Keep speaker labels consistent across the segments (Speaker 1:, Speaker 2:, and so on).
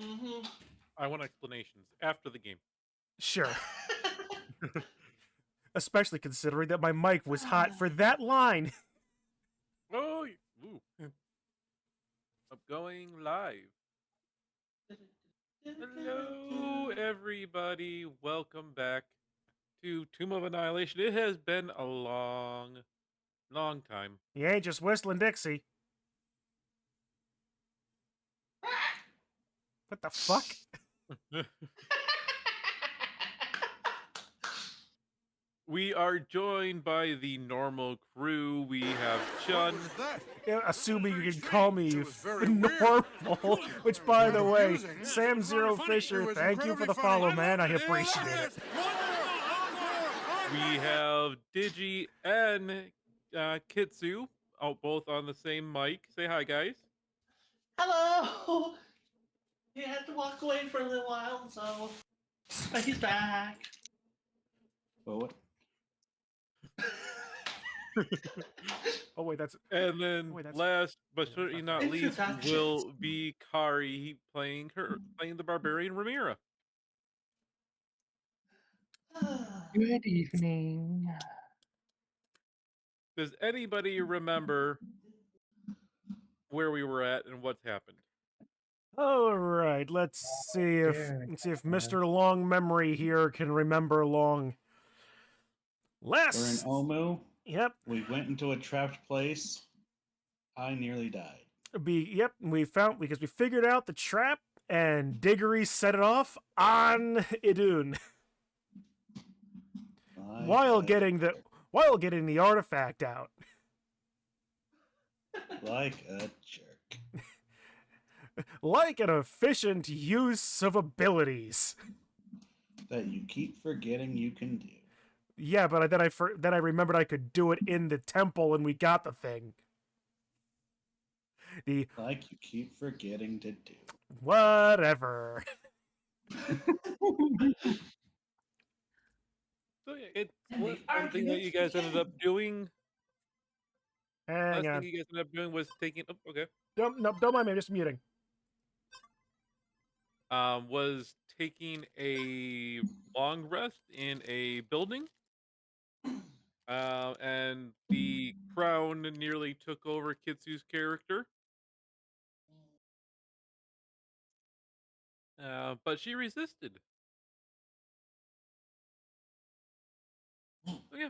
Speaker 1: Mm-hmm.
Speaker 2: I want explanations after the game.
Speaker 3: Sure. Especially considering that my mic was hot for that line.
Speaker 2: Oh, ooh. I'm going live. Hello, everybody. Welcome back to Tomb of Annihilation. It has been a long time.
Speaker 3: You ain't just whistling Dixie. What the fuck?
Speaker 2: We are joined by the normal crew. We have Chun.
Speaker 3: Yeah, assuming you can call me normal. Which, by the way, Sam Zero Fisher, thank you for the follow, man. I appreciate it.
Speaker 2: We have Digi and Kitsu, both on the same mic. Say hi, guys.
Speaker 1: Hello. He had to walk away for a little while, so but he's back.
Speaker 4: Well, what?
Speaker 3: Oh wait, that's.
Speaker 2: And then last but certainly not least will be Kari playing the barbarian Ramira.
Speaker 5: Good evening.
Speaker 2: Does anybody remember where we were at and what's happened?
Speaker 3: All right, let's see if Mr. Long Memory here can remember long.
Speaker 4: We're in Omu.
Speaker 3: Yep.
Speaker 4: We went into a trapped place. I nearly died.
Speaker 3: Yep, we figured out the trap, and Diggory set it off on Idun. while getting the artifact out.
Speaker 4: Like a jerk.
Speaker 3: Like an efficient use of abilities.
Speaker 4: That you keep forgetting you can do.
Speaker 3: Yeah, but then I remembered I could do it in the temple, and we got the thing.
Speaker 4: Like you keep forgetting to do.
Speaker 3: Whatever.
Speaker 2: So yeah, it's one thing that you guys ended up doing.
Speaker 3: Hang on.
Speaker 2: Thing you guys ended up doing was taking. Oh, okay.
Speaker 3: Don't mind me. I'm just muting.
Speaker 2: Was taking a long rest in a building. And the crown nearly took over Kitsu's character. But she resisted. So yeah.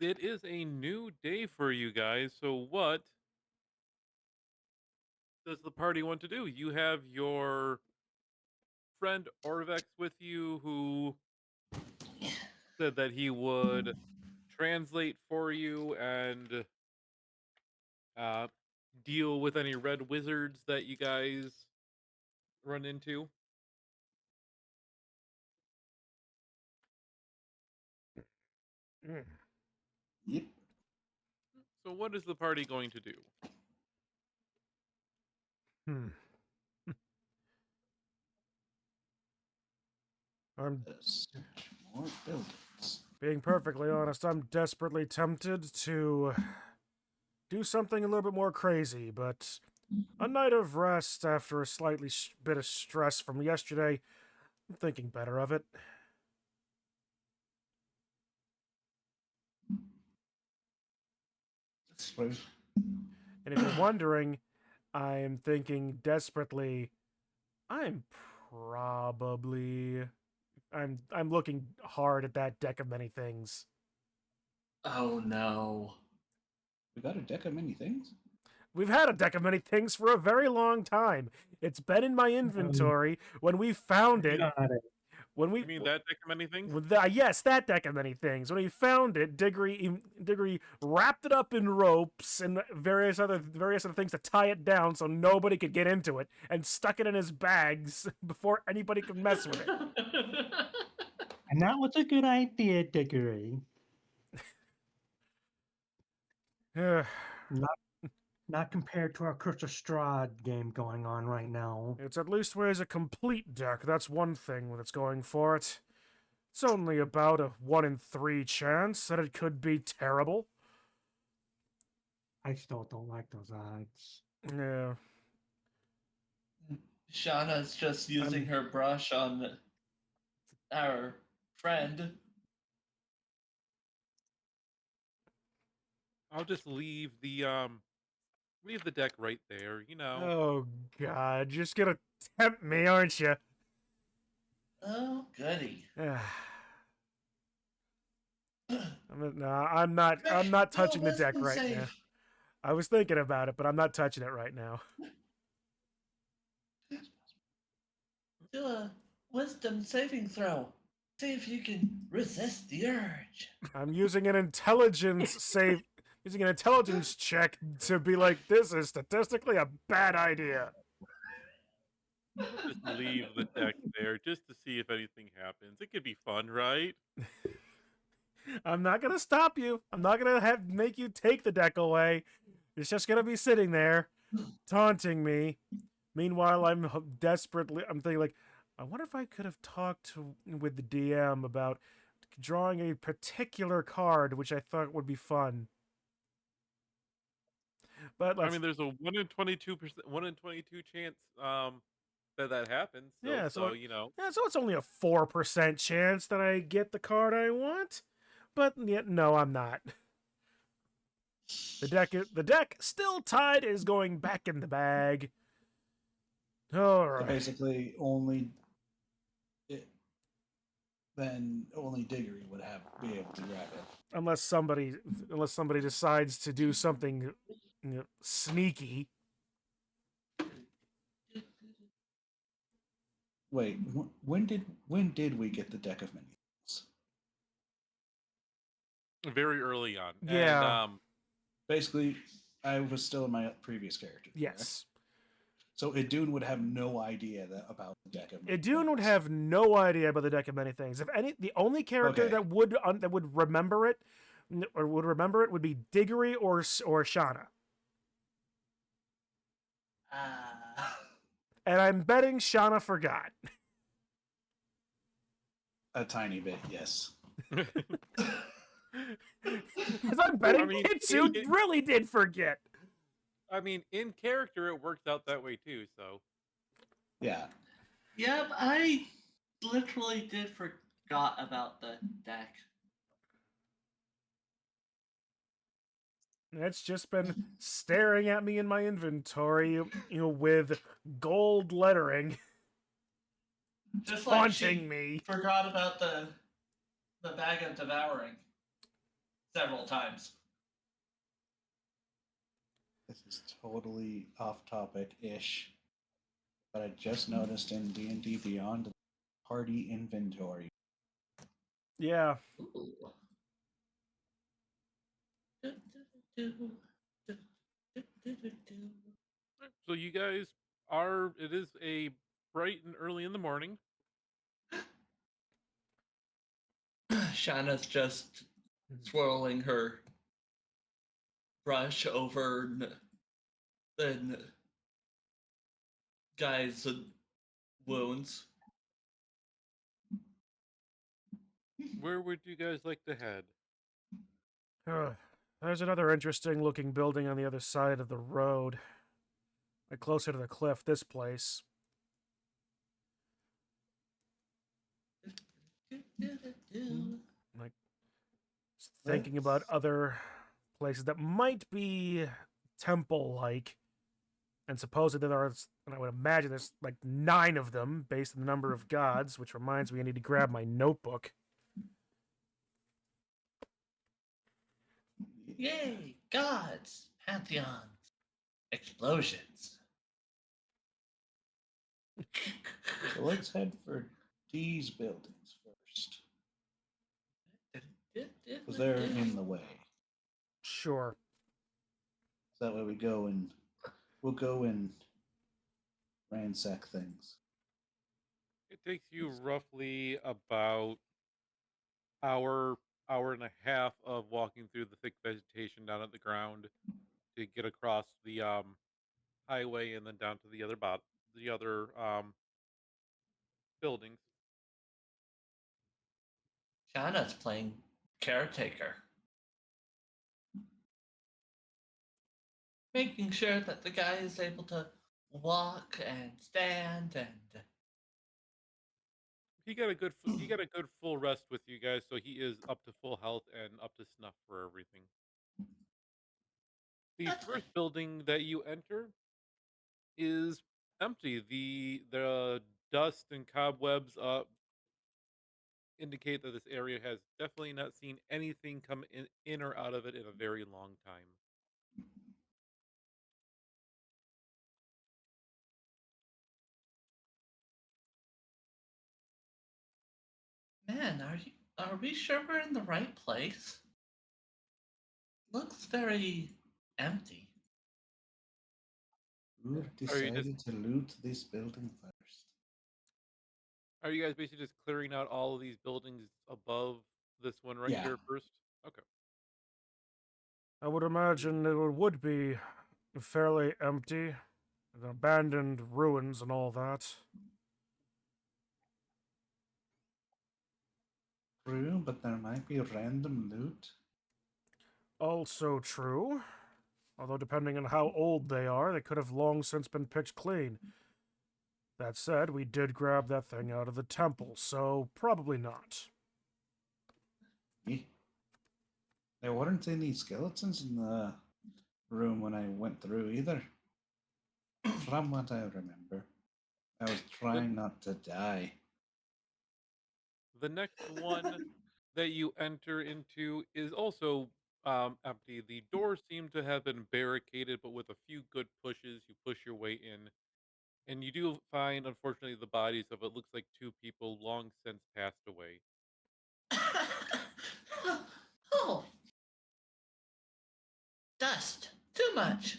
Speaker 2: It is a new day for you guys. So what does the party want to do? You have your friend Orvex with you, who said that he would translate for you and deal with any red wizards that you guys run into.
Speaker 4: Yep.
Speaker 2: So what is the party going to do?
Speaker 3: I'm
Speaker 4: more buildings.
Speaker 3: Being perfectly honest, I'm desperately tempted to do something a little bit more crazy, but a night of rest after a slightly bit of stress from yesterday, I'm thinking better of it. And if you're wondering, I'm thinking desperately, I'm looking hard at that deck of many things.
Speaker 1: Oh no.
Speaker 4: We got a deck of many things?
Speaker 3: We've had a deck of many things for a very long time. It's been in my inventory. When we found it,
Speaker 2: you mean that deck of many things?
Speaker 3: Yes, that deck of many things. When we found it, Diggory wrapped it up in ropes and various other things to tie it down so nobody could get into it, and stuck it in his bags before anybody could mess with it.
Speaker 5: And that was a good idea, Diggory. Not compared to our Curse of Strahd game going on right now.
Speaker 3: It's at least weighs a complete deck. That's one thing that's going for it. It's only about a 1 in 3 chance that it could be terrible.
Speaker 5: I still don't like those odds.
Speaker 3: Yeah.
Speaker 1: Shauna's just using her brush on our friend.
Speaker 2: I'll just leave the deck right there, you know.
Speaker 3: Oh God, you're just gonna tempt me, aren't you?
Speaker 1: Oh, goody.
Speaker 3: I'm not. I'm not touching the deck right now. I was thinking about it, but I'm not touching it right now.
Speaker 1: Do a wisdom saving throw. See if you can resist the urge.
Speaker 3: I'm using an intelligence using an intelligence check to be like, this is statistically a bad idea.
Speaker 2: Just leave the deck there just to see if anything happens. It could be fun, right?
Speaker 3: I'm not gonna stop you. I'm not gonna make you take the deck away. It's just gonna be sitting there, taunting me. Meanwhile, I'm thinking like, I wonder if I could have talked with the DM about drawing a particular card, which I thought would be fun. But
Speaker 2: I mean, there's a 1 in 22 chance that happens. So,
Speaker 3: yeah, so
Speaker 2: you know.
Speaker 3: Yeah, so it's only a 4% chance that I get the card I want. But yet, no, I'm not. The deck still tied is going back in the bag. All
Speaker 4: So
Speaker 3: right.
Speaker 4: basically, then only Diggory would be able to grab it.
Speaker 3: Unless somebody decides to do something sneaky.
Speaker 4: Wait, when did we get the deck of minis?
Speaker 2: Very early on.
Speaker 3: Yeah.
Speaker 2: And,
Speaker 4: Basically, I was still in my previous character. Correct?
Speaker 3: Yes.
Speaker 4: So Idun would have no idea about the deck of minis.
Speaker 3: Idun would have no idea about the deck of many things. If any, the only character that would remember it would be Diggory or Shauna. And I'm betting Shauna forgot.
Speaker 4: A tiny bit, yes.
Speaker 3: Because I'm betting Kitsu really did forget.
Speaker 2: I mean, in character, it works out that way too. So.
Speaker 4: Yeah.
Speaker 1: Yep, I literally did forgot about the deck.
Speaker 3: It's just been staring at me in my inventory, with gold lettering,
Speaker 1: Just
Speaker 3: taunting
Speaker 1: like
Speaker 3: me.
Speaker 1: Forgot about the bag of devouring several times.
Speaker 4: This is totally off topic-ish, but I just noticed in D&D Beyond party inventory.
Speaker 3: Yeah.
Speaker 2: So you guys it is a bright and early in the morning.
Speaker 1: Shanna's just swirling her brush over the guy's wounds.
Speaker 2: Where would you guys like to head?
Speaker 3: There's another interesting looking building on the other side of the road. Like closer to the cliff, this place. Like thinking about other places that might be temple-like. And supposedly there are, and I would imagine there's like 9 of them based on the number of gods, which reminds me I need to grab my notebook.
Speaker 1: Yay! Gods, pantheons, explosions.
Speaker 4: So let's head for these buildings first. Because they're in the way.
Speaker 3: Sure.
Speaker 4: So that way we'll go and ransack things.
Speaker 2: It takes you roughly about hour and a half of walking through the thick vegetation down at the ground to get across the highway and then down to the other buildings.
Speaker 1: Shanna's playing caretaker. making sure that the guy is able to walk and stand and
Speaker 2: He got a good full rest with you guys, so he is up to full health and up to snuff for everything. The
Speaker 1: that's good.
Speaker 2: first building that you enter is empty. The dust and cobwebs indicate that this area has definitely not seen anything come in or out of it in a very long time.
Speaker 1: Man, are we sure we're in the right place? Looks very empty.
Speaker 4: Who
Speaker 2: Are you just
Speaker 4: decided to loot this building first?
Speaker 2: are you guys basically just clearing out all of these buildings above this one right
Speaker 4: Yeah.
Speaker 2: here first? Okay.
Speaker 3: I would imagine it would be fairly empty, and abandoned ruins and all that.
Speaker 4: True, but there might be random loot.
Speaker 3: Also true. Although, depending on how old they are, they could have long since been picked clean. That said, we did grab that thing out of the temple, so probably not.
Speaker 4: Eh. There weren't any skeletons in the room when I went through either. From what I remember. I was trying not to die.
Speaker 2: The next one that you enter into is also empty. The doors seem to have been barricaded, but with a few good pushes, you push your way in. And you do find, unfortunately, the bodies of it looks like two people long since passed away.
Speaker 1: Oh, dust. Too much.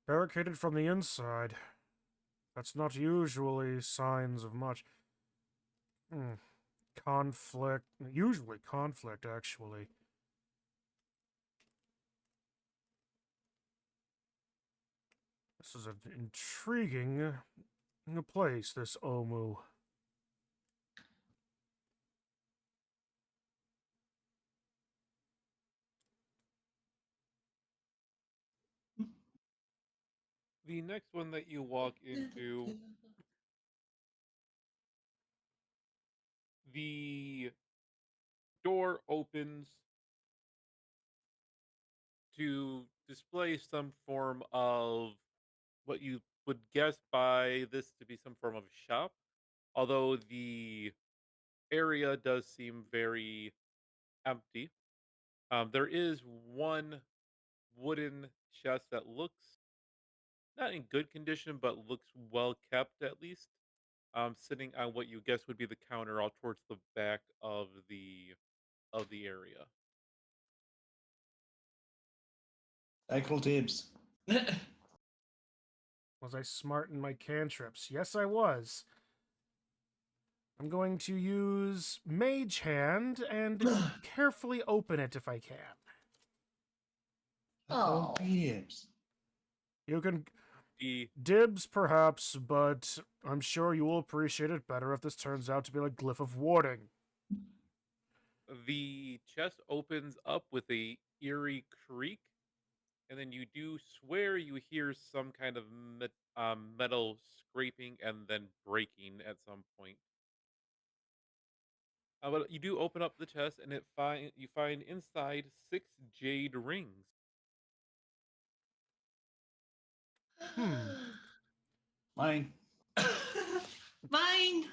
Speaker 3: Barricaded from the inside. That's not usually signs of much. Conflict. Usually conflict, actually. This is an intriguing place, this Omu.
Speaker 2: The next one that you walk into, the door opens to display some form of what you would guess by this to be some form of shop, although the area does seem very empty. There is one wooden chest that looks not in good condition, but looks well kept at least. Sitting on what you guess would be the counter out towards the back of the area.
Speaker 4: Cycle tips.
Speaker 3: Was I smart in my cantrips? Yes, I was. I'm going to use Mage Hand and carefully open it if I can.
Speaker 1: Oh.
Speaker 4: Tips.
Speaker 3: You can
Speaker 2: The
Speaker 3: dibs, perhaps, but I'm sure you will appreciate it better if this turns out to be like Glyph of Warding.
Speaker 2: the chest opens up with a eerie creak, and then you do swear you hear some kind of metal scraping and then breaking at some point. But you do open up the chest, and you find inside 6 jade rings.
Speaker 4: Mine.
Speaker 1: Mine.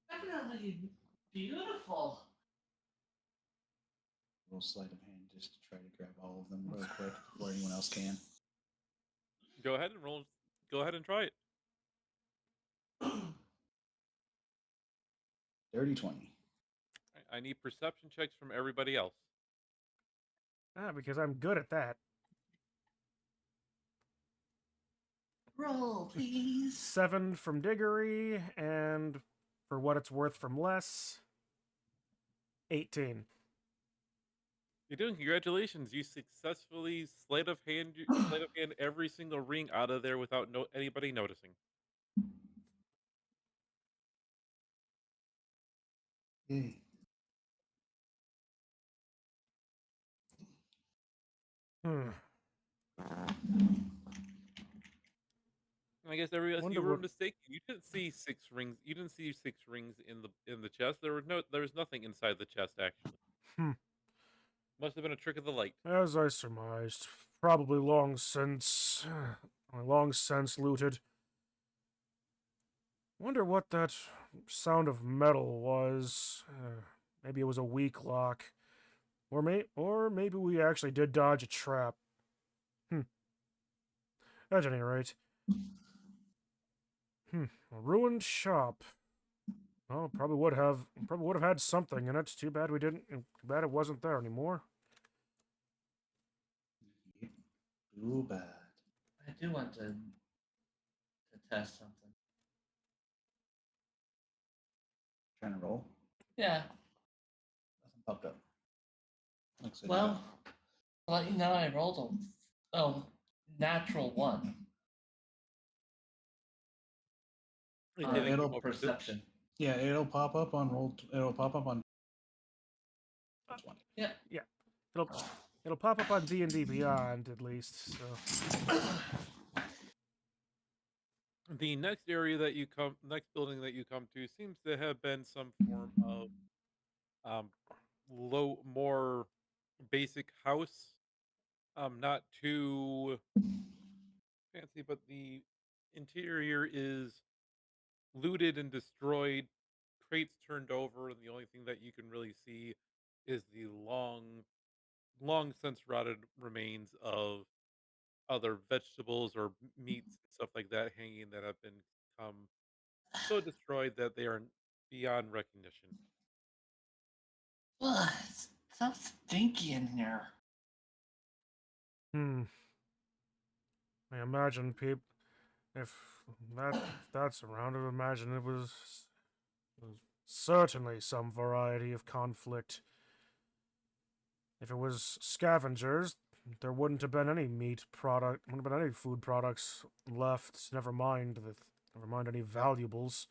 Speaker 1: Definitely beautiful.
Speaker 4: Roll sleight of hand just to try to grab all of them real quick before anyone else can.
Speaker 2: Go ahead and roll. Go ahead and try it.
Speaker 4: Dirty 20.
Speaker 2: I need perception checks from everybody else.
Speaker 3: Because I'm good at that.
Speaker 1: Roll, please.
Speaker 3: 7 from Diggory, and for what it's worth from Les, 18.
Speaker 2: You're doing. Congratulations! You successfully sleight of hand every single ring out of there without anybody noticing.
Speaker 4: Yay.
Speaker 3: Hmm.
Speaker 2: I guess you
Speaker 3: Wonder
Speaker 2: were
Speaker 3: what.
Speaker 2: mistaken. You didn't see 6 rings. You didn't see 6 rings in the chest. There was nothing inside the chest actually.
Speaker 3: Hmm.
Speaker 2: Must have been a trick of the light.
Speaker 3: As I surmised, probably long since looted. Wonder what that sound of metal was. Maybe it was a weak lock, or maybe we actually did dodge a trap. At any rate, a ruined shop. Well, probably would have had something in it. Too bad we didn't. Too bad it wasn't there anymore.
Speaker 4: Yep. Too bad.
Speaker 1: I do want to test something.
Speaker 4: Trying to roll.
Speaker 1: Yeah.
Speaker 4: Nothing popped up. Looks like
Speaker 1: Well, I'll let you know I rolled a natural one.
Speaker 2: It
Speaker 1: on
Speaker 2: didn't
Speaker 4: it'll
Speaker 2: come up with it.
Speaker 1: perception.
Speaker 4: yeah, it'll pop up on roll. It'll pop up on 20.
Speaker 1: Yeah.
Speaker 3: It'll pop up on D&D Beyond at least. So
Speaker 2: The next next building that you come to seems to have been some form of more basic house. Not too fancy, but the interior is looted and destroyed, crates turned over, and the only thing that you can really see is the long since rotted remains of other vegetables or meats and stuff like that hanging that have been become so destroyed that they are beyond recognition.
Speaker 1: Ugh, it's so stinky in here.
Speaker 3: I imagine if that's around, I imagine it was certainly some variety of conflict. If it was scavengers, there wouldn't have been any wouldn't have been any food products left. Never mind any valuables.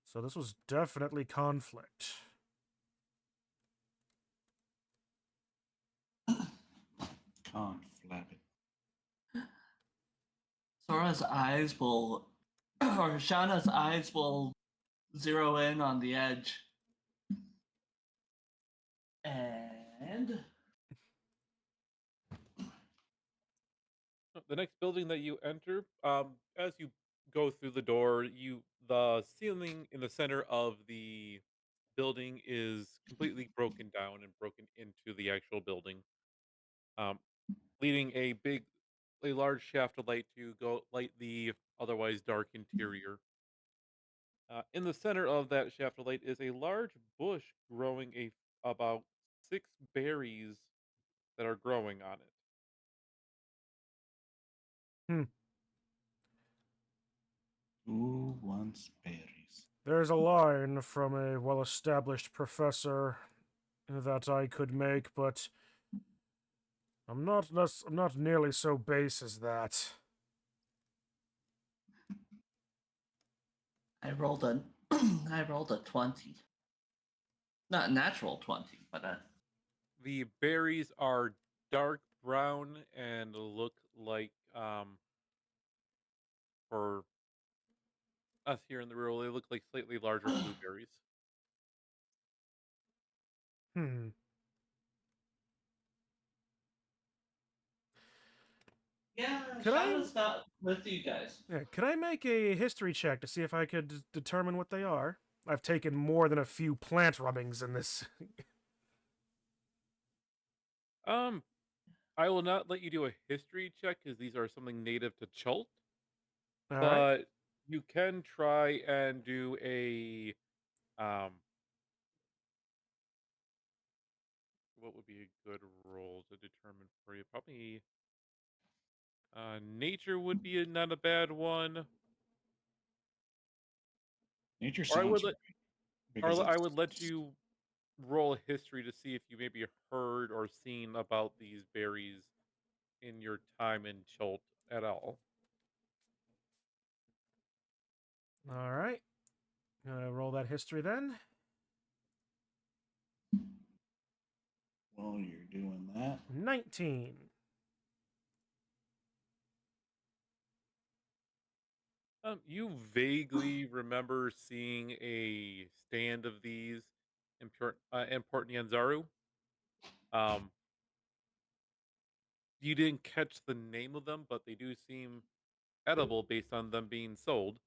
Speaker 3: So this was definitely conflict.
Speaker 4: Conflab it.
Speaker 1: Sora's eyes will, or Shauna's eyes will zero in on the edge. And
Speaker 2: The next building that you enter, as you go through the door, the ceiling in the center of the building is completely broken down and broken into the actual building, um, leading a large shaft of light to go light the otherwise dark interior. In the center of that shaft of light is a large bush growing about 6 berries that are growing on it.
Speaker 4: Who wants berries?
Speaker 3: There's a line from a well-established professor that I could make, but I'm not nearly so base as that.
Speaker 1: I rolled a, I rolled a 20. Not a natural 20, but a.
Speaker 2: The berries are dark brown and look like for us here in the rural, they look like slightly larger blueberries.
Speaker 3: Hmm.
Speaker 1: Yeah,
Speaker 3: Could I-
Speaker 1: Shauna's not with you guys.
Speaker 3: Yeah, could I make a history check to see if I could determine what they are? I've taken more than a few plant rubbings in this.
Speaker 2: Um, I will not let you do a history check because these are something native to Chult,
Speaker 3: All right.
Speaker 2: but you can try and do a what would be a good roll to determine for you? Probably nature would be not a bad one.
Speaker 4: Nature
Speaker 2: Or I
Speaker 4: sounds
Speaker 2: would
Speaker 4: right.
Speaker 2: or
Speaker 4: Because
Speaker 2: I would let
Speaker 4: it's
Speaker 2: you roll a history to see if you maybe heard or seen about these berries in your time in Chult at all.
Speaker 3: All right. Roll that history then.
Speaker 4: while you're doing that.
Speaker 3: 19.
Speaker 2: You vaguely remember seeing a stand of these in Port Nyanzaru. Um, you didn't catch the name of them, but they do seem edible based on them being sold.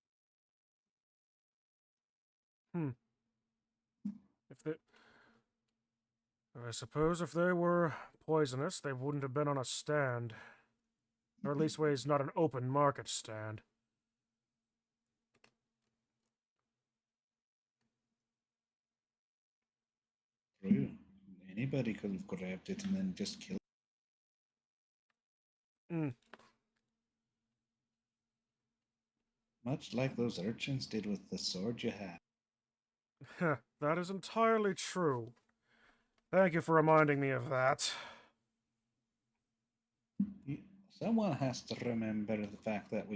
Speaker 3: If they, I suppose if they were poisonous, they wouldn't have been on a stand. Or at least ways not an open market stand.
Speaker 4: True. Anybody could have grabbed it and then just killed
Speaker 3: Mm.
Speaker 4: Much like those urchins did with the sword you had.
Speaker 3: That is entirely true. Thank you for reminding me of that.
Speaker 4: Someone has to remember the fact that we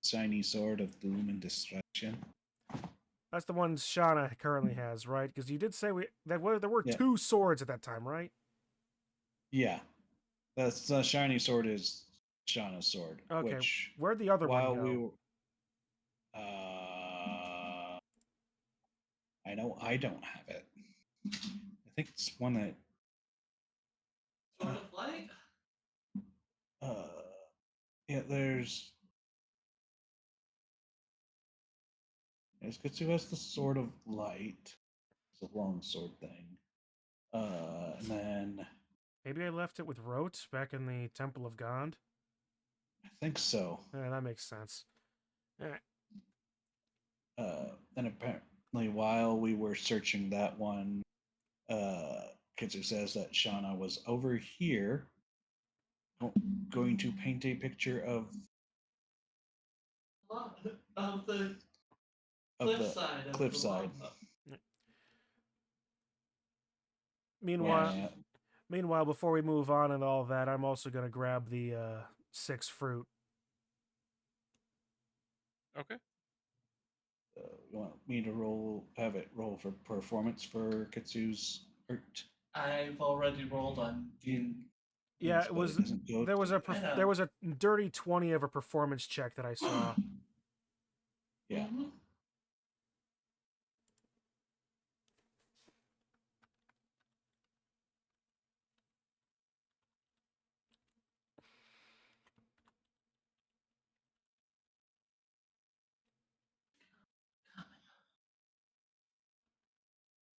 Speaker 4: shiny sword of doom and destruction.
Speaker 3: That's the one Shauna currently has, right? Because you did say there were
Speaker 4: Yeah.
Speaker 3: 2 swords at that time, right?
Speaker 4: Yeah. That's the shiny sword is Shauna's sword.
Speaker 3: Okay,
Speaker 4: Which
Speaker 3: where'd the other one
Speaker 4: while
Speaker 3: go?
Speaker 4: we were I know I don't have it. I think it's one that
Speaker 1: Sort of light?
Speaker 4: yeah, there's Kitsu has the sword of light. It's a long sword thing. And then
Speaker 3: Maybe I left it with Rote back in the Temple of Gond?
Speaker 4: I think so.
Speaker 3: Yeah, that makes sense. Alright.
Speaker 4: And apparently while we were searching that one, Kitsu says that Shauna was over here going to paint a picture of
Speaker 1: Of the
Speaker 4: cliffside.
Speaker 1: of
Speaker 4: Cliffside.
Speaker 1: the lava.
Speaker 3: Meanwhile, before we move on and all that, I'm also going to grab the 6 fruit.
Speaker 2: Okay.
Speaker 4: You want me to have it roll for performance for Kitsu's art?
Speaker 1: I've already rolled on
Speaker 3: Yeah, it
Speaker 4: But
Speaker 3: was.
Speaker 4: doesn't go
Speaker 3: There was
Speaker 4: to-
Speaker 3: there was a dirty 20 of a performance check that I saw.
Speaker 4: Yeah.
Speaker 1: Mhm.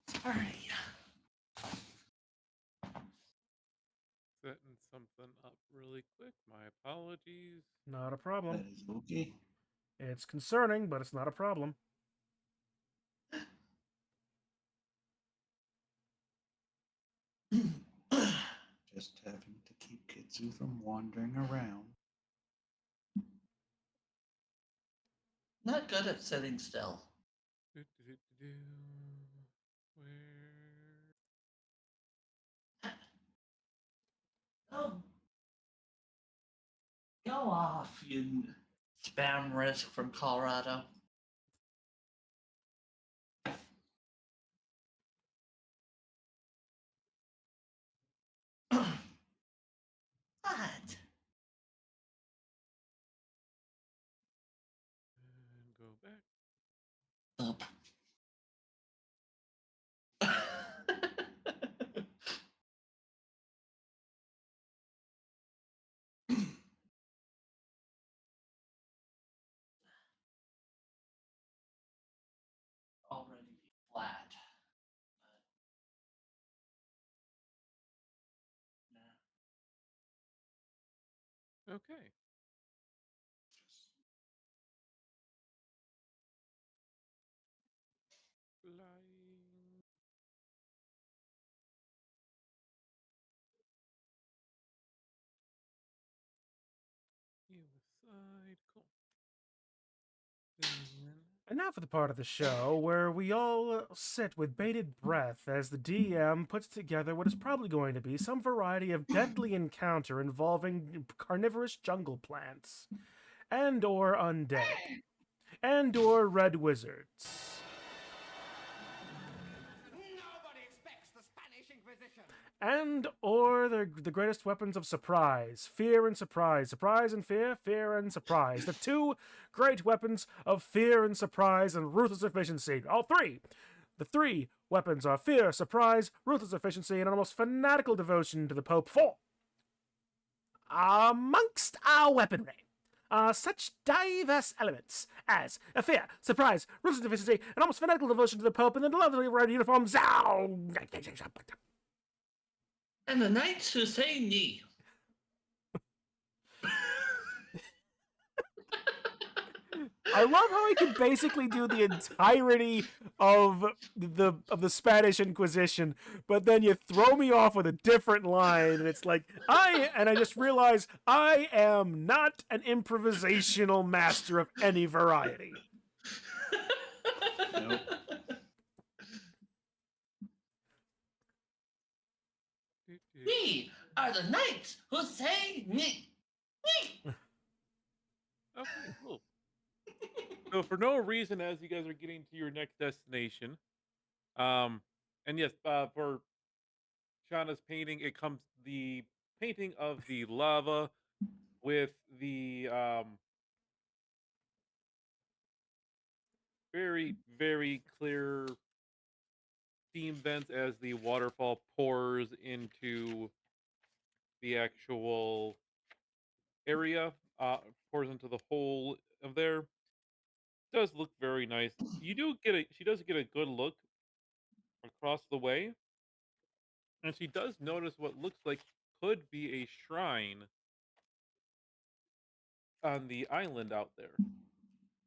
Speaker 1: Sorry.
Speaker 2: Setting something up really quick. My apologies.
Speaker 3: Not a
Speaker 4: That
Speaker 3: problem.
Speaker 4: is okay.
Speaker 3: It's concerning, but it's not a problem.
Speaker 4: Just having to keep Kitsu from wandering around.
Speaker 1: Not good at sitting still.
Speaker 2: Where?
Speaker 1: Oh. Go off, you spam risk from Colorado. What?
Speaker 2: And go back.
Speaker 1: Up. Already flat.
Speaker 2: Okay. Flying. You aside. Cool. Then
Speaker 3: And now for the part of the show where we all sit with bated breath as the DM puts together what is probably going to be some variety of deadly encounter involving carnivorous jungle plants, and or undead, and or red wizards.
Speaker 6: Nobody expects the Spanish Inquisition.
Speaker 3: and or the greatest weapons of surprise, fear and surprise, surprise and fear and surprise. The two great weapons of fear and surprise and ruthless efficiency. All three. The three weapons are fear, surprise, ruthless efficiency, and an almost fanatical devotion to the Pope. 4. Amongst our weaponry are such diverse elements as a fear, surprise, ruthless efficiency, and almost fanatical devotion to the Pope, and the lovely red uniforms.
Speaker 1: And the knights who say knee.
Speaker 3: I love how he can basically do the entirety of the Spanish Inquisition, but then you throw me off with a different line, and it's like I just realize I am not an improvisational master of any variety.
Speaker 4: Nope.
Speaker 1: We are the knights who say knee.
Speaker 2: Okay, cool. So for no reason, as you guys are getting to your next destination, and yes, for Shauna's painting, it comes the painting of the lava with the very, very clear steam vents as the waterfall pours into the actual area, pours into the hole of there. Does look very nice. You do get she does get a good look across the way, and she does notice what looks like could be a shrine on the island out there.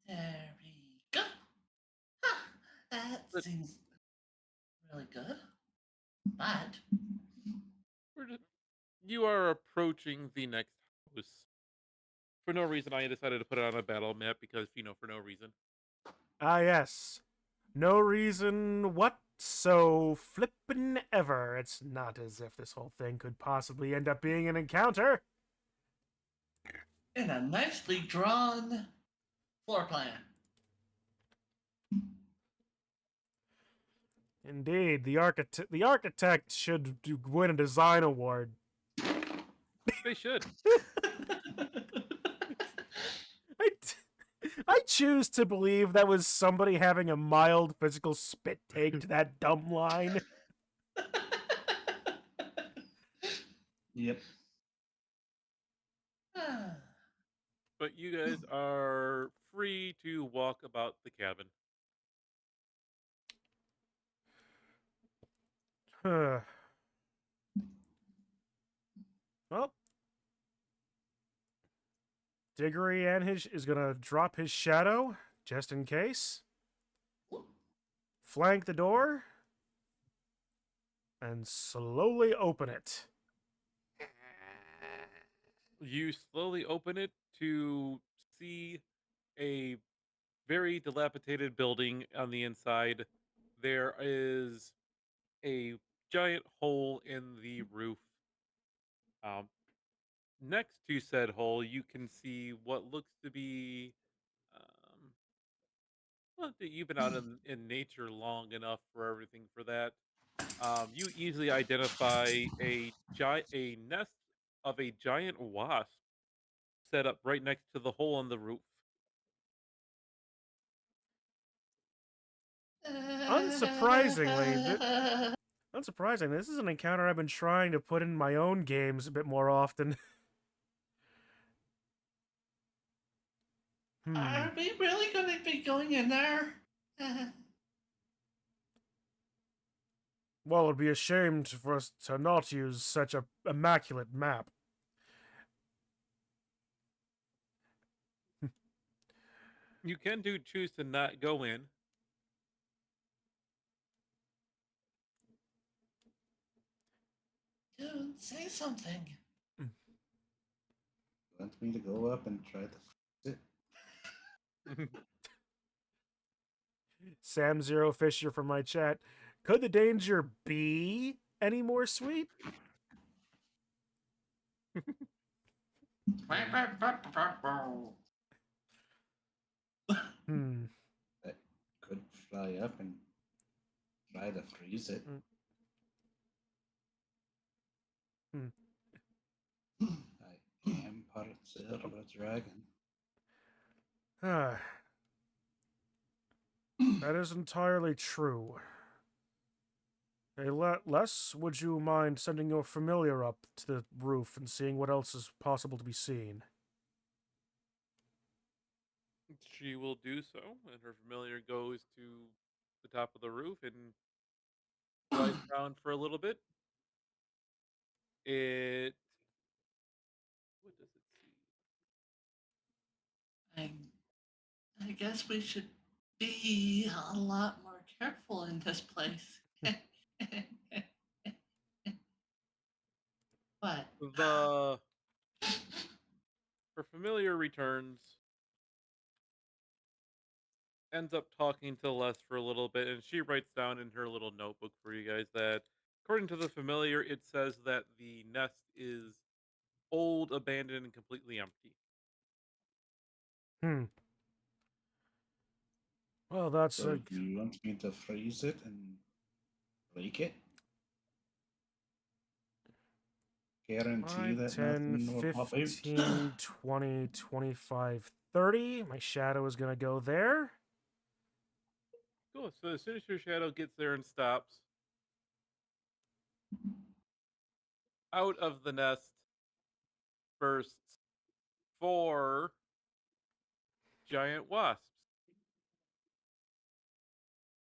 Speaker 1: There we go. Huh, that
Speaker 2: But-
Speaker 1: seems really good. But
Speaker 2: You are approaching the next house. For no reason, I decided to put it on a battle map because, for no reason.
Speaker 3: Ah, yes. No reason what so flippin' ever. It's not as if this whole thing could possibly end up being an encounter.
Speaker 1: in a nicely drawn floor plan.
Speaker 3: Indeed, the architect should win a design award.
Speaker 2: They should.
Speaker 3: I choose to believe that was somebody having a mild physical spit take to that dumb line.
Speaker 4: Yep.
Speaker 2: But you guys are free to walk about the cabin.
Speaker 3: Well, Diggory and is gonna drop his shadow just in case. Flank the door and slowly open it.
Speaker 2: You slowly open it to see a very dilapidated building on the inside. There is a giant hole in the roof. Um, Next to said hole, you can see what looks to be. Well, you've been out in nature long enough for everything for that. You easily identify a nest of a giant wasp set up right next to the hole in the roof.
Speaker 3: Unsurprisingly, this is an encounter I've been trying to put in my own games a bit more often.
Speaker 1: Are we really going to be going in there?
Speaker 3: Well, it'd be a shame for us to not use such a immaculate map.
Speaker 2: You can choose to not go in.
Speaker 1: Dude, say something.
Speaker 4: Want me to go up and try to fix it?
Speaker 3: Sam Zero Fisher from my chat. Could the danger be any more sweet?
Speaker 4: I could fly up and try to freeze it. I am part of a dragon.
Speaker 3: Ah, that is entirely true. Hey, Les, would you mind sending your familiar up to the roof and seeing what else is possible to be seen?
Speaker 2: She will do so, and her familiar goes to the top of the roof and flies around for a little bit. It. What does it see?
Speaker 1: I guess we should be a lot more careful in this place. What?
Speaker 2: The her familiar returns, ends up talking to Les for a little bit, and she writes down in her little notebook for you guys that, according to the familiar, it says that the nest is old, abandoned, and completely empty.
Speaker 3: Hmm. Well, that's
Speaker 4: So do you want me to freeze it and break it? Guarantee
Speaker 3: 5,
Speaker 4: that
Speaker 3: 10,
Speaker 4: nothing will pop out?
Speaker 3: 15, 20, 25, 30. My shadow is going to go there.
Speaker 2: Cool. So as soon as your shadow gets there and stops, out of the nest bursts 4 giant wasps.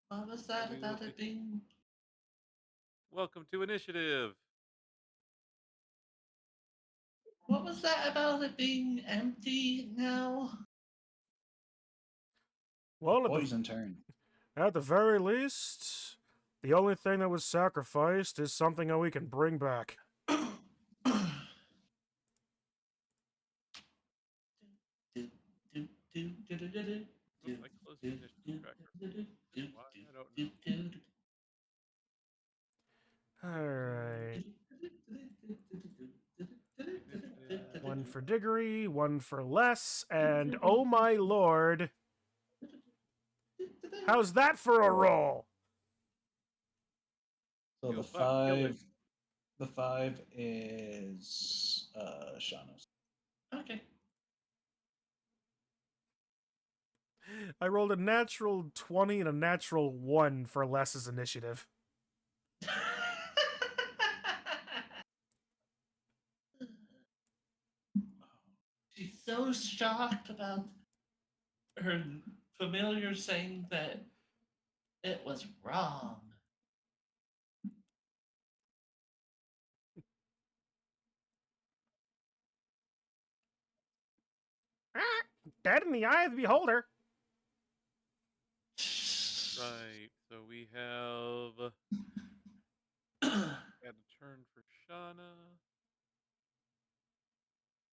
Speaker 1: What was that
Speaker 2: We will
Speaker 1: about
Speaker 2: be-
Speaker 1: it being?
Speaker 2: Welcome to initiative.
Speaker 1: What was that about it being empty now?
Speaker 3: Well,
Speaker 4: Poison turn.
Speaker 3: at the very least, the only thing that was sacrificed is something that we can bring back.
Speaker 2: Oops, I closed the initiative tracker. Why? I don't know.
Speaker 3: Alright.
Speaker 2: Initiative.
Speaker 3: One for Diggory, one for Les, and oh my lord, how's that for a roll?
Speaker 4: So
Speaker 2: You killed it.
Speaker 4: the 5 is Shauna's.
Speaker 1: Okay.
Speaker 3: I rolled a natural 20 and a natural 1 for Les's initiative.
Speaker 1: She's so shocked about her familiar saying that it was wrong.
Speaker 3: Dead in the eye of the beholder.
Speaker 2: Right. So we have had a turn for Shauna.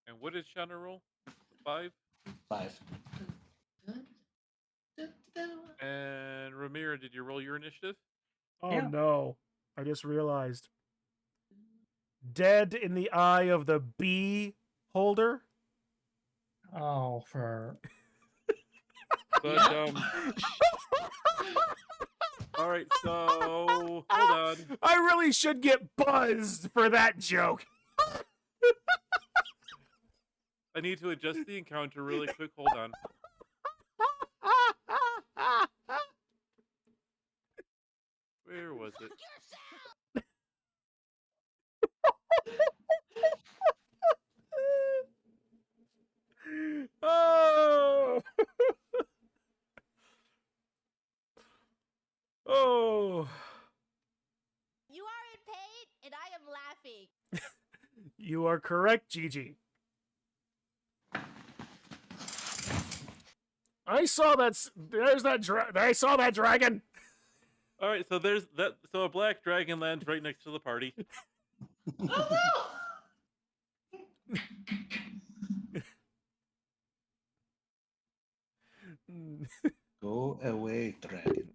Speaker 2: And what did Shauna roll? 5?
Speaker 4: 5.
Speaker 2: And Ramira, did you roll your initiative?
Speaker 3: Oh
Speaker 5: Yeah.
Speaker 3: no. I just realized. Dead in the eye of the beholder?
Speaker 5: Oh, for
Speaker 2: But all right, so hold on.
Speaker 3: I really should get buzzed for that joke.
Speaker 2: I need to adjust the encounter really quick. Hold on. Where was it?
Speaker 3: Oh. Oh.
Speaker 6: You are in pain, and I am laughing.
Speaker 3: You are correct, Gigi. I saw that. There's that. I saw that dragon.
Speaker 2: All right, so there's that. So a black dragon lands right next to the party.
Speaker 1: Oh
Speaker 4: Go away, dragon.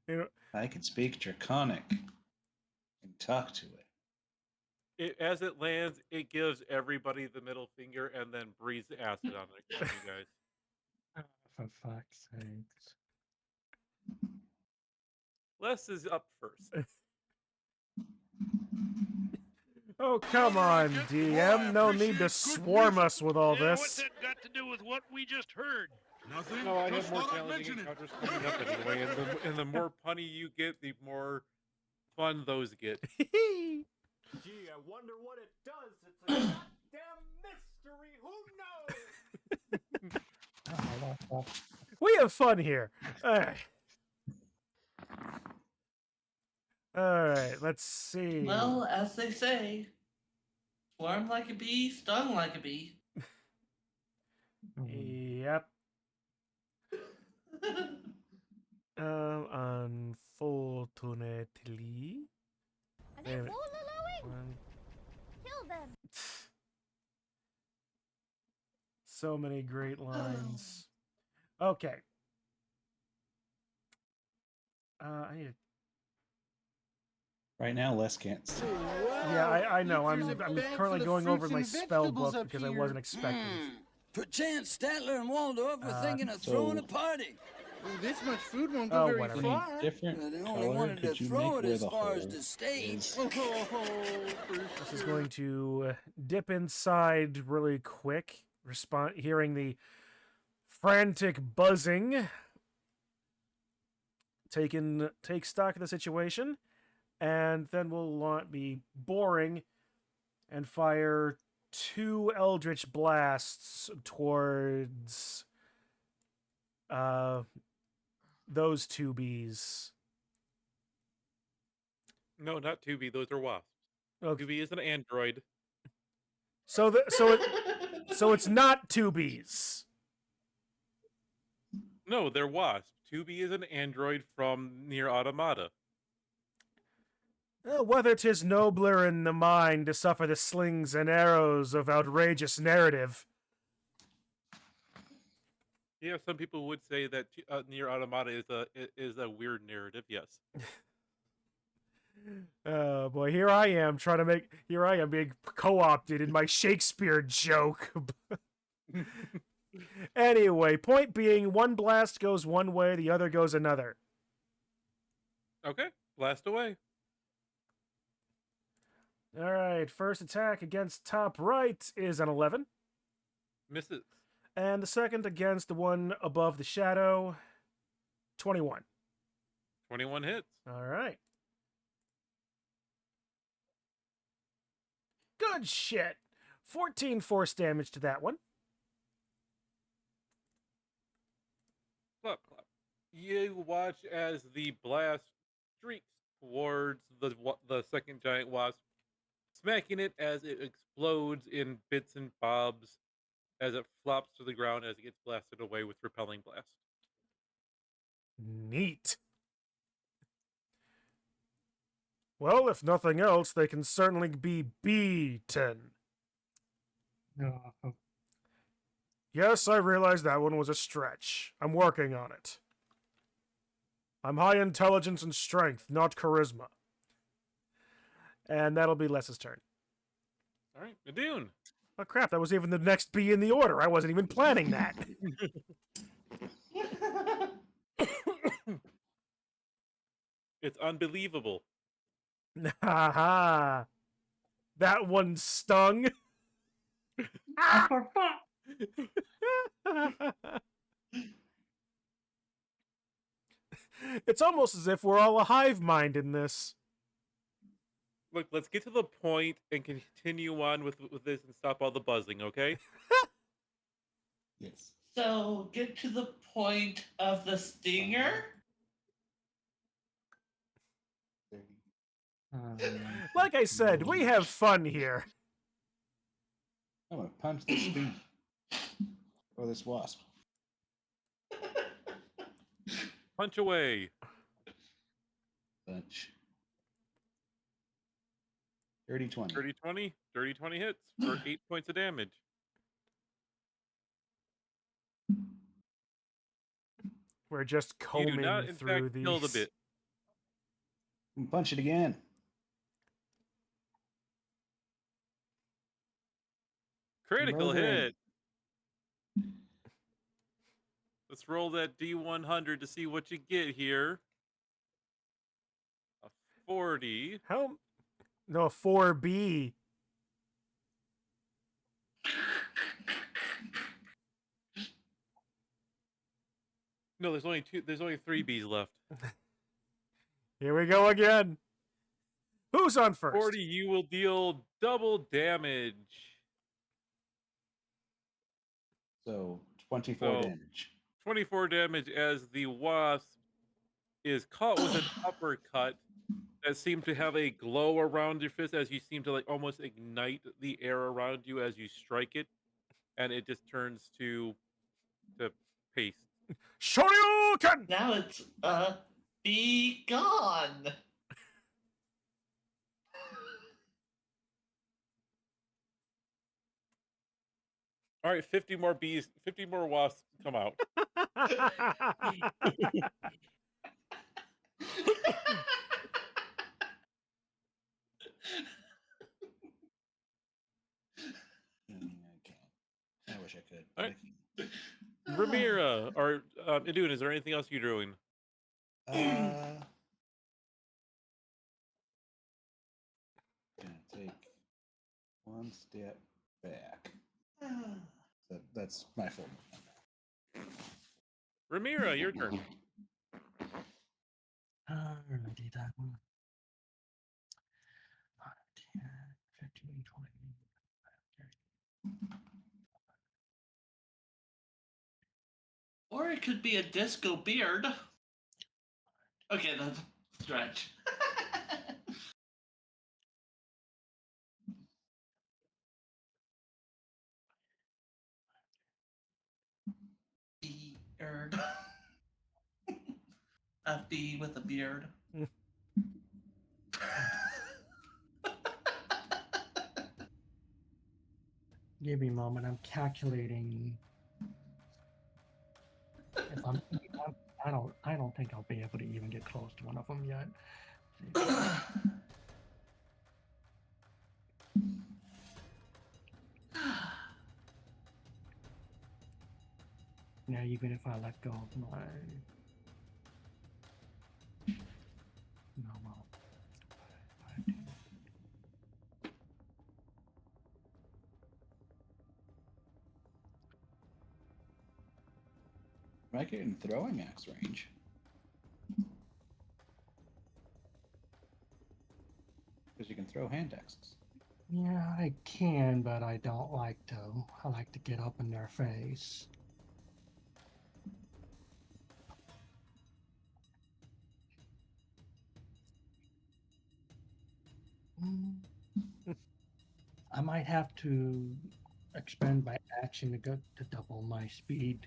Speaker 3: You know,
Speaker 4: I can speak Draconic and talk to it.
Speaker 2: As it lands, it gives everybody the middle finger and then breathes acid on you guys.
Speaker 5: for fuck's sakes.
Speaker 2: Les is up first.
Speaker 3: Oh, come on, DM. No need to swarm us with all
Speaker 7: Yeah, what's
Speaker 3: this.
Speaker 7: that got to do with what we just heard?
Speaker 8: Nothing.
Speaker 2: No, I have
Speaker 8: Just
Speaker 2: more
Speaker 8: thought I'd
Speaker 2: challenging
Speaker 8: mention it.
Speaker 2: encounters coming up anyway, and the more punny you get, the more fun those get.
Speaker 3: Gee,
Speaker 9: Gee, I wonder what it does. It's a goddamn mystery. Who knows?
Speaker 3: we have fun here. All right, let's see.
Speaker 1: Well, as they say, swarm like a bee, stung like a bee.
Speaker 3: Yep. Unfortunately.
Speaker 6: Are they
Speaker 3: Damn it.
Speaker 6: Woolulooing? Kill them.
Speaker 3: So many great lines. Okay. I need to.
Speaker 4: Right now, Les can't see.
Speaker 3: Yeah, I know. I'm currently going over my spell book because I wasn't expecting.
Speaker 10: Perchance Statler and Waldorf were thinking of throwing a party.
Speaker 11: This much food won't
Speaker 3: Oh,
Speaker 11: go very
Speaker 3: whatever.
Speaker 11: far.
Speaker 4: Different
Speaker 10: They only
Speaker 4: color
Speaker 10: wanted to
Speaker 4: could you
Speaker 10: throw
Speaker 4: make
Speaker 10: it
Speaker 4: where
Speaker 10: as
Speaker 4: the
Speaker 10: far as
Speaker 4: hole
Speaker 10: the stage.
Speaker 4: is?
Speaker 3: This is going to dip inside really quick. Hearing the frantic buzzing. Take stock of the situation, and then we'll be boring and fire 2 Eldritch Blasts towards those 2 bees.
Speaker 2: No, not 2B. Those are wasps.
Speaker 3: Okay.
Speaker 2: 2B is an android.
Speaker 3: So it's not 2 bees.
Speaker 2: No, they're wasps. 2B is an android from Near Automata.
Speaker 3: Whether 'tis nobler in the mind to suffer the slings and arrows of outrageous narrative.
Speaker 2: Yeah, some people would say that Near Automata is a weird narrative. Yes.
Speaker 3: Oh boy, here I am being co-opted in my Shakespeare joke. Anyway, point being, one blast goes one way, the other goes another.
Speaker 2: Okay, blast away.
Speaker 3: All right, first attack against top right is an 11.
Speaker 2: Misses.
Speaker 3: And the second against the one above the shadow, 21.
Speaker 2: 21 hits.
Speaker 3: All right. Good shit. 14 force damage to that one.
Speaker 2: Plop, plop. You watch as the blast streaks towards the second giant wasp, smacking it as it explodes in bits and bobs as it flops to the ground as it gets blasted away with repelling blast.
Speaker 3: Neat. Well, if nothing else, they can certainly be beaten. Yes, I realize that one was a stretch. I'm working on it. I'm high intelligence and strength, not charisma. And that'll be Les's turn.
Speaker 2: All right, Nadoon.
Speaker 3: Oh crap, that was even the next bee in the order. I wasn't even planning that.
Speaker 2: It's unbelievable.
Speaker 3: Ha ha. That one stung. It's almost as if we're all a hive mind in this.
Speaker 2: Look, let's get to the point and continue on with this and stop all the buzzing, okay?
Speaker 4: Yes.
Speaker 1: So, get to the point of the stinger.
Speaker 3: Like I said, we have fun here.
Speaker 4: I'm gonna punch this bee. Or this wasp.
Speaker 2: Punch away.
Speaker 4: Punch. 30-20.
Speaker 2: Dirty 20. Dirty 20 hits for 8 points of damage.
Speaker 3: We're just
Speaker 2: You
Speaker 3: combing
Speaker 2: do not, in
Speaker 3: through
Speaker 2: fact,
Speaker 3: these.
Speaker 2: kill the bit.
Speaker 4: Punch it again.
Speaker 2: Critical
Speaker 4: Murdering.
Speaker 2: hit. Let's roll that D100 to see what you get here. A 40.
Speaker 3: How? No, 4B.
Speaker 2: No, there's only two. There's only 3 bees left.
Speaker 3: Here we go again. Who's on first?
Speaker 2: 40. You will deal double damage.
Speaker 4: So 24
Speaker 2: So-
Speaker 4: damage.
Speaker 2: 24 damage as the wasp is caught with an uppercut that seemed to have a glow around your fist as you seem to like almost ignite the air around you as you strike it, and it just turns to paste.
Speaker 3: Shoryuken!
Speaker 1: Now it's be gone.
Speaker 2: All right, 50 more bees, 50 more wasps come out.
Speaker 4: I can't. I wish I could.
Speaker 2: All
Speaker 4: But
Speaker 2: right.
Speaker 4: I can't.
Speaker 2: Ramira or Idun, is there anything else you're doing?
Speaker 4: Gonna take one step back. That's my fault.
Speaker 2: Ramira, your turn.
Speaker 5: Alrighty then. 5, 10, 15, 20.
Speaker 1: Or it could be a disco beard. Okay, that's a stretch. Beard. A bee with a beard.
Speaker 5: Give me a moment. I'm calculating. If I don't think I'll be able to even get close to one of them yet. Now, even if I let go of my normal.
Speaker 4: Might get in throwing axe range. Because you can throw hand axes.
Speaker 5: Yeah, I can, but I don't like to. I like to get up in their face. I might have to expend my action to go to double my speed.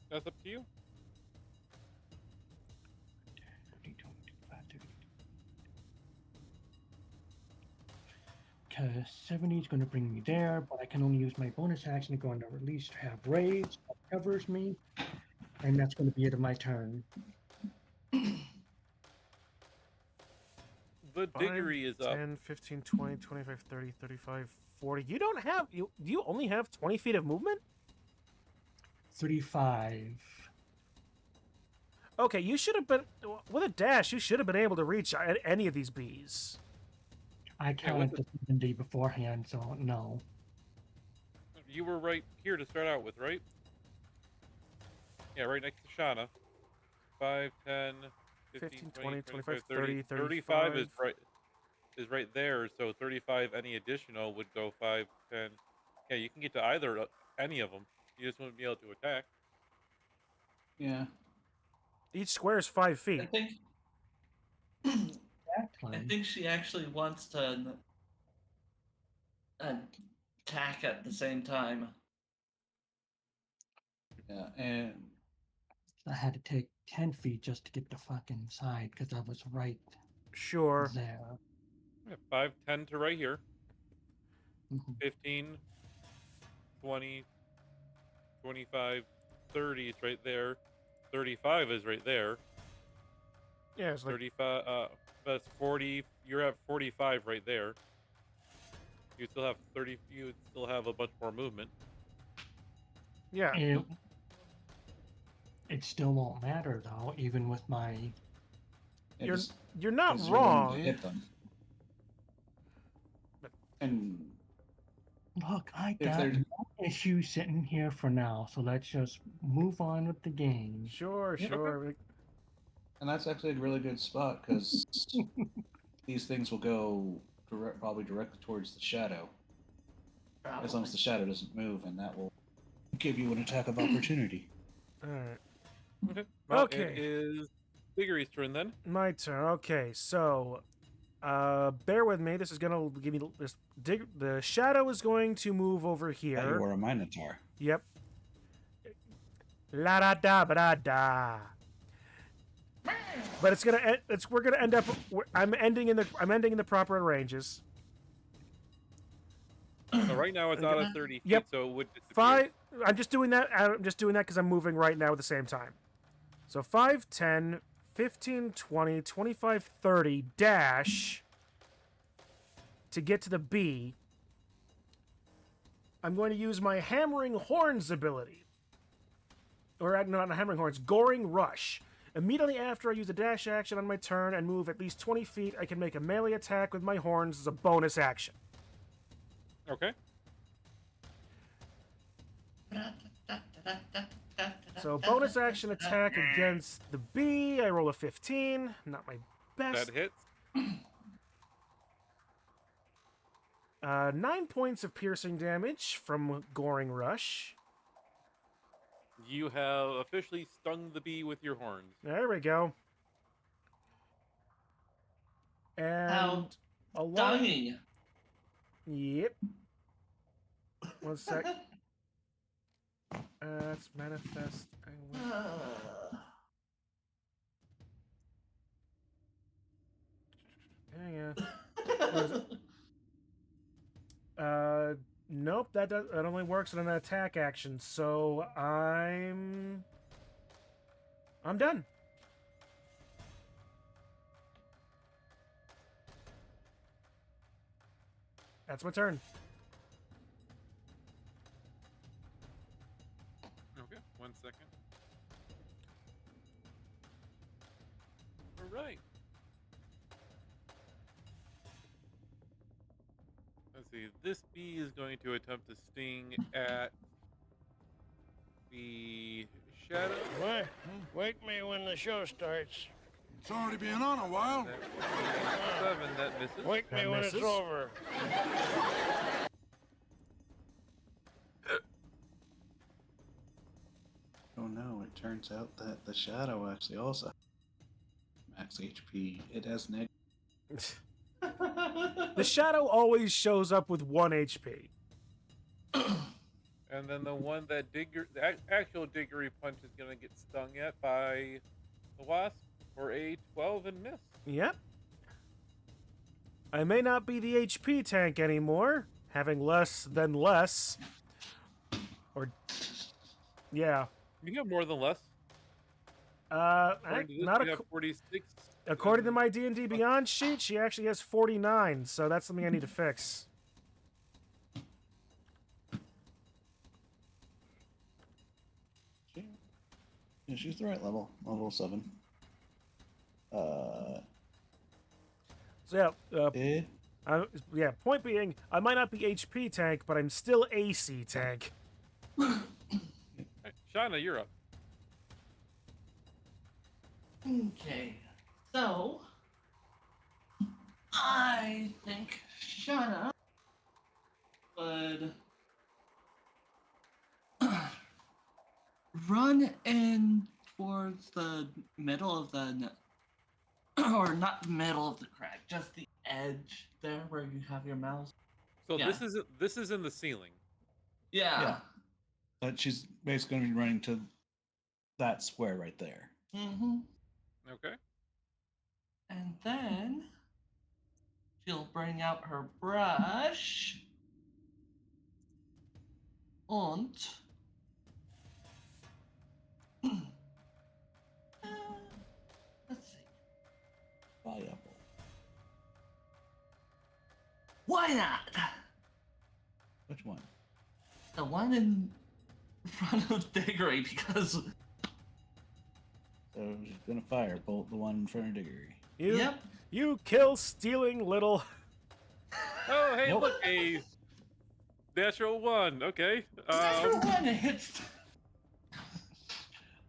Speaker 2: That's up to you.
Speaker 5: 'Cause 70 is going to bring me there, but I can only use my bonus action to go into release to have rage that covers me, and that's going to be it of my turn.
Speaker 2: The diggery is up.
Speaker 3: 10, 15, 20, 25, 30, 35, 40. You don't have... Do you only have 20 feet of movement?
Speaker 5: 35.
Speaker 3: Okay, you should have been... With a dash, you should have been able to reach any of these bees.
Speaker 5: I counted the 70 beforehand, so no.
Speaker 2: You were right here to start out with, right? Yeah, right next to Shauna. 5, 10, 15, 20, 25, 30. 35 is right there, so 35, any additional would go 5, 10. Yeah, you can get to either, any of them. You just wouldn't be able to attack.
Speaker 4: Yeah.
Speaker 3: Each square is 5
Speaker 1: I
Speaker 3: feet.
Speaker 1: think
Speaker 5: Exactly.
Speaker 1: I think she actually wants to attack at the same time.
Speaker 4: Yeah, and
Speaker 5: I had to take 10 feet just to get the fucking side because I was right
Speaker 3: Sure.
Speaker 5: there.
Speaker 2: Yeah, 5, 10 to right here.
Speaker 5: Mhm.
Speaker 2: 15, 20, 25, 30 is right there. 35 is right there.
Speaker 3: Yeah, it's like...
Speaker 2: 35, that's 40. You're at 45 right there. You still have 30. You would still have a bunch more movement.
Speaker 3: Yeah.
Speaker 5: It still won't matter though, even with my.
Speaker 3: You're not
Speaker 4: 'cause you're willing to
Speaker 3: wrong.
Speaker 4: hit them. And
Speaker 5: Look, I
Speaker 4: If
Speaker 5: got
Speaker 4: they're-
Speaker 5: no issue sitting here for now, so let's just move on with the game.
Speaker 3: Sure,
Speaker 2: Yeah, okay.
Speaker 3: sure.
Speaker 4: And that's actually a really good spot because these things will go probably directly towards the shadow. As long as the shadow doesn't move, and that will give you an attack of opportunity.
Speaker 3: All right.
Speaker 2: Okay. Well,
Speaker 3: Okay.
Speaker 2: It is Diggory's turn then.
Speaker 3: My turn. Okay, so bear with me. This is gonna give me this. The shadow is going to move over
Speaker 4: That you
Speaker 3: here.
Speaker 4: are a Minotaur.
Speaker 3: Yep. La da da ba da da. But it's gonna. We're gonna end up. I'm ending in the proper ranges.
Speaker 2: So right now it's out of 30 feet,
Speaker 3: Yep.
Speaker 2: so it would disappear.
Speaker 3: 5. I'm just doing that. I'm just doing that because I'm moving right now at the same time. So 5, 10, 15, 20, 25, 30 dash to get to the B. I'm going to use my Hammering Horns ability. Or not Hammering Horns, Goring Rush. Immediately after I use a dash action on my turn and move at least 20 feet, I can make a melee attack with my horns as a bonus action.
Speaker 2: Okay.
Speaker 3: So bonus action attack against the B. I roll a 15. Not my best.
Speaker 2: That hits.
Speaker 3: 9 points of piercing damage from Goring Rush.
Speaker 2: You have officially stung the bee with your horns.
Speaker 3: There we go. And
Speaker 1: How
Speaker 3: along...
Speaker 1: stunning.
Speaker 3: Yep. 1 sec. Let's manifest. Yeah. Nope. That only works on an attack action. So I'm done. That's my turn.
Speaker 2: Okay, 1 second. All right. Let's see. This bee is going to attempt to sting at the shadow.
Speaker 7: What? Wake me when the show starts.
Speaker 11: It's already been on a while.
Speaker 2: That 7, that misses.
Speaker 7: Wake me
Speaker 3: That
Speaker 7: when
Speaker 3: misses.
Speaker 7: it's over.
Speaker 4: Oh no, it turns out that the shadow actually also max HP. It has negative.
Speaker 3: The shadow always shows up with 1 HP.
Speaker 2: And then the one that actual Diggory punch is going to get stung at by the wasp for a 12 and miss.
Speaker 3: Yep. I may not be the HP tank anymore, having less than less. Or, yeah.
Speaker 2: You have more than less.
Speaker 3: According
Speaker 2: You have 46.
Speaker 3: to my D&D Beyond sheet, she actually has 49, so that's something I need to fix.
Speaker 4: Yeah, she's the right level 7.
Speaker 3: So
Speaker 4: Eh?
Speaker 3: yeah, point being, I might not be HP tank, but I'm still AC tank.
Speaker 2: Right, Shauna, you're up.
Speaker 1: Okay, so I think Shauna would run in towards the middle of the, or not the middle of the crack, just the edge there where you have your mouse.
Speaker 2: So
Speaker 1: Yeah.
Speaker 2: this is in the ceiling.
Speaker 1: Yeah.
Speaker 4: Yeah. But she's basically going to be running to that square right there.
Speaker 1: Mm-hmm.
Speaker 2: Okay.
Speaker 1: And then she'll bring out her brush and let's see.
Speaker 4: Fireball.
Speaker 1: Why not?
Speaker 4: Which one?
Speaker 1: The one in front of Diggory, because
Speaker 4: So she's going to firebolt the one in front of Diggory.
Speaker 1: yep.
Speaker 3: You kill stealing little.
Speaker 2: Oh, hey,
Speaker 4: Nope.
Speaker 2: look, a Natural 1. Okay.
Speaker 1: Natural one, it hits.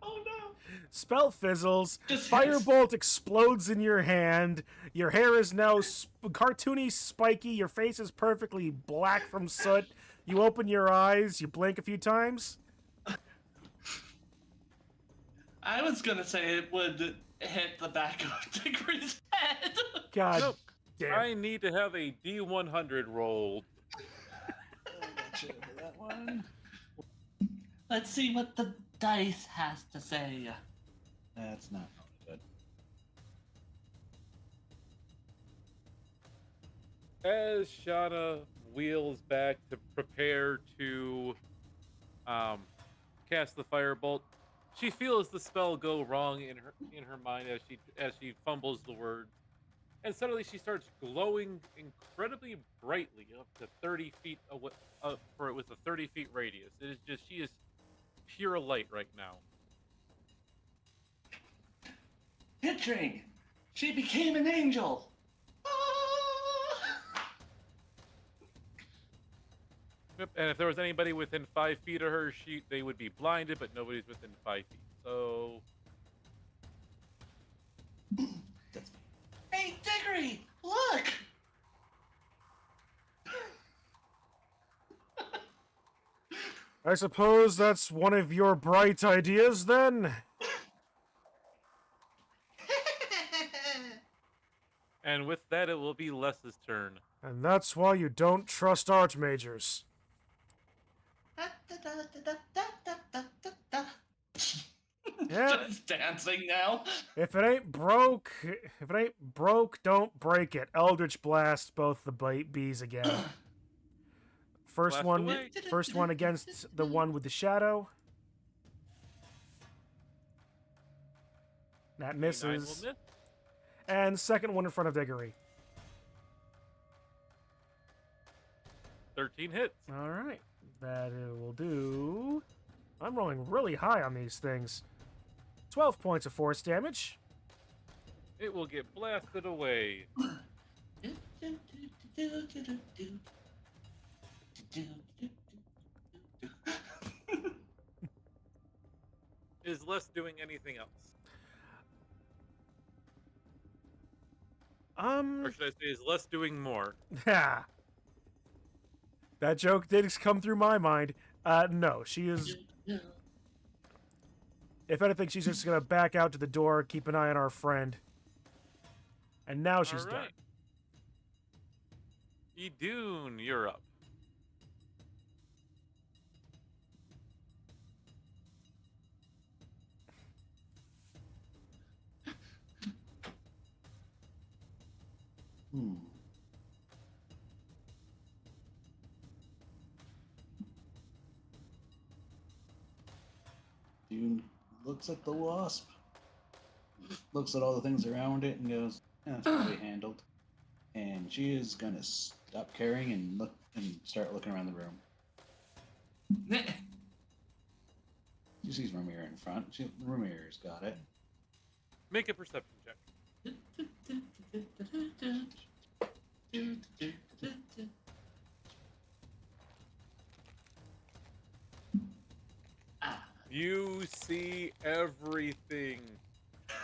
Speaker 1: Oh no.
Speaker 3: Spell fizzles.
Speaker 1: Just
Speaker 3: Firebolt explodes in your hand. Your hair is now cartoony, spiky. Your face is perfectly black from soot. You open your eyes. You blink a few times.
Speaker 1: I was gonna say it would hit the back of Diggory's head.
Speaker 3: God
Speaker 2: Nope.
Speaker 3: damn.
Speaker 2: I need to have a D100 rolled.
Speaker 4: For that one.
Speaker 1: Let's see what the dice has to say.
Speaker 4: That's not good.
Speaker 2: As Shauna wheels back to prepare to cast the firebolt, she feels the spell go wrong in her mind as she fumbles the words, and suddenly she starts glowing incredibly brightly up to 30 feet away. With a 30 feet radius, it is just she is pure light right now.
Speaker 1: Hitching! She became an angel!
Speaker 2: Yep, and if there was anybody within 5 feet of her, they would be blinded, but nobody's within 5 feet. So,
Speaker 1: Hey, Diggory! Look!
Speaker 3: I suppose that's one of your bright ideas, then?
Speaker 2: and with that, it will be Les's turn.
Speaker 3: And that's why you don't trust archmagers. Yeah.
Speaker 1: Just dancing now.
Speaker 3: If it ain't broke, don't break it. Eldritch Blast both the bees again. First
Speaker 2: Blast
Speaker 3: one,
Speaker 2: away.
Speaker 3: first one against the one with the shadow. That
Speaker 2: D9
Speaker 3: misses.
Speaker 2: will miss.
Speaker 3: And second one in front of Diggory.
Speaker 2: 13 hits.
Speaker 3: All right, that will do. I'm rolling really high on these things. 12 points of force damage.
Speaker 2: It will get blasted away. Is Les doing anything else? Or should I say, is Les doing more?
Speaker 3: Yeah. That joke did come through my mind. No, she is. If anything, she's just gonna back out to the door, keep an eye on our friend. And now she's
Speaker 2: All
Speaker 3: done.
Speaker 2: right. Idun, you're up.
Speaker 4: Dune looks at the wasp, looks at all the things around it, and goes, "That's probably handled." And she is gonna stop carrying and look and start looking around the room. She sees Ramir in front. Ramir's got it.
Speaker 2: Make a perception check. You see everything,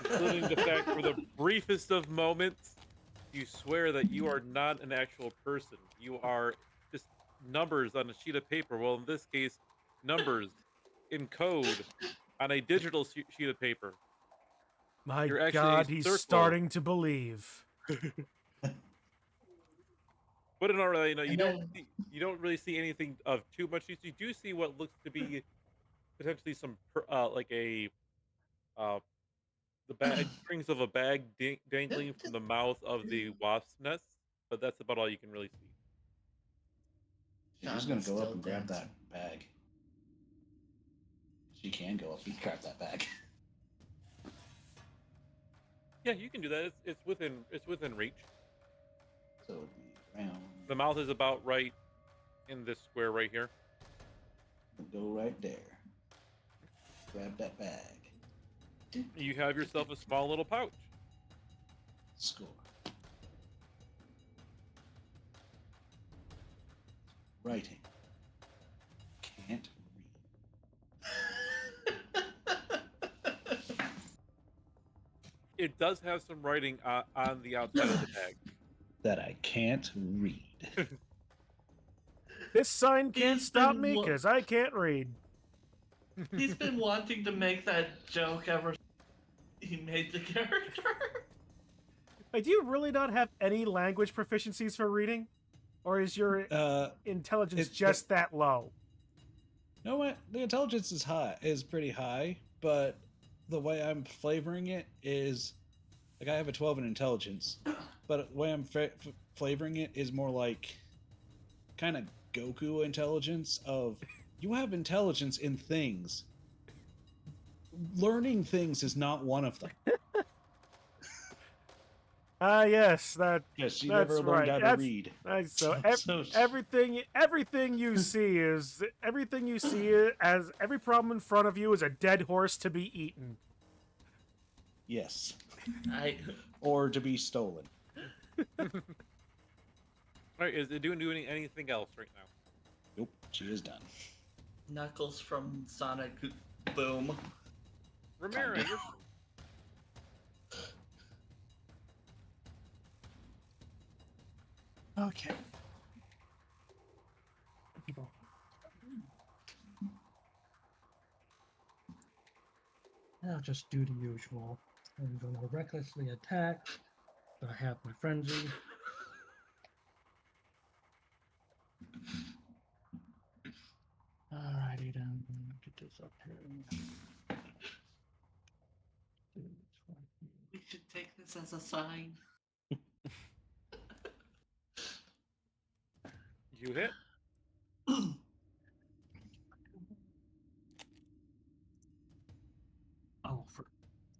Speaker 2: including the fact for the briefest of moments, you swear that you are not an actual person. You are just numbers on a sheet of paper. Well, in this case, numbers in code on a digital sheet of paper.
Speaker 3: My
Speaker 2: You're actually
Speaker 3: God,
Speaker 2: a
Speaker 3: he's
Speaker 2: circle.
Speaker 3: starting to believe.
Speaker 2: But in our, you don't really see anything of too much. You do see what looks to be potentially some the strings of a bag dangling from the mouth of the wasp's nest, but that's about all you can really see.
Speaker 4: She's gonna go up and grab that bag. She can go up and grab that bag.
Speaker 2: Yeah, you can do that. It's within reach.
Speaker 4: So it'd be around.
Speaker 2: The mouth is about right in this square right here.
Speaker 4: Go right there. Grab that bag.
Speaker 2: You have yourself a small little pouch.
Speaker 4: Score. Writing. can't
Speaker 2: It does have some writing on the outside of the tag.
Speaker 4: that I can't read.
Speaker 3: This sign can't
Speaker 1: He's
Speaker 3: stop
Speaker 1: been
Speaker 3: me
Speaker 1: wa-
Speaker 3: because I can't read.
Speaker 1: He's been wanting to make that joke ever since he made the character.
Speaker 3: Like, do you really not have any language proficiencies for reading? Or is your intelligence just that low?
Speaker 4: You know what? The intelligence is pretty high, but the way I'm flavoring it is like I have a 12 in intelligence, but the way I'm flavoring it is more like kind of Goku intelligence of you have intelligence in things. Learning things is not one of them.
Speaker 3: Ah, yes,
Speaker 4: Yes, you
Speaker 3: that's
Speaker 4: never learned
Speaker 3: right.
Speaker 4: how to read.
Speaker 3: So
Speaker 4: So-
Speaker 3: everything you see is as every problem in front of you is a dead horse to be eaten.
Speaker 4: Yes.
Speaker 1: I
Speaker 4: Or to be stolen.
Speaker 2: All right, is it doing anything else right now?
Speaker 4: Nope, she is done.
Speaker 1: Knuckles from Sonic Boom.
Speaker 2: Ramira, you're
Speaker 5: Okay. People. I'll just do the usual. I'm going to recklessly attack. I have my frenzy. Alrighty then. Get this up here.
Speaker 1: We should take this as a sign.
Speaker 2: you hit.
Speaker 5: Oh,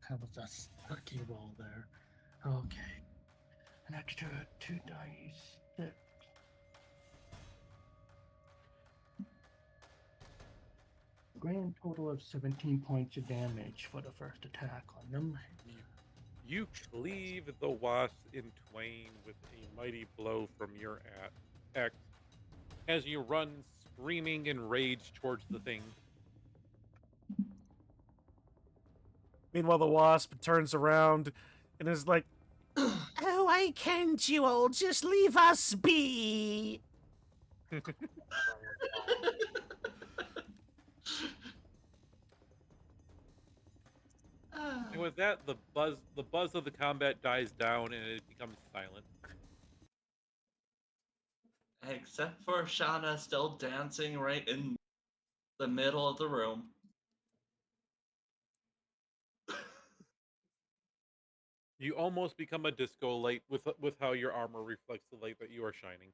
Speaker 5: how was that lucky roll there? Okay. An extra 2 dice. 6. Grand total of 17 points of damage for the first attack on them.
Speaker 2: You cleave the wasp in twain with a mighty blow from your axe as you run screaming in rage towards the thing.
Speaker 3: Meanwhile, the wasp turns around and is like, "Oh, why can't you all just leave us be?"
Speaker 2: And with that, the buzz of the combat dies down and it becomes silent.
Speaker 1: Except for Shauna still dancing right in the middle of the room.
Speaker 2: You almost become a disco light with how your armor reflects the light that you are shining.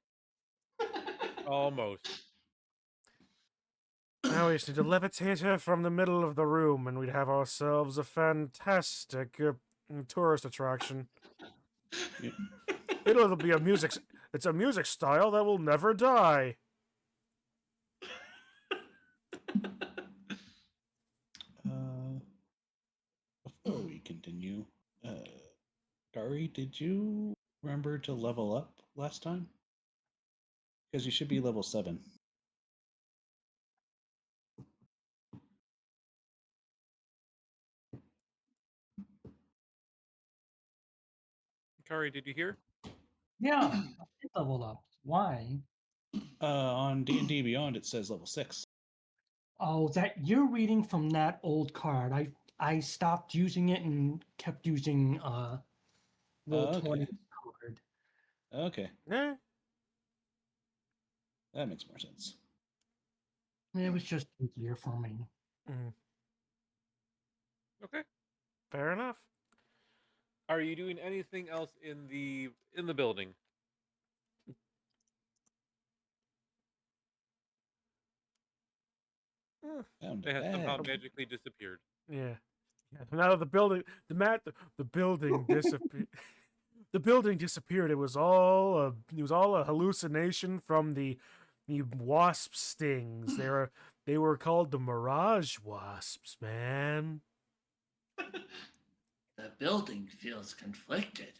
Speaker 2: Almost.
Speaker 3: Now we just need to levitate her from the middle of the room, and we'd have ourselves a fantastic tourist attraction. It'll be it's a music style that will never die.
Speaker 4: Before we continue, Kari, did you remember to level up last time? Because you should be level 7.
Speaker 2: Kari, did you hear?
Speaker 5: Yeah, I did level up. Why?
Speaker 4: On D&D Beyond, it says level 6.
Speaker 5: Oh, that you're reading from that old card. I stopped using it and kept using roll
Speaker 4: Okay.
Speaker 5: 20 card.
Speaker 4: Okay,
Speaker 3: Eh,
Speaker 4: that makes more sense.
Speaker 5: It was just easier for me.
Speaker 2: Okay.
Speaker 3: fair enough.
Speaker 2: Are you doing anything else in the building?
Speaker 4: Found
Speaker 2: It
Speaker 4: a
Speaker 2: has somehow
Speaker 4: bag.
Speaker 2: magically disappeared.
Speaker 3: Yeah. Now that the building, the building disappeared. The building disappeared. It was all a hallucination from the wasp stings. They were called the mirage wasps, man.
Speaker 1: The building feels conflicted.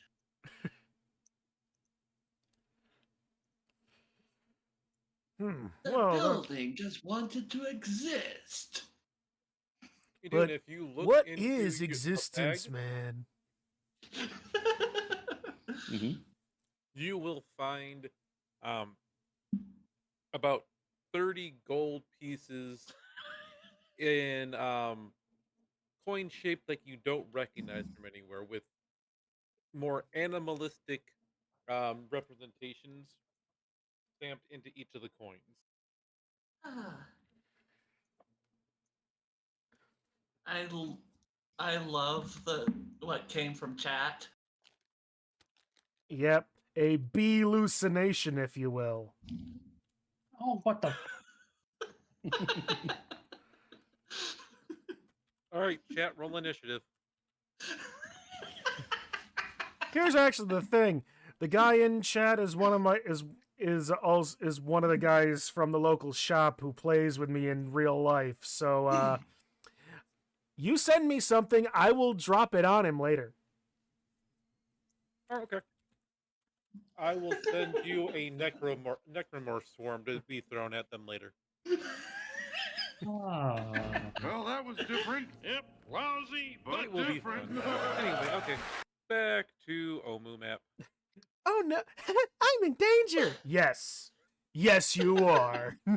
Speaker 1: The
Speaker 3: Well,
Speaker 1: building just wanted to exist.
Speaker 2: Dude,
Speaker 3: but
Speaker 2: if you look
Speaker 3: what
Speaker 2: into
Speaker 3: is
Speaker 2: a
Speaker 3: existence,
Speaker 2: bag,
Speaker 3: man?
Speaker 2: you will find um, about 30 gold pieces in coin shaped like you don't recognize from anywhere, with more animalistic representations stamped into each of the coins.
Speaker 1: I love what came from chat.
Speaker 3: Yep, a B-hallucination, if you will.
Speaker 5: Oh, what the?
Speaker 2: All right, chat, roll initiative.
Speaker 3: Here's actually the thing: the guy in chat is one of my is one of the guys from the local shop who plays with me in real life. So, you send me something, I will drop it on him later.
Speaker 2: Oh, okay. I will send you a necromorph swarm to be thrown at them later.
Speaker 11: Well, that was different.
Speaker 7: Yep, lousy,
Speaker 11: But
Speaker 2: It will be
Speaker 11: different.
Speaker 2: fun. Anyway, okay. Back to Omu map.
Speaker 3: Oh no, I'm in danger. Yes, yes, you are.
Speaker 7: Yeah,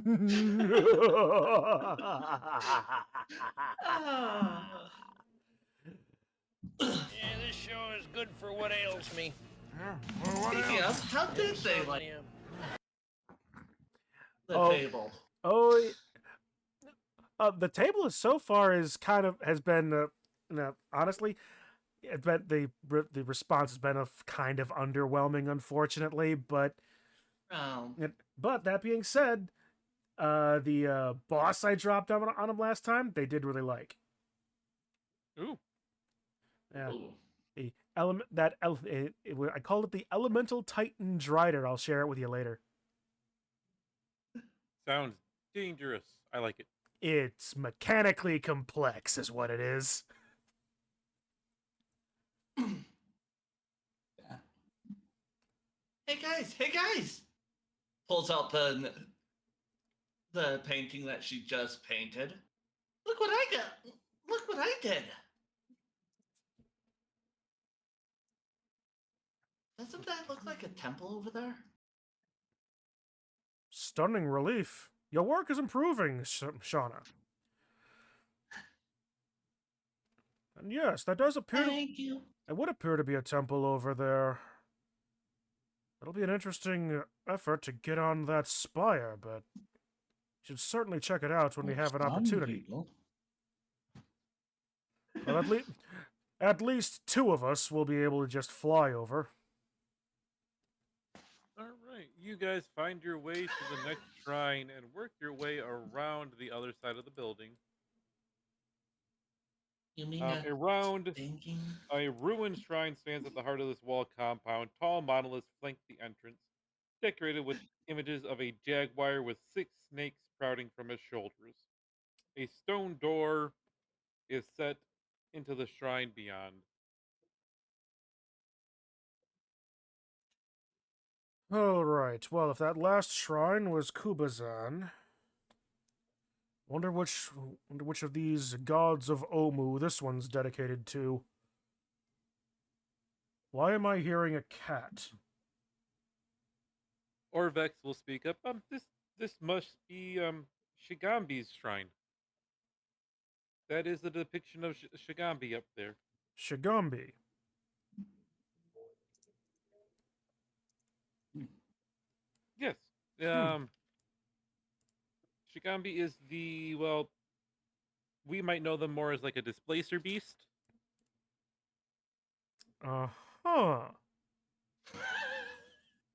Speaker 7: this show is good for what ails me.
Speaker 11: Well, what
Speaker 1: Speaking
Speaker 11: else?
Speaker 1: of, how did they like
Speaker 7: Insomnia.
Speaker 1: the table?
Speaker 3: Oh, the table is so far has been honestly, the response has been kind of underwhelming, unfortunately. But that being said, the boss I dropped on him last time, they did really like.
Speaker 2: Ooh.
Speaker 3: Yeah. The element I called it the Elemental Titan Drider. I'll share it with you later.
Speaker 2: Sounds dangerous. I like it.
Speaker 3: It's mechanically complex, is what it is.
Speaker 1: Hey guys! Pulls out the painting that she just painted. Look what I got! Look what I did! Doesn't that look like a temple over there?
Speaker 3: Stunning relief. Your work is improving, Shauna. And yes, that does appear
Speaker 1: Thank you.
Speaker 3: It would appear to be a temple over there. It'll be an interesting effort to get on that spire, but you should certainly check it out when we have an opportunity. Well, at least two of us will be able to just fly over.
Speaker 2: All right, you guys find your way to the next shrine and work your way around the other side of the building.
Speaker 1: You mean
Speaker 2: around a ruined shrine stands at the heart of this wall compound. Tall monoliths flank the entrance, decorated with images of a jaguar with 6 snakes sprouting from its shoulders. A stone door is set into the shrine beyond.
Speaker 3: All right. Well, if that last shrine was Kubazan, wonder which of these gods of Omu this one's dedicated to. Why am I hearing a cat?
Speaker 2: Orvex will speak up. This must be Shigambi's shrine. That is the depiction of Shigambi up there.
Speaker 3: Shigambi.
Speaker 2: Yes. Shigambi is we might know them more as like a displacer beast.
Speaker 3: Uh-huh.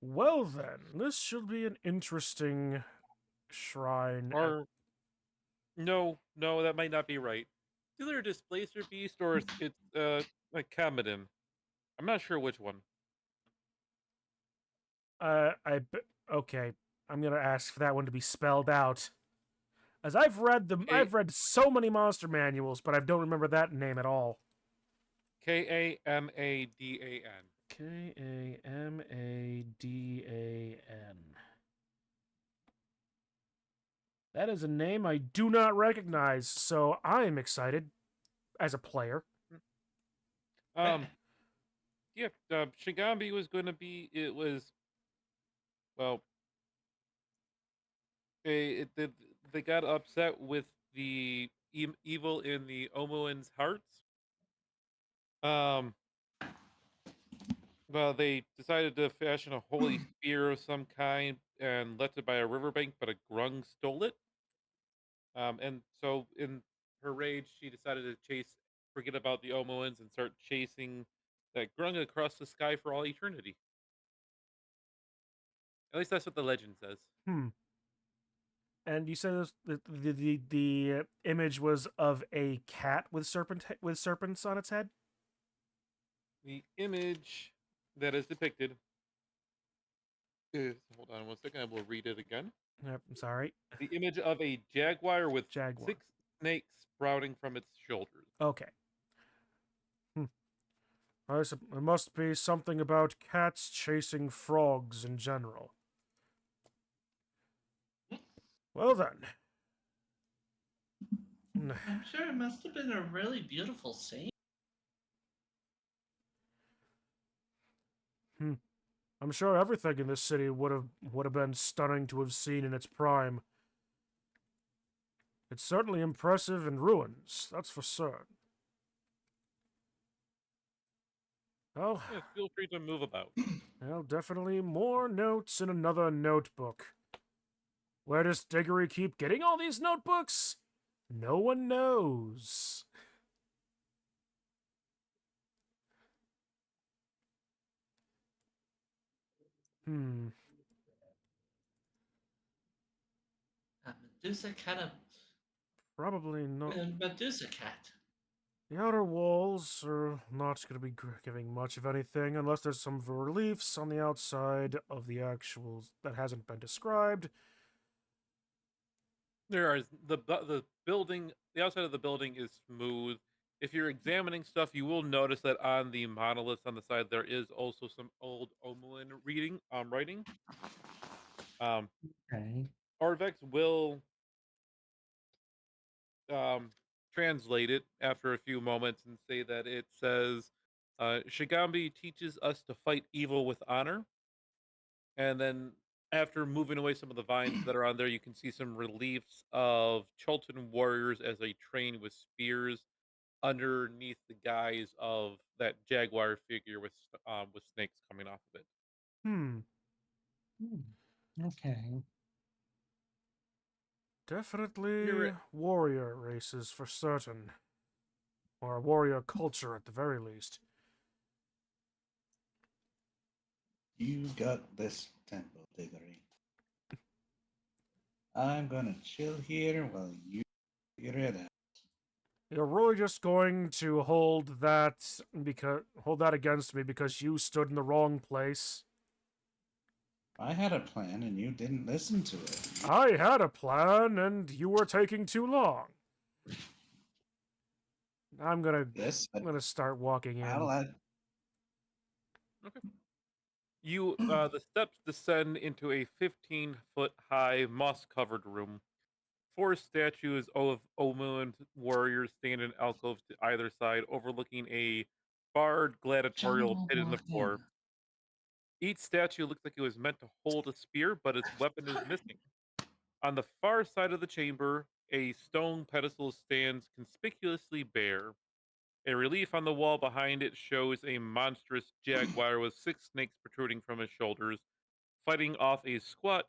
Speaker 3: Well then, this should be an interesting shrine.
Speaker 2: Or no, that might not be right. It's either a displacer beast or it's a Kamadin. I'm not sure which one.
Speaker 3: Okay. I'm gonna ask for that one to be spelled out. As I've read so many monster manuals, but I don't remember that name at all.
Speaker 2: Kamadan.
Speaker 3: Kamadan. That is a name I do not recognize, so I am excited as a player.
Speaker 2: Yeah, Shigambi was going to be. It was well. They got upset with the evil in the Omoans' hearts. Um, well, they decided to fashion a holy spear of some kind and left it by a riverbank, but a grung stole it. And so in her rage, she decided to forget about the Omoans and start chasing that grung across the sky for all eternity. At least that's what the legend says.
Speaker 3: And you said the image was of a cat with serpents on its head.
Speaker 2: The image that is depicted is, hold on 1 second, I will read it again.
Speaker 3: Yep, I'm sorry.
Speaker 2: The image of a jaguar with
Speaker 3: Jaguar.
Speaker 2: 6 snakes sprouting from its shoulders.
Speaker 3: Okay. There must be something about cats chasing frogs in general. Well then.
Speaker 1: I'm sure it must have been a really beautiful scene.
Speaker 3: I'm sure everything in this city would have been stunning to have seen in its prime. It's certainly impressive in ruins, that's for certain. Oh,
Speaker 2: Yeah, feel free to move about.
Speaker 3: well, definitely more notes in another notebook. Where does Diggory keep getting all these notebooks? No one knows.
Speaker 1: Medusa kind of.
Speaker 3: Probably not.
Speaker 1: Medusa cat.
Speaker 3: The outer walls are not going to be giving much of anything unless there's some reliefs on the outside of the actuals that hasn't been described.
Speaker 2: There is the building. The outside of the building is smooth. If you're examining stuff, you will notice that on the monoliths on the side there is also some old Omoan writing.
Speaker 5: Okay.
Speaker 2: Arvex will translate it after a few moments and say that it says, Shigambi teaches us to fight evil with honor. And then after moving away some of the vines that are on there, you can see some reliefs of Chultan warriors as they train with spears underneath the guise of that jaguar figure with snakes coming off of it.
Speaker 5: Okay.
Speaker 3: Definitely warrior races for certain. Or warrior culture at the very least.
Speaker 4: You got this temple, Diggory. I'm gonna chill here while you figure it out.
Speaker 3: You're really just going to hold that against me because you stood in the wrong place?
Speaker 4: I had a plan and you didn't listen to it.
Speaker 3: I had a plan and you were taking too long. I'm gonna start walking in.
Speaker 2: Okay. The steps descend into a 15-foot high, moss-covered room. 4 statues of Omoan warriors stand in alcoves to either side, overlooking a barred gladiatorial pit in the floor. Each statue looks like it was meant to hold a spear, but its weapon is missing. On the far side of the chamber, a stone pedestal stands conspicuously bare. A relief on the wall behind it shows a monstrous jaguar with 6 snakes protruding from his shoulders, fighting off a squat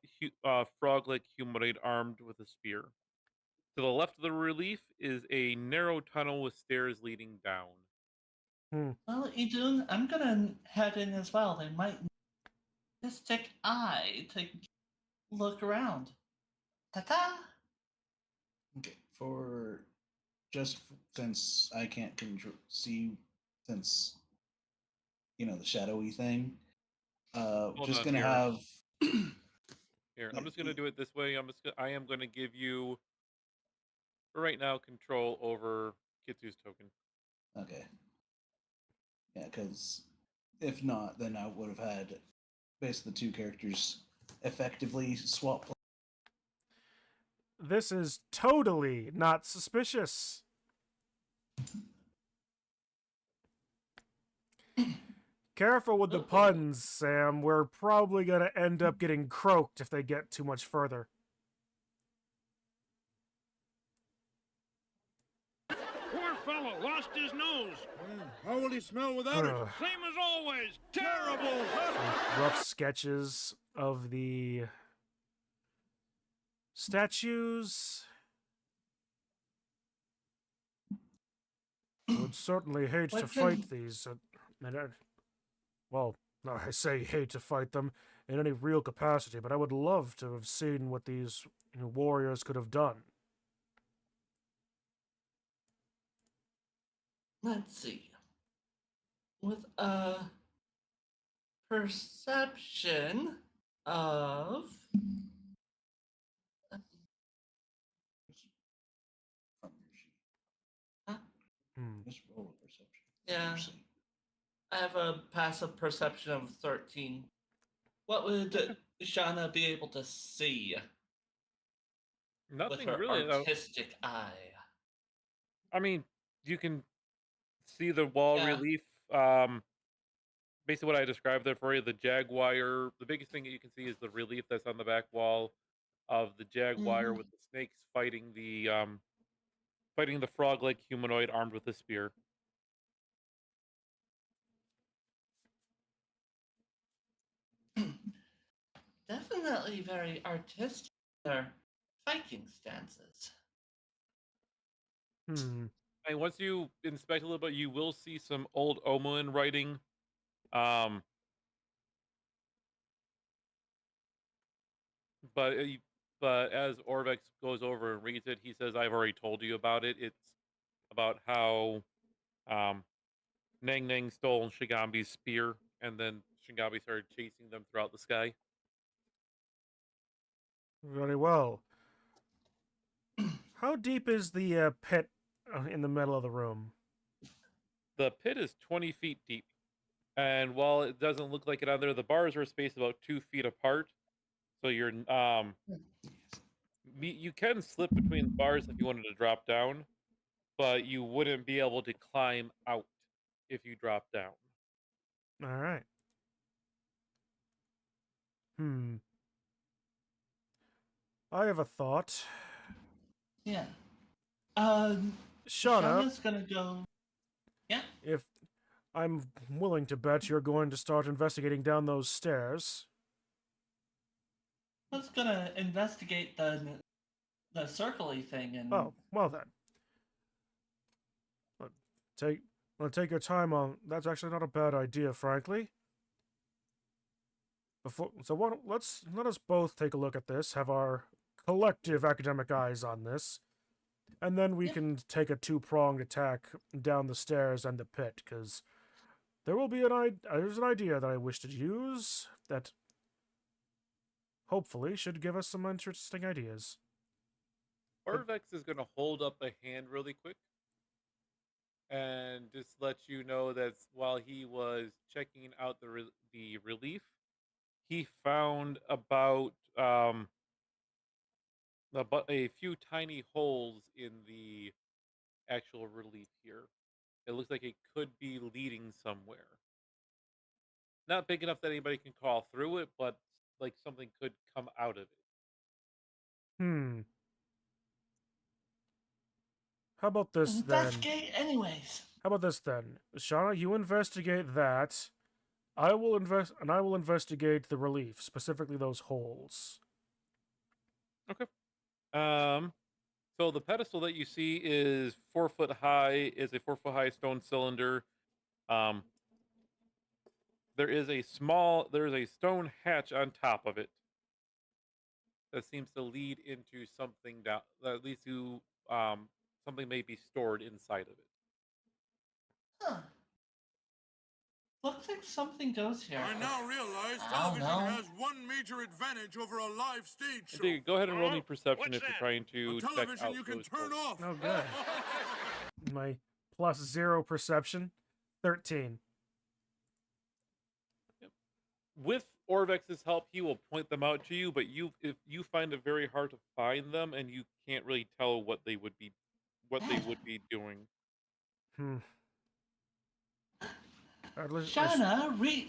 Speaker 2: frog-like humanoid armed with a spear. To the left of the relief is a narrow tunnel with stairs leading down.
Speaker 1: Well, Idun, I'm gonna head in as well. They might just take eye to look around. Ta-ta!
Speaker 4: Okay, since I can't see, since the shadowy thing, just gonna have.
Speaker 2: Here, I'm just gonna do it this way. I am gonna give you, for right now, control over Kitsu's token.
Speaker 4: Okay. Yeah, because if not, then I would have had basically 2 characters effectively swap.
Speaker 3: this is totally not suspicious. Careful with the puns, Sam. We're probably going to end up getting croaked if they get too much further.
Speaker 7: Poor fellow lost his nose.
Speaker 11: How will he smell without it?
Speaker 3: Ugh.
Speaker 7: Same as always. Terrible.
Speaker 3: Rough sketches of the statues. I would certainly hate to fight these. Well, I say hate to fight them in any real capacity, but I would love to have seen what these warriors could have done.
Speaker 1: Let's see. With a perception of
Speaker 4: From your sheet.
Speaker 3: Hmm.
Speaker 4: Just roll a perception.
Speaker 1: Yeah. I have a passive perception of 13. What would Shauna be able to see with
Speaker 2: Nothing
Speaker 1: her
Speaker 2: really.
Speaker 1: artistic eye?
Speaker 2: I mean, you can see the wall
Speaker 1: Yeah.
Speaker 2: relief. Basically, what I described there for you, the jaguar. The biggest thing that you can see is the relief that's on the back wall of the jaguar with the snakes fighting the frog-like humanoid armed with a spear.
Speaker 1: Definitely very artistic. Their Viking stances.
Speaker 3: Hmm.
Speaker 2: And once you inspect a little bit, you will see some old Omoan writing. But as Orvex goes over and reads it, he says, "I've already told you about it. It's about how Nang Nang stole Shigambi's spear, and then Shigambi started chasing them throughout the sky."
Speaker 3: Very well. How deep is the pit in the middle of the room?
Speaker 2: The pit is 20 feet deep. And while it doesn't look like it on there, the bars are spaced about 2 feet apart. So you're you can slip between bars if you wanted to drop down, but you wouldn't be able to climb out if you drop down.
Speaker 3: All right. I have a thought.
Speaker 1: Yeah.
Speaker 3: Shauna,
Speaker 1: Shauna's gonna go. Yeah.
Speaker 3: if I'm willing to bet you're going to start investigating down those stairs.
Speaker 1: I was gonna investigate the circly thing and.
Speaker 3: Oh, well then. Take your time on. That's actually not a bad idea, frankly. Let us both take a look at this. Have our collective academic eyes on this, and then we can take a two-pronged attack down the stairs and the pit. Because there will be there's an idea that I wish to use that hopefully should give us some interesting ideas.
Speaker 2: Orvex is going to hold up a hand really quick and just let you know that while he was checking out the relief, he found about a few tiny holes in the actual relief here. It looks like it could be leading somewhere. Not big enough that anybody can crawl through it, but like something could come out of it.
Speaker 3: How about this then?
Speaker 1: Investigate anyways.
Speaker 3: How about this then? Shauna, you investigate that. I will investigate the relief, specifically those holes.
Speaker 2: Okay. So the pedestal that you see is 4 foot high, is a 4 foot high stone cylinder. There is a stone hatch on top of it that seems to lead into something down, that leads to something may be stored inside of it.
Speaker 1: Huh. Looks like something goes here.
Speaker 11: I now realize
Speaker 1: I don't
Speaker 11: television
Speaker 1: know.
Speaker 11: has one major advantage over a live stage show.
Speaker 2: Dude, go ahead and roll me
Speaker 7: Huh?
Speaker 2: perception
Speaker 7: What's
Speaker 2: if you're
Speaker 7: that?
Speaker 2: trying to
Speaker 11: A
Speaker 2: check
Speaker 11: television
Speaker 2: out
Speaker 11: you can
Speaker 2: those
Speaker 11: turn
Speaker 2: holes.
Speaker 11: off.
Speaker 3: Oh, good. My plus 0 perception, 13.
Speaker 2: With Orvex's help, he will point them out to you, but if you find it very hard to find them, and you can't really tell what they would be doing.
Speaker 3: Hmm.
Speaker 1: Shauna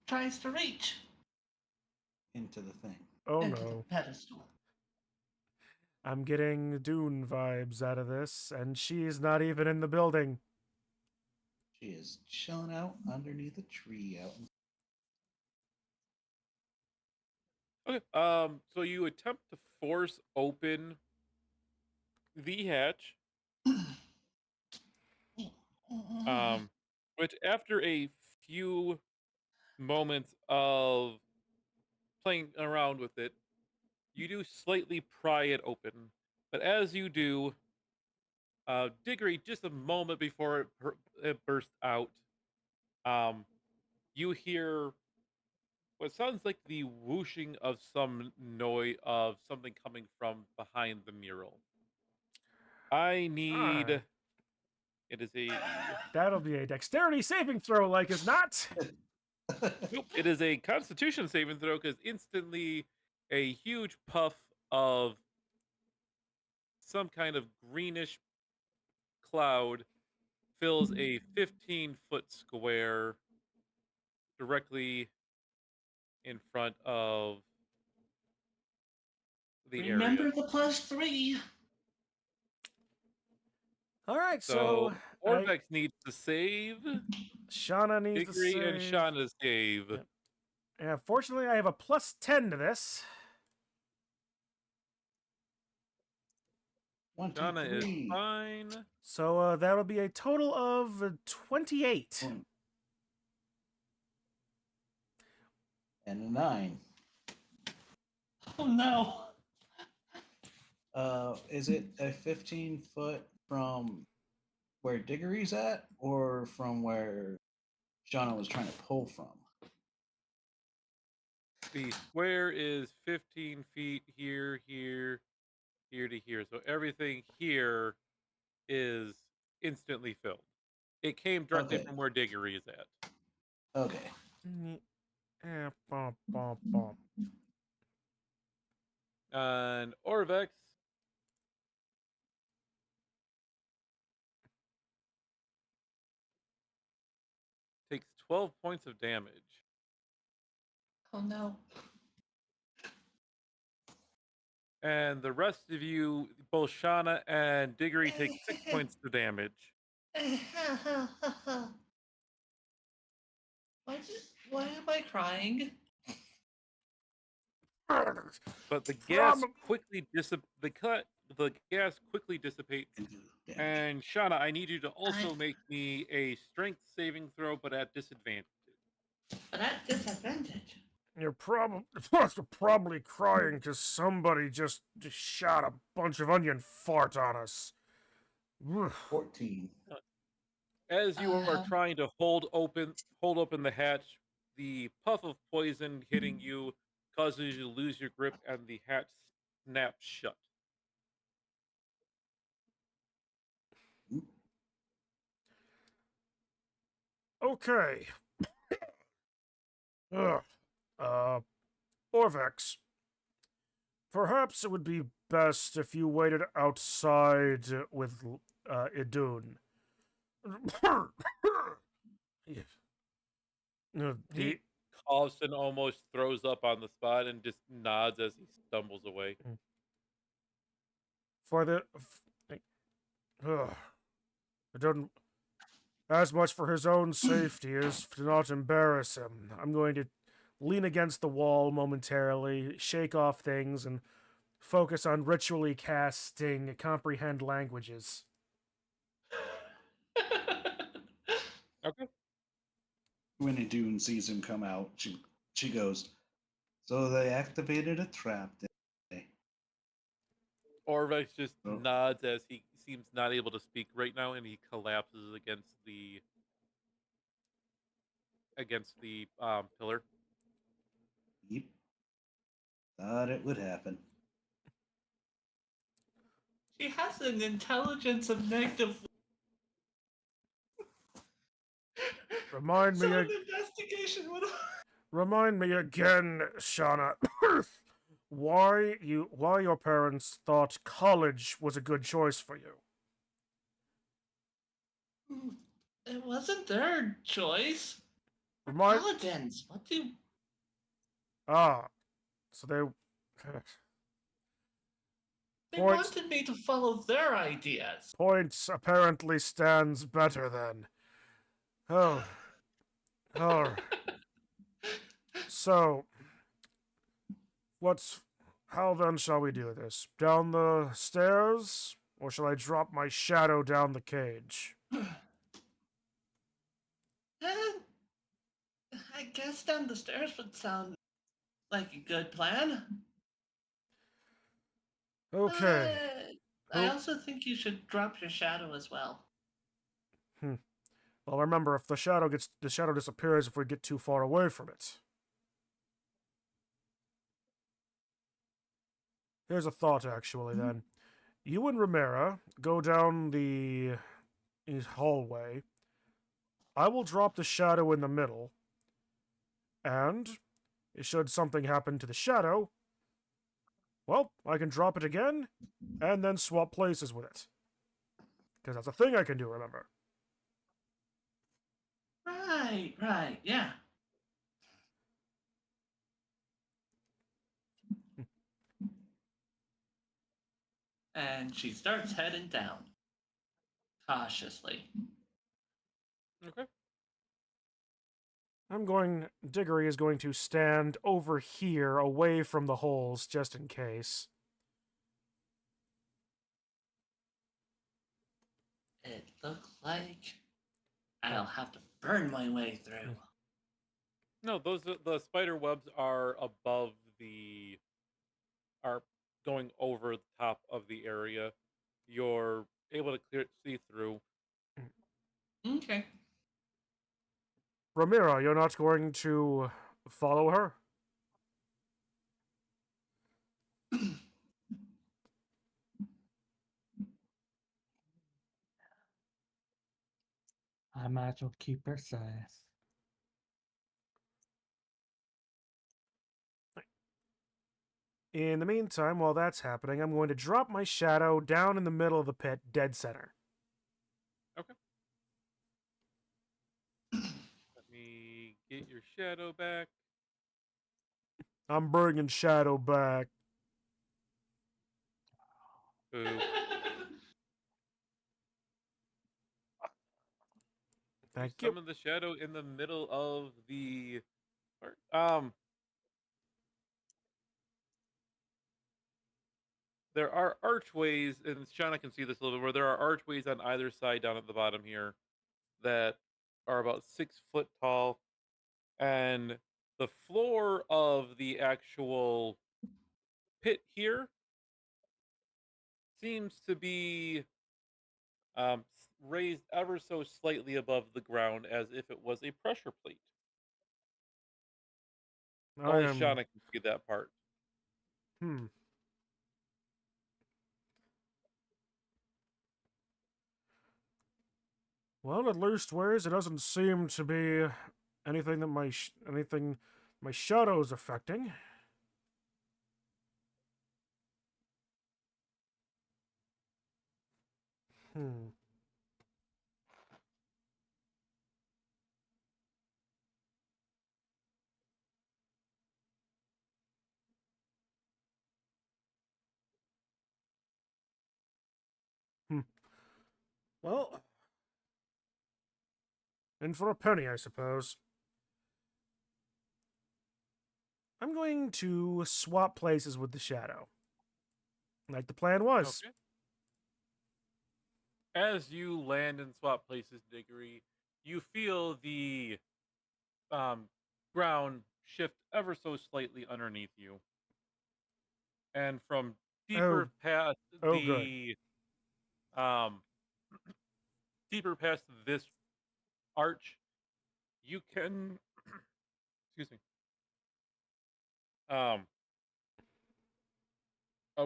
Speaker 1: tries to reach
Speaker 4: Into the thing.
Speaker 3: Oh
Speaker 1: into the
Speaker 3: no.
Speaker 1: pedestal.
Speaker 3: I'm getting Dune vibes out of this, and she's not even in the building.
Speaker 4: She is chilling out underneath a tree out in
Speaker 2: Okay. So you attempt to force open the hatch. Which after a few moments of playing around with it, you do slightly pry it open. But as you do, Diggory, just a moment before it bursts out, you hear what sounds like the whooshing of some noise of something coming from behind the mural. I need.
Speaker 3: Ah.
Speaker 2: It is a.
Speaker 3: That'll be a dexterity saving throw, like as not.
Speaker 2: Nope. It is a Constitution saving throw because instantly a huge puff of some kind of greenish cloud fills a 15-foot square directly in front of the
Speaker 1: Remember
Speaker 2: area.
Speaker 1: the +3.
Speaker 3: All right,
Speaker 2: So Orvex needs to save.
Speaker 3: Shauna needs to
Speaker 2: Diggory
Speaker 3: save.
Speaker 2: and Shauna save.
Speaker 3: Yep. Yeah, fortunately, I have a +10 to this.
Speaker 4: 1, 2,
Speaker 2: Shauna is
Speaker 4: 3.
Speaker 2: fine.
Speaker 3: So that'll be a total of 28.
Speaker 4: And a 9.
Speaker 1: Oh no.
Speaker 4: Is it a 15-foot from where Diggory's at, or from where Shauna was trying to pull from?
Speaker 2: The square is 15 feet here, here, here to here. So everything here is instantly filled. It came directly
Speaker 4: Okay.
Speaker 2: from where Diggory is at.
Speaker 4: Okay.
Speaker 3: Bum, bum, bum.
Speaker 2: And Orvex takes 12 points of damage.
Speaker 1: Oh no.
Speaker 2: And the rest of you, both Shauna and Diggory, take 6 points of damage.
Speaker 1: Why am I crying?
Speaker 2: But the gas quickly the gas quickly dissipates. And Shauna, I need you to also make me a strength saving throw, but at disadvantage.
Speaker 1: But at disadvantage.
Speaker 3: You're probably crying because somebody just shot a bunch of onion fart on us.
Speaker 4: 14.
Speaker 2: As you are trying to hold open the hatch, the puff of poison hitting you causes you to lose your grip, and the hatch snaps shut.
Speaker 3: Okay. Orvex. Perhaps it would be best if you waited outside with Idun.
Speaker 2: He coughs and almost throws up on the spot and just nods as he stumbles away.
Speaker 3: For the... Idun, as much for his own safety as to not embarrass him. I'm going to lean against the wall momentarily, shake off things, and focus on ritually casting Comprehend Languages.
Speaker 2: Okay.
Speaker 4: When Idun sees him come out, she goes, "So they activated a trap, didn't they?"
Speaker 2: Orvex just nods as he seems not able to speak right now, and he collapses against the pillar.
Speaker 4: Yep. Thought it would happen.
Speaker 1: She has an intelligence of negative.
Speaker 3: Remind me
Speaker 1: So an investigation would.
Speaker 3: Remind me again, Shauna, why your parents thought college was a good choice for you.
Speaker 1: It wasn't their choice. We're
Speaker 3: Remind
Speaker 1: paladins. What do you...
Speaker 3: so they
Speaker 1: They
Speaker 3: Points.
Speaker 1: wanted me to follow their ideas.
Speaker 3: Points apparently stands better then. Oh. Oh. So, how then shall we do this? Down the stairs? Or shall I drop my shadow down the cage?
Speaker 1: I guess down the stairs would sound like a good plan.
Speaker 3: Okay.
Speaker 1: I also think you should drop your shadow as well.
Speaker 3: Well, remember, if the shadow disappears if we get too far away from it. Here's a thought, actually, then. You and Ramira go down the hallway. I will drop the shadow in the middle. And, should something happen to the shadow, well, I can drop it again, and then swap places with it. Because that's a thing I can do, remember.
Speaker 1: Right, yeah. And she starts heading down. Cautiously.
Speaker 2: Okay.
Speaker 3: Diggory is going to stand over here, away from the holes, just in case.
Speaker 1: It looks like I'll have to burn my way through.
Speaker 2: No, the spider webs are are going over the top of the area. You're able to see through.
Speaker 1: Okay.
Speaker 3: Ramira, you're not going to follow her?
Speaker 5: I might as well keep her safe.
Speaker 3: In the meantime, while that's happening, I'm going to drop my shadow down in the middle of the pit, dead center.
Speaker 2: Okay. Let me get your shadow back.
Speaker 3: I'm bringing shadow back.
Speaker 2: Ooh.
Speaker 3: Thank you.
Speaker 2: Summon the shadow in the middle of the there are archways, and Shauna can see this a little bit where there are archways on either side down at the bottom here that are about 6 foot tall, and the floor of the actual pit here seems to be raised ever so slightly above the ground as if it was a pressure plate. Only Shauna can see that part.
Speaker 3: Well, at least ways it doesn't seem to be anything that my shadow's affecting. Well, in for a penny, I suppose. I'm going to swap places with the shadow. Like the plan was.
Speaker 2: Okay. As you land and swap places, Diggory, you feel the ground shift ever so slightly underneath you. And from deeper past
Speaker 3: good.
Speaker 2: Deeper past this arch, you can excuse me.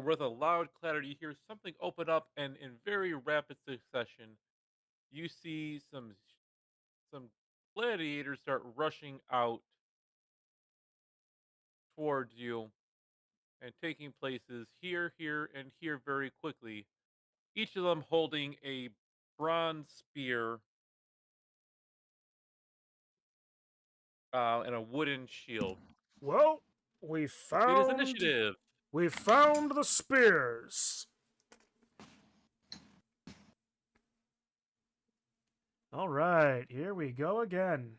Speaker 2: With a loud clatter, you hear something open up, and in very rapid succession, you see some gladiators start rushing out towards you and taking places here, here, and here very quickly. Each of them holding a bronze spear and a wooden shield.
Speaker 3: Well,
Speaker 2: It is initiative.
Speaker 3: we found the spears. All right, here we go again.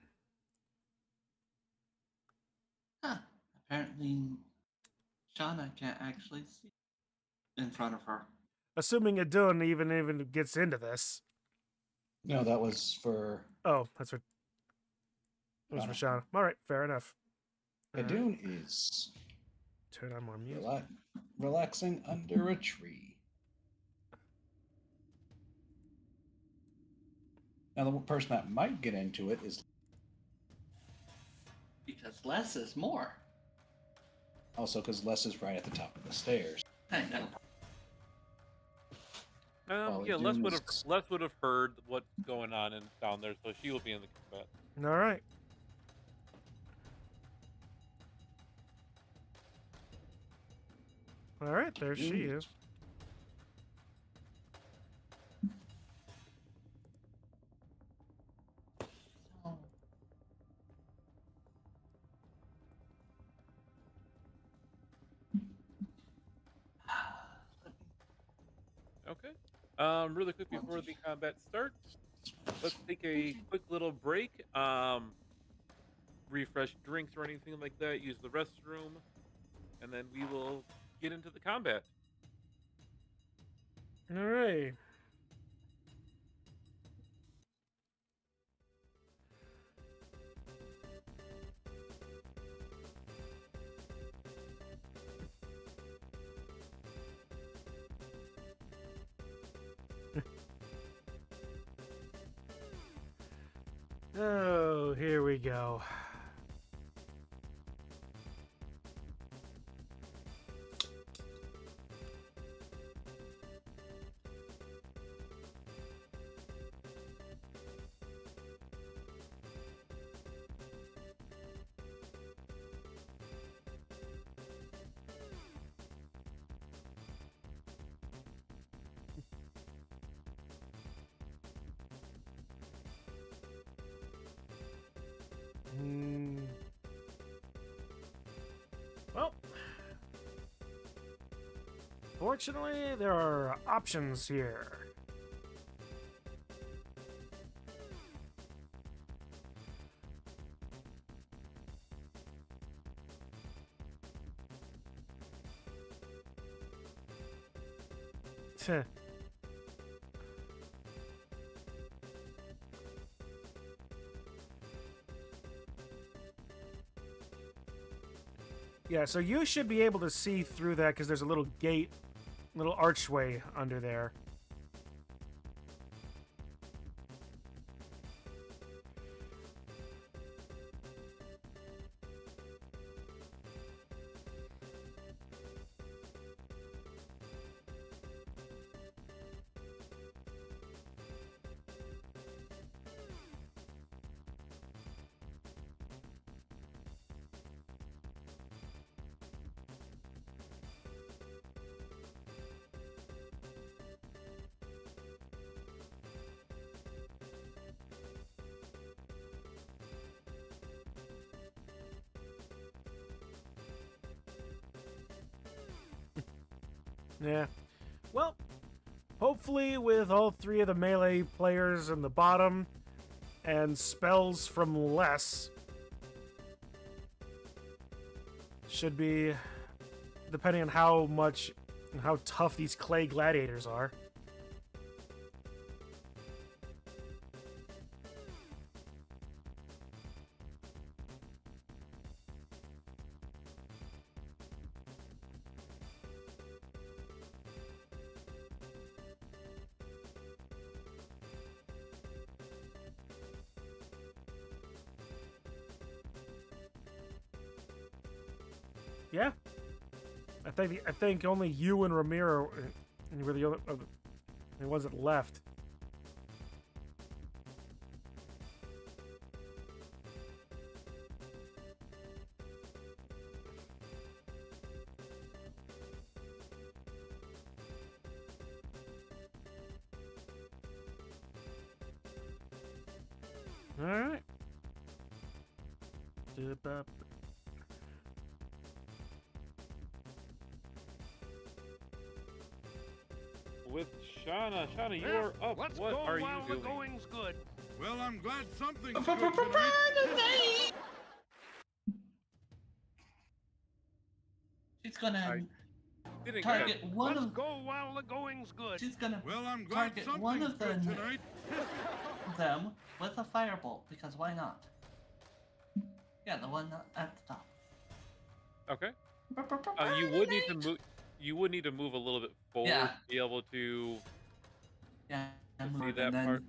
Speaker 1: Huh. Apparently, Shauna can't actually see in front of her.
Speaker 3: Assuming Adun even gets into this.
Speaker 4: No, that was for
Speaker 3: Oh, that's what. That was for Shauna. All right, fair enough. All right,
Speaker 4: Adun is
Speaker 3: turn on more music.
Speaker 4: relaxing under a tree. Now, the person that might get into it is
Speaker 1: Because less is more.
Speaker 4: also because Les is right at the top of the stairs.
Speaker 1: I know.
Speaker 2: Yeah,
Speaker 4: Adun
Speaker 2: Les would have heard what's going on down there, so she will be in the combat.
Speaker 3: All right. All right, there she is.
Speaker 1: So,
Speaker 2: Okay. Really quick before the combat starts, let's take a quick little break. Refresh drinks or anything like that. Use the restroom, and then we will get into the combat.
Speaker 3: All right. Oh, here we go. Well, fortunately, there are options here. Heh. Yeah, so you should be able to see through that because there's a little gate, little archway under there. Yeah. Well, hopefully with all three of the melee players in the bottom and spells from less should be, depending on how tough these clay gladiators are. Yeah, I think only you and Ramiro were the ones that left. All right.
Speaker 2: With Shauna. Shauna, you are up.
Speaker 7: Let's
Speaker 2: What
Speaker 7: go
Speaker 2: are you
Speaker 7: while
Speaker 2: doing?
Speaker 7: the going's good.
Speaker 11: Well, I'm glad something's good tonight.
Speaker 1: She's gonna
Speaker 2: Didn't
Speaker 1: target
Speaker 2: catch.
Speaker 1: one
Speaker 7: Let's
Speaker 1: of.
Speaker 7: go while the going's good.
Speaker 1: She's gonna
Speaker 11: Well, I'm glad
Speaker 1: target one
Speaker 11: something's
Speaker 1: of
Speaker 11: good tonight.
Speaker 1: them with a firebolt because why not? Yeah, the one at the top.
Speaker 2: Okay. You would need to move. You would need to move a little bit forward
Speaker 1: Yeah.
Speaker 2: to be able to
Speaker 1: Yeah,
Speaker 2: see
Speaker 1: move,
Speaker 2: that
Speaker 1: and then
Speaker 2: part.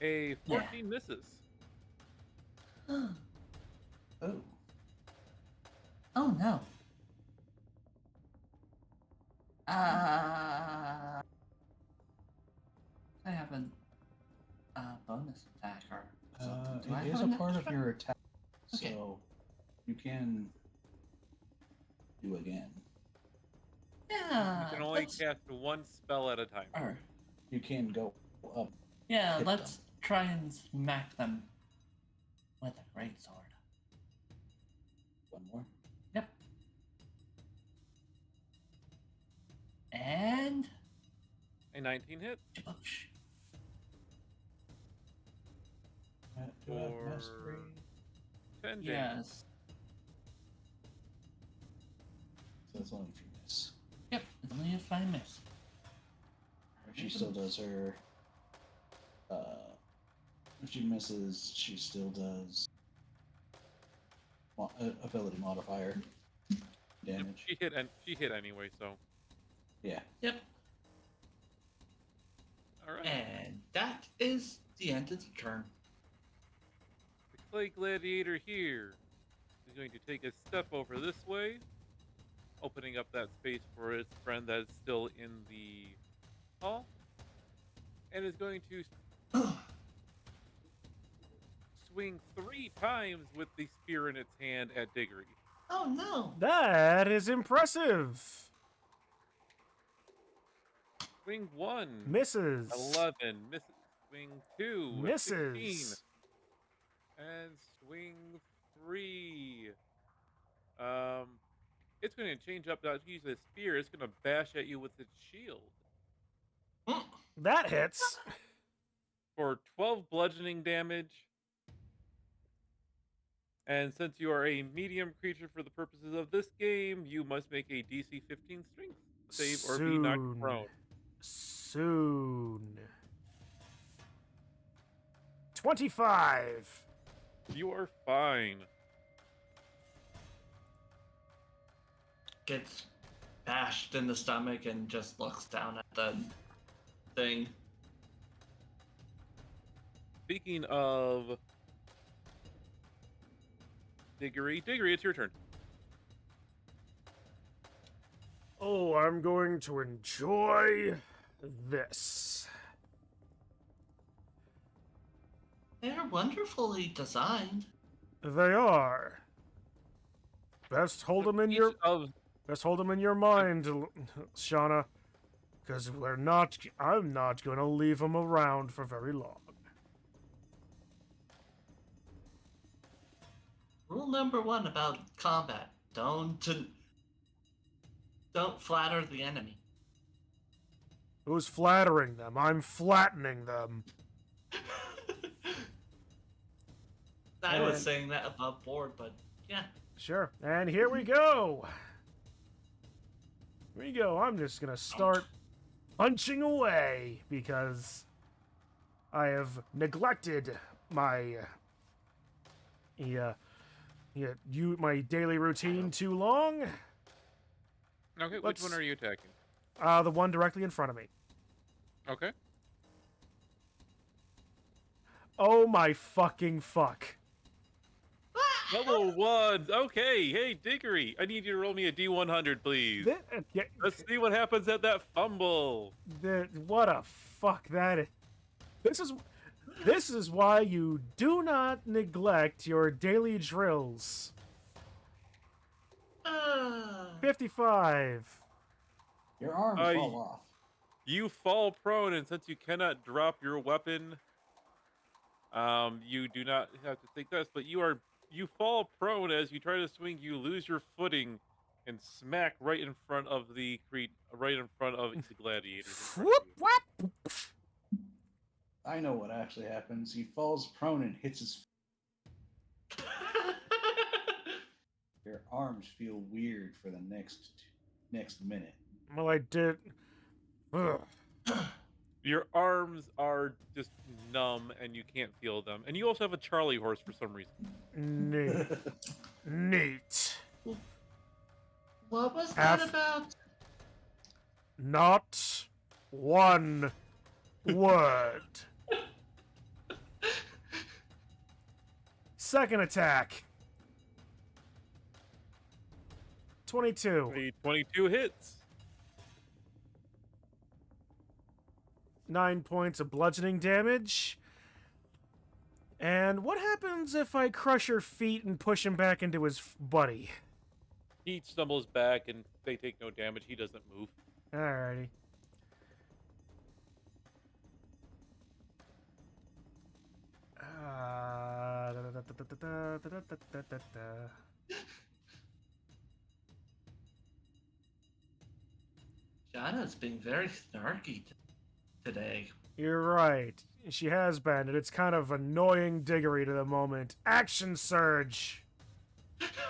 Speaker 2: A 14 misses.
Speaker 1: oh. Oh no. I have a bonus attack or something. Do I
Speaker 4: It is
Speaker 1: have
Speaker 4: a part of
Speaker 1: extra?
Speaker 4: your attack,
Speaker 1: Okay.
Speaker 4: so you can do again.
Speaker 1: Yeah.
Speaker 2: You can only
Speaker 1: let's-
Speaker 2: cast one spell at a time.
Speaker 1: or-
Speaker 4: You can go up.
Speaker 1: yeah,
Speaker 4: hit
Speaker 1: let's
Speaker 4: them.
Speaker 1: try and smack them with a great sword.
Speaker 4: One more.
Speaker 1: Yep. And
Speaker 2: A 19 hits.
Speaker 1: Oosh.
Speaker 4: Do I have
Speaker 2: Or-
Speaker 4: mastery?
Speaker 2: 10 damage.
Speaker 1: yes.
Speaker 4: So it's only if you miss.
Speaker 1: Yep. Only if I miss.
Speaker 4: She still does her. If she misses, she still does ability modifier damage.
Speaker 2: She hit anyway, so.
Speaker 4: Yeah.
Speaker 1: Yep.
Speaker 2: All right.
Speaker 1: And that is the end of the turn.
Speaker 2: The clay gladiator here is going to take a step over this way, opening up that space for its friend that is still in the hall, and is going to swing 3 times with the spear in its hand at Diggory.
Speaker 1: Oh no.
Speaker 3: That is impressive.
Speaker 2: Swing 1.
Speaker 3: Misses.
Speaker 2: 11. Misses. Swing 2. 16.
Speaker 3: Misses.
Speaker 2: And swing 3. It's going to change up. Not use a spear. It's going to bash at you with its shield
Speaker 3: That hits.
Speaker 2: for 12 bludgeoning damage. And since you are a medium creature for the purposes of this game, you must make a DC 15 strength save or be knocked prone.
Speaker 3: Soon. 25.
Speaker 2: You are fine.
Speaker 1: Gets bashed in the stomach and just looks down at the thing.
Speaker 2: Speaking of Diggory, it's your turn.
Speaker 3: Oh, I'm going to enjoy this.
Speaker 1: They're wonderfully designed.
Speaker 3: They are. Best hold them in your best hold them in your mind, Shauna, because I'm not going to leave them around for very long.
Speaker 1: Rule number 1 about combat: don't flatter the enemy.
Speaker 3: Who's flattering them? I'm flattening them.
Speaker 1: I was
Speaker 3: And-
Speaker 1: saying that above board, but yeah.
Speaker 3: Sure. And here we go. Here we go. I'm just going to start punching away because I have neglected my my daily routine too long.
Speaker 2: Okay, which
Speaker 3: Let's-
Speaker 2: one are you attacking?
Speaker 3: The one directly in front of me.
Speaker 2: Okay.
Speaker 3: Oh my fucking fuck.
Speaker 2: Level 1. Okay, hey Diggory, I need you to roll me a D100, please. Let's see what happens at that fumble.
Speaker 3: What a fuck that is. This is why you do not neglect your daily drills. 55.
Speaker 4: Your arms
Speaker 2: Uh,
Speaker 4: fall off.
Speaker 2: You fall prone, and since you cannot drop your weapon, you do not have to take this. But you fall prone as you try to swing. You lose your footing and smack right in front of the right in front of the gladiators in front
Speaker 3: Whoop,
Speaker 2: of you.
Speaker 3: whap.
Speaker 4: I know what actually happens. He falls prone and hits his. Your arms feel weird for the next minute.
Speaker 3: Well, I did. Ugh.
Speaker 2: Your arms are just numb and you can't feel them. And you also have a Charlie horse for some reason.
Speaker 3: Neat. Neat.
Speaker 1: What was
Speaker 3: Half-
Speaker 1: that about?
Speaker 3: Not one word. Second attack. 22.
Speaker 2: The 22 hits.
Speaker 3: 9 points of bludgeoning damage. And what happens if I crush her feet and push him back into his buddy?
Speaker 2: He stumbles back and they take no damage. He doesn't move.
Speaker 3: Alrighty.
Speaker 1: Shada's being very snarky today.
Speaker 3: You're right. She has been, and it's kind of annoying Diggory to the moment. Action surge!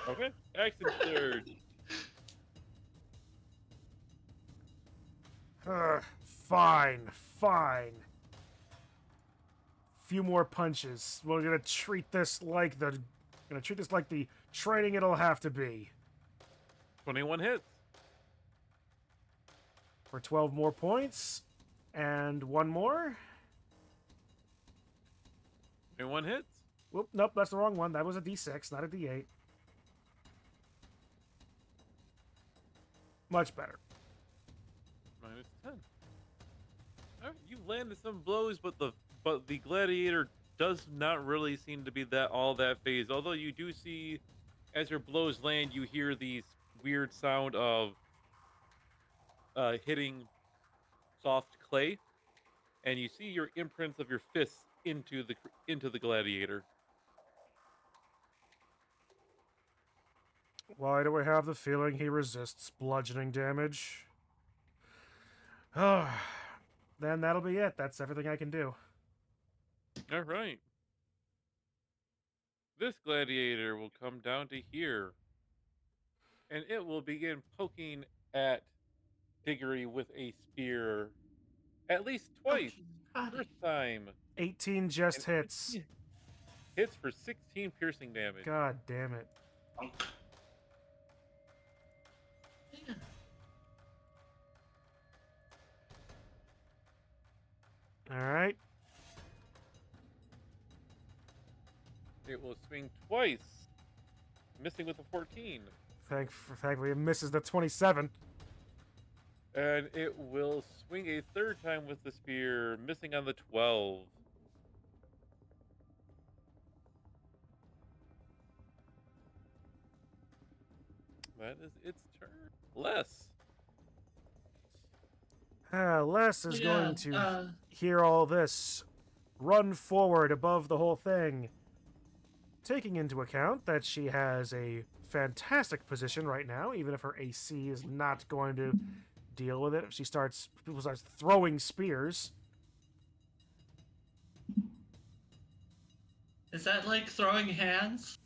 Speaker 2: Okay. Action surge.
Speaker 3: Fine, fine. Few more punches. We're gonna treat this like the training it'll have to be.
Speaker 2: 21 hits.
Speaker 3: For 12 more points. And one more.
Speaker 2: 21 hits.
Speaker 3: Whoop, nope, that's the wrong one. That was a D6, not a D8. Much better.
Speaker 2: Minus 10. Alright, you landed some blows, but the gladiator does not really seem to be all that phased. Although you do see, as your blows land, you hear these weird sound of hitting soft clay, and you see your imprints of your fists into the gladiator.
Speaker 3: Why do I have the feeling he resists bludgeoning damage? Oh, then that'll be it. That's everything I can do.
Speaker 2: All right. This gladiator will come down to here, and it will begin poking at Diggory with a spear at least twice. First time
Speaker 3: 18 just hits.
Speaker 2: hits for 16 piercing damage.
Speaker 3: God damn it. Alright.
Speaker 2: It will swing twice, missing with a 14.
Speaker 3: Thankfully, it misses the 27.
Speaker 2: And it will swing a third time with the spear, missing on the 12. That is its turn. Les.
Speaker 3: Les is going to hear all this, run forward above the whole thing, taking into account that she has a fantastic position right now, even if her AC is not going to deal with it. If people start throwing spears.
Speaker 1: Is that like throwing hands?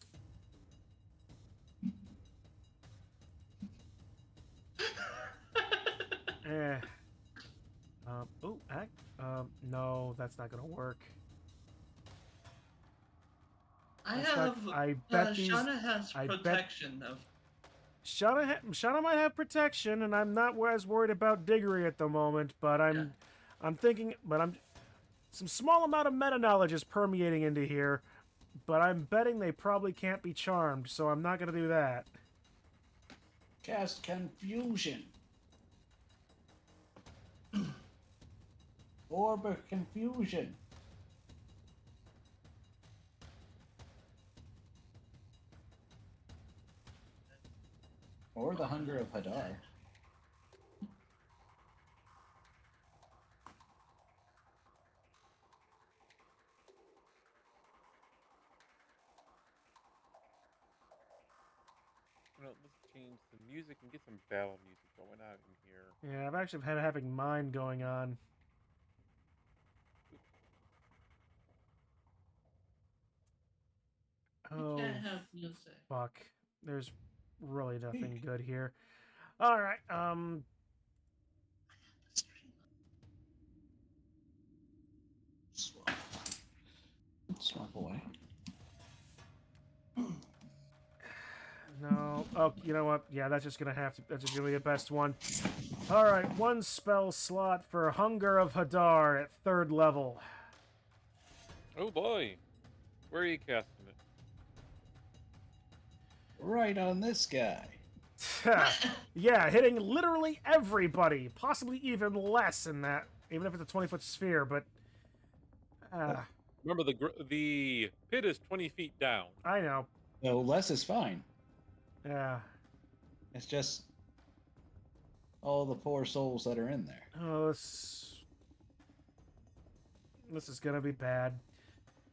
Speaker 3: No, that's not gonna work.
Speaker 1: I
Speaker 3: bet these.
Speaker 1: Shauna has
Speaker 3: I bet-
Speaker 1: protection of.
Speaker 3: Shauna might have protection, and I'm not as worried about Diggory at the moment. But I'm thinking. But some small amount of meta knowledge is permeating into here. But I'm betting they probably can't be charmed, so I'm not gonna do that.
Speaker 4: Cast confusion. Orb of confusion. Or the hunger of Hadar.
Speaker 2: some music and get some battle music going on in here.
Speaker 3: Yeah, I've actually had having mine going on. Oh,
Speaker 1: Can't have music.
Speaker 3: fuck. There's really nothing good here. All right.
Speaker 4: Swap away.
Speaker 3: No. Oh, you know what? Yeah, that's just gonna have to. That's just gonna be the best one. All right, one spell slot for Hunger of Hadar at 3rd level.
Speaker 2: Oh boy, where are you casting it?
Speaker 4: Right on this guy.
Speaker 3: Yeah, hitting literally everybody, possibly even less in that, even if it's a 20-foot sphere. But
Speaker 2: Remember, the pit is 20 feet down.
Speaker 3: I know.
Speaker 4: So less is fine.
Speaker 3: Yeah.
Speaker 4: It's just all the poor souls that are in there.
Speaker 3: Oh, this is gonna be bad.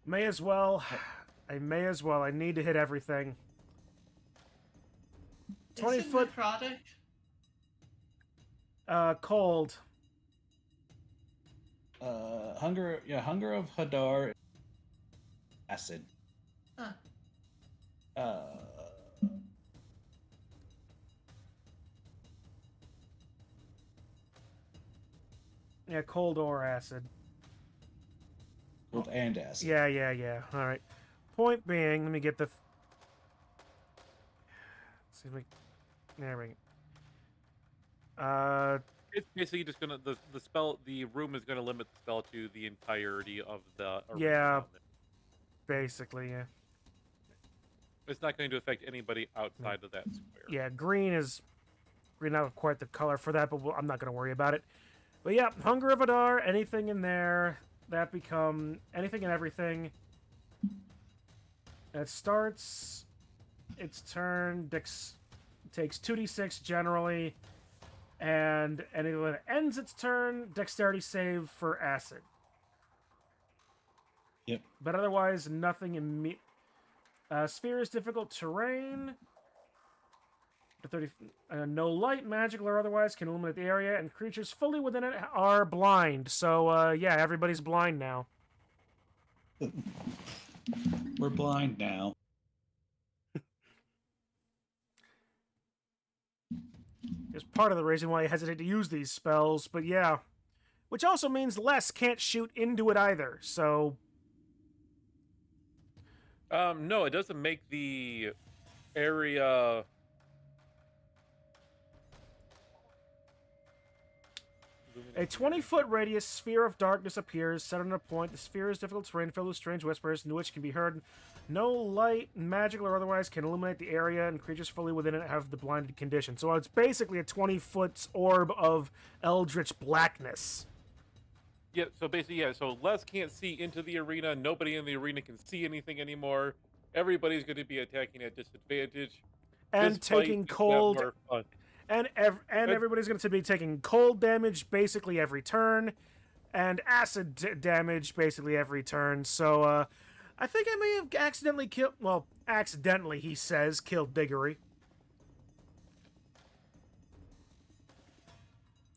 Speaker 3: May as well. I may as well. I need to hit everything. 20-foot
Speaker 1: product.
Speaker 3: Cold.
Speaker 4: Hunger of Hadar. Acid.
Speaker 1: Huh.
Speaker 3: Yeah, cold or acid.
Speaker 4: Cold and acid.
Speaker 3: Yeah. All right. Point being, let me get the. See if we. There we go.
Speaker 2: It's basically just gonna the room is gonna limit the spell to the entirety of the arena
Speaker 3: Yeah.
Speaker 2: around it.
Speaker 3: Basically, yeah.
Speaker 2: It's not going to affect anybody outside of that square.
Speaker 3: Yeah, green not quite the color for that, but I'm not going to worry about it. But yeah, Hunger of Hadar, anything in there, that become anything and everything. It starts its turn, takes 2d6 generally, and when it ends its turn, dexterity save for acid.
Speaker 4: Yep.
Speaker 3: But otherwise, nothing sphere is difficult terrain. No light, magical or otherwise, can illuminate the area, and creatures fully within it are blind. So, yeah, everybody's blind now.
Speaker 4: We're blind now.
Speaker 3: Is part of the reason why I hesitate to use these spells, but yeah. Which also means Les can't shoot into it either, so...
Speaker 2: No, it doesn't make the area...
Speaker 3: A 20-foot radius sphere of darkness appears, set on a point. The sphere is difficult terrain filled with strange whispers, in which can be heard. No light, magical or otherwise, can illuminate the area, and creatures fully within it have the blinded condition. So it's basically a 20-foot orb of eldritch blackness.
Speaker 2: Yeah, so basically, yeah, so Les can't see into the arena. Nobody in the arena can see anything anymore. Everybody's going to be attacking at disadvantage.
Speaker 3: And taking cold... And everybody's going to be taking cold damage basically every turn, and acid damage basically every turn. So, I think I may have accidentally killed... Well, accidentally, he says, killed Diggory.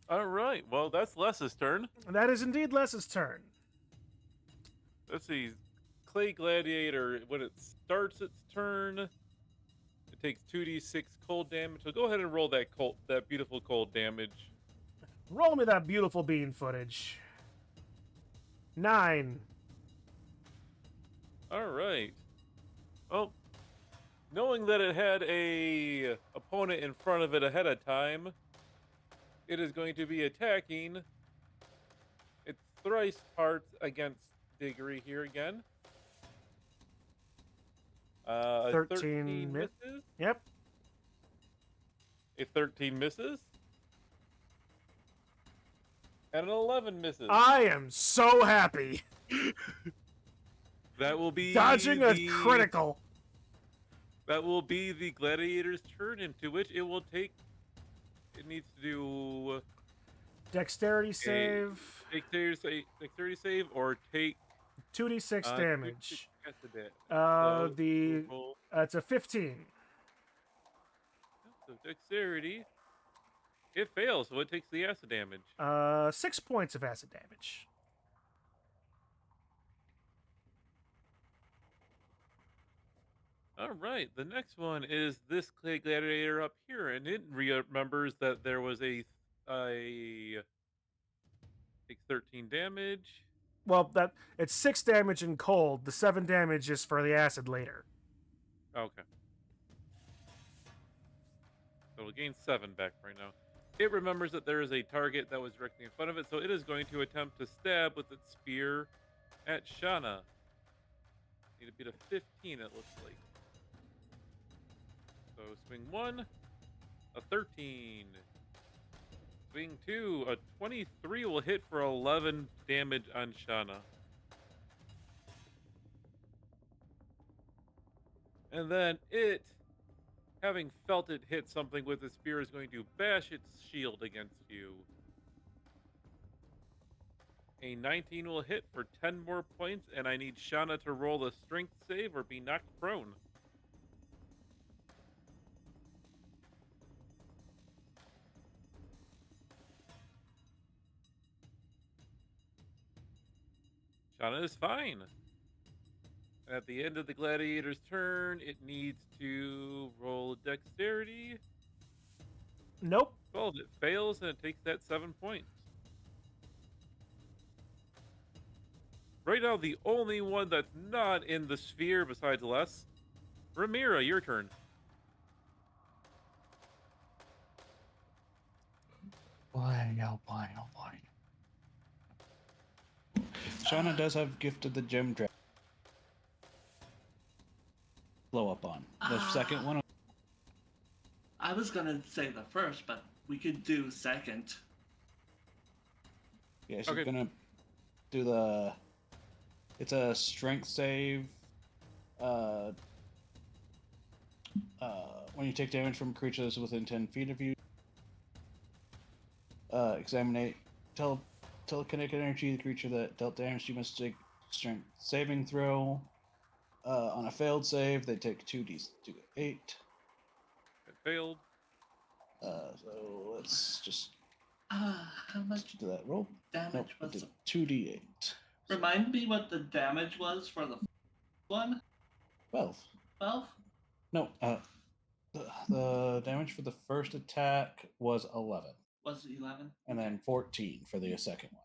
Speaker 2: All right, well, that's Les's turn.
Speaker 3: That is indeed Les's turn.
Speaker 2: Let's see. Clay Gladiator, when it starts its turn, it takes 2d6 cold damage. So go ahead and roll that beautiful cold damage.
Speaker 3: Roll me that beautiful bean footage. 9.
Speaker 2: All right. Well, knowing that it had a opponent in front of it ahead of time, it is going to be attacking its thrice hearts against Diggory here again. 13 misses.
Speaker 3: Yep.
Speaker 2: A 13 misses. And an 11 misses.
Speaker 3: I am so happy.
Speaker 2: That will be
Speaker 3: dodging a critical.
Speaker 2: That will be the gladiator's turn, into which it will take. It needs to do
Speaker 3: dexterity save.
Speaker 2: Dexterity save, or take
Speaker 3: 2d6 damage.
Speaker 2: So
Speaker 3: it's a 15.
Speaker 2: So dexterity. It fails, so it takes the acid damage.
Speaker 3: 6 points of acid damage.
Speaker 2: All right, the next one is this clay gladiator up here, and it remembers that there was a takes 13 damage.
Speaker 3: Well, it's 6 damage in cold. The 7 damage is for the acid later.
Speaker 2: Okay. So it'll gain 7 back right now. It remembers that there is a target that was directly in front of it, so it is going to attempt to stab with its spear at Shauna. Need to beat a 15, it looks like. So swing 1, a 13. Swing 2, a 23 will hit for 11 damage on Shauna. And then it, having felt it hit something with the spear, is going to bash its shield against you. A 19 will hit for 10 more points, and I need Shauna to roll a strength save or be knocked prone. Shauna is fine. At the end of the gladiator's turn, it needs to roll dexterity.
Speaker 3: Nope.
Speaker 2: 12, it fails, and it takes that 7 points. Right now, the only one that's not in the sphere besides Les. Ramira, your turn.
Speaker 5: Boy, oh boy, oh boy.
Speaker 4: Shauna does have Gift of the Gem Dragon. Blow up on. The second one.
Speaker 1: I was gonna say the first, but we could do second.
Speaker 4: Yeah, she's
Speaker 2: Okay.
Speaker 4: gonna do the. It's a strength save. When you take damage from creatures within 10 feet of you, examine telekinetic energy. The creature that dealt damage, you must take strength saving throw. On a failed save, they take 2d8.
Speaker 2: It failed.
Speaker 4: So let's just
Speaker 1: How much
Speaker 4: do that roll.
Speaker 1: damage
Speaker 4: Nope, I
Speaker 1: was
Speaker 4: did
Speaker 1: it?
Speaker 4: 2d8.
Speaker 1: Remind me what the damage was for the one?
Speaker 4: 12.
Speaker 1: 12?
Speaker 4: No, the damage for the first attack was 11,
Speaker 1: Was it 11?
Speaker 4: and then 14 for the second one.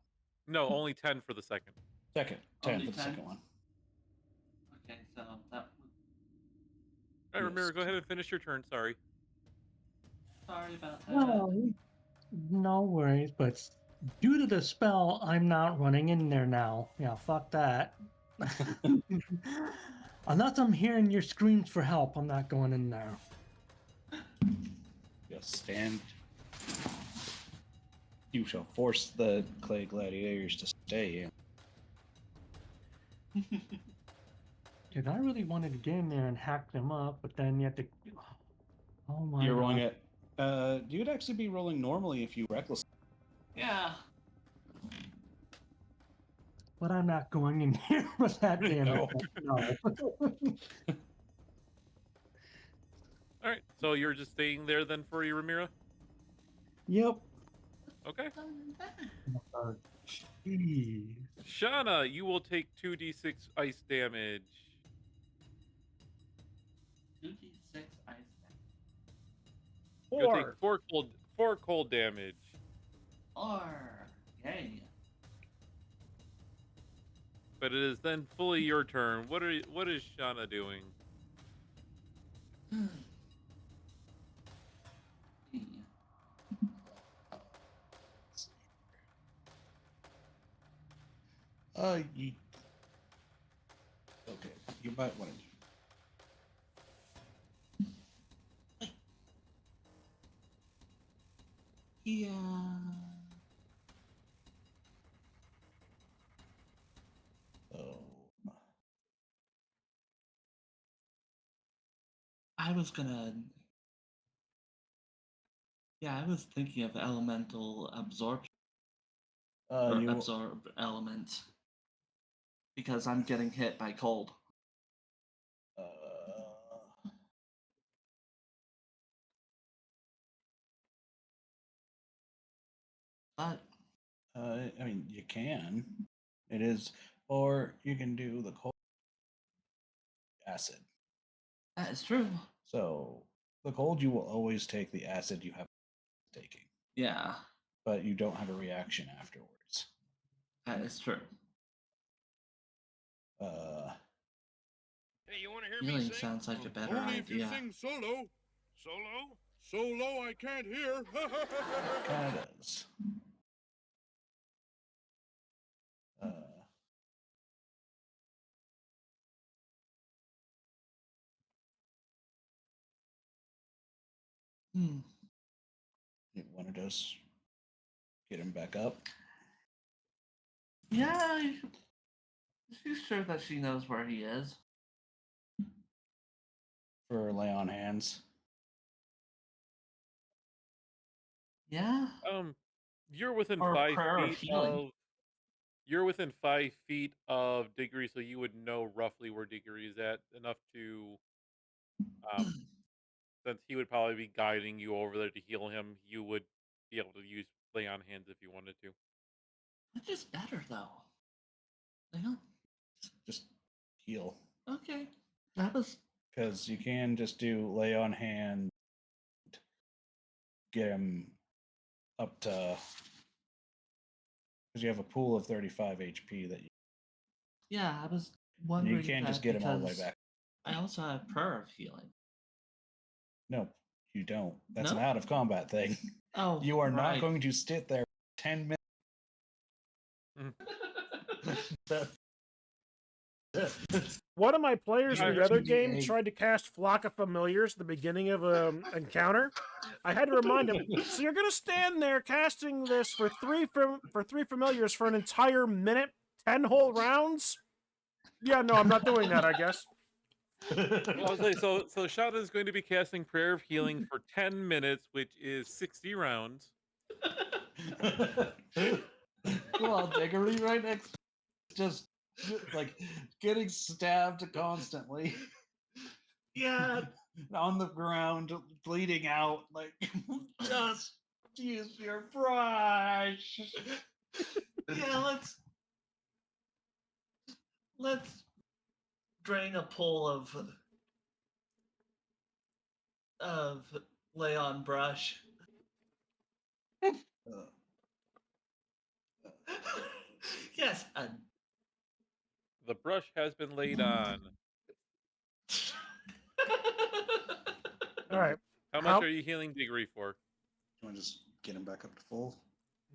Speaker 2: No, only 10 for the second.
Speaker 4: Second, 10
Speaker 1: Only
Speaker 4: for the
Speaker 1: 10?
Speaker 4: second one.
Speaker 1: Okay, so that would...
Speaker 2: All right,
Speaker 4: Yes.
Speaker 2: Ramira, go ahead and finish your turn. Sorry.
Speaker 1: Sorry about that.
Speaker 5: Well, no worries, but due to the spell, I'm not running in there now. Yeah, fuck that. Unless I'm hearing your screams for help, I'm not going in there.
Speaker 4: Yes, stand. You shall force the clay gladiators to stay in.
Speaker 5: Because I really wanted to get in there and hack them up, but then you have to. Oh my
Speaker 4: You're
Speaker 5: god.
Speaker 4: rolling it. You'd actually be rolling normally if you reckless.
Speaker 1: Yeah.
Speaker 5: But I'm not going in there with that damage. No.
Speaker 2: All right, so you're just staying there then for you, Ramira?
Speaker 5: Yep.
Speaker 2: Okay.
Speaker 5: Jeez.
Speaker 2: Shauna, you will take 2d6 ice damage.
Speaker 1: 2d6 ice
Speaker 2: You'll take 4 cold damage.
Speaker 1: or yay.
Speaker 2: But it is then fully your turn. What is Shauna doing?
Speaker 4: You. Okay, you might want to. Yeah. Oh.
Speaker 1: I was gonna... Yeah, I was thinking of elemental absorption. Or
Speaker 4: You.
Speaker 1: absorb element. Because I'm getting hit by cold. But
Speaker 4: I mean, you can. It is, or you can do the cold acid.
Speaker 1: that is true.
Speaker 4: So the cold, you will always take the acid you have taking,
Speaker 1: Yeah,
Speaker 4: but you don't have a reaction afterwards.
Speaker 1: that is true.
Speaker 7: Hey, you want to hear me
Speaker 1: Healing
Speaker 7: sing?
Speaker 1: sounds like a better
Speaker 11: Only if you
Speaker 1: idea.
Speaker 11: sing solo. Solo? So low I can't hear.
Speaker 4: Kind of does.
Speaker 1: Hmm.
Speaker 4: You want to just get him back up?
Speaker 1: Yeah, she's sure that she knows where he is.
Speaker 4: For lay on hands.
Speaker 1: Yeah,
Speaker 2: You're within
Speaker 1: or a
Speaker 2: 5
Speaker 1: prayer of
Speaker 2: feet
Speaker 1: healing.
Speaker 2: of. You're within 5 feet of Diggory, so you would know roughly where Diggory is at, enough to, since he would probably be guiding you over there to heal him, you would be able to use lay on hands if you wanted to.
Speaker 1: Which is better though? Hang on.
Speaker 4: Just heal.
Speaker 1: Okay, that was
Speaker 4: Because you can just do lay on hand, get him up to. Because you have a pool of 35 HP that you.
Speaker 1: yeah. I was
Speaker 4: And
Speaker 1: wondering
Speaker 4: you can't
Speaker 1: that
Speaker 4: just get him all the way
Speaker 1: because
Speaker 4: back.
Speaker 1: I also have prayer of healing.
Speaker 4: No, you don't. That's
Speaker 1: No?
Speaker 4: an out of combat thing.
Speaker 1: Oh,
Speaker 4: You are
Speaker 1: right.
Speaker 4: not going to sit there 10 minutes.
Speaker 3: One of my players in the
Speaker 4: Your
Speaker 3: other game
Speaker 4: 2d8.
Speaker 3: tried to cast Flock of Familiars at the beginning of an encounter. I had to remind him, so you're going to stand there casting this for three familiars for an entire minute, 10 whole rounds? Yeah, no, I'm not doing that, I guess.
Speaker 2: Well, I'll say, so Shada is going to be casting Prayer of Healing for 10 minutes, which is 60 rounds.
Speaker 4: Well, Diggory right next, just like getting stabbed constantly.
Speaker 1: Yeah,
Speaker 4: On the ground, bleeding out. Like, just use your brush.
Speaker 1: yeah. Let's drain a pool of Leon brush. Yes,
Speaker 2: The brush has been laid on.
Speaker 3: All right.
Speaker 2: How much are you healing Diggory for?
Speaker 4: You want to just get him back up to full?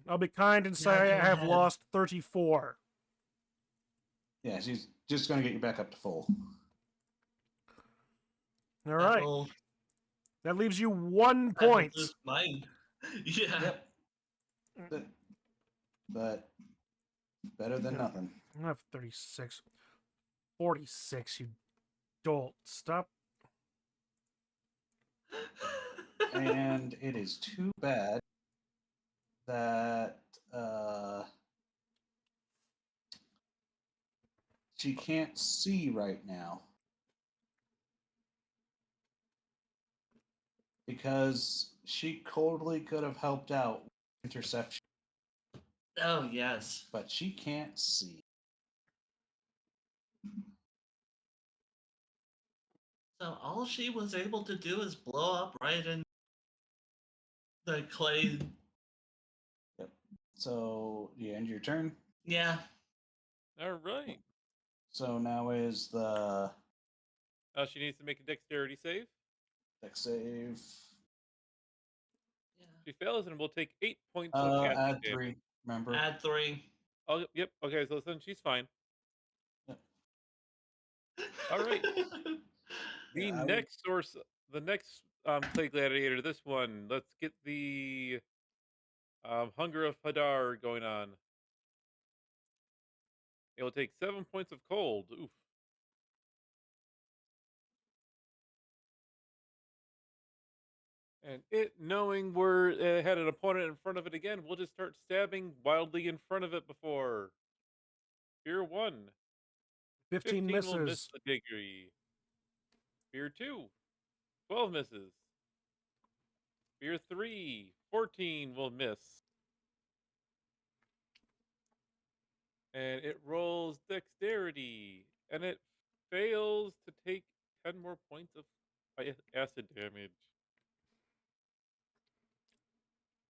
Speaker 3: I'll be kind and say
Speaker 1: Yeah,
Speaker 3: I
Speaker 1: go
Speaker 3: have
Speaker 1: ahead.
Speaker 3: lost 34.
Speaker 4: Yeah, she's just going to get you back up to full.
Speaker 3: All right. That leaves you 1 point.
Speaker 1: Mine. Yeah.
Speaker 4: Yep. But better than nothing.
Speaker 3: I have 36. 46, you dolt. Stop.
Speaker 4: And it is too bad that she can't see right now. Because she totally could have helped out with interception.
Speaker 1: Oh, yes.
Speaker 4: But she can't see.
Speaker 1: So all she was able to do is blow up right in the clay.
Speaker 4: Yep. So you end your turn.
Speaker 1: Yeah.
Speaker 2: All right.
Speaker 4: So now is the
Speaker 2: She needs to make a dexterity save.
Speaker 4: dex save.
Speaker 2: She fails and will take 8 points of acid
Speaker 4: Add
Speaker 2: damage.
Speaker 4: 3. Remember?
Speaker 1: Add 3.
Speaker 2: Oh, yep. Okay, so then she's fine.
Speaker 4: Yep.
Speaker 2: All right. The
Speaker 4: Yeah,
Speaker 2: next source, the next clay gladiator. This one. Let's get the hunger of Hadar going on. It will take 7 points of cold. Oof. And it, knowing where it had an opponent in front of it again, we'll just start stabbing wildly in front of it before. Fear 1.
Speaker 3: 15
Speaker 2: will miss
Speaker 3: misses.
Speaker 2: the degree. Fear 2. 12 misses. Fear 3. 14 will miss. and it rolls dexterity, and it fails to take 10 more points of acid damage.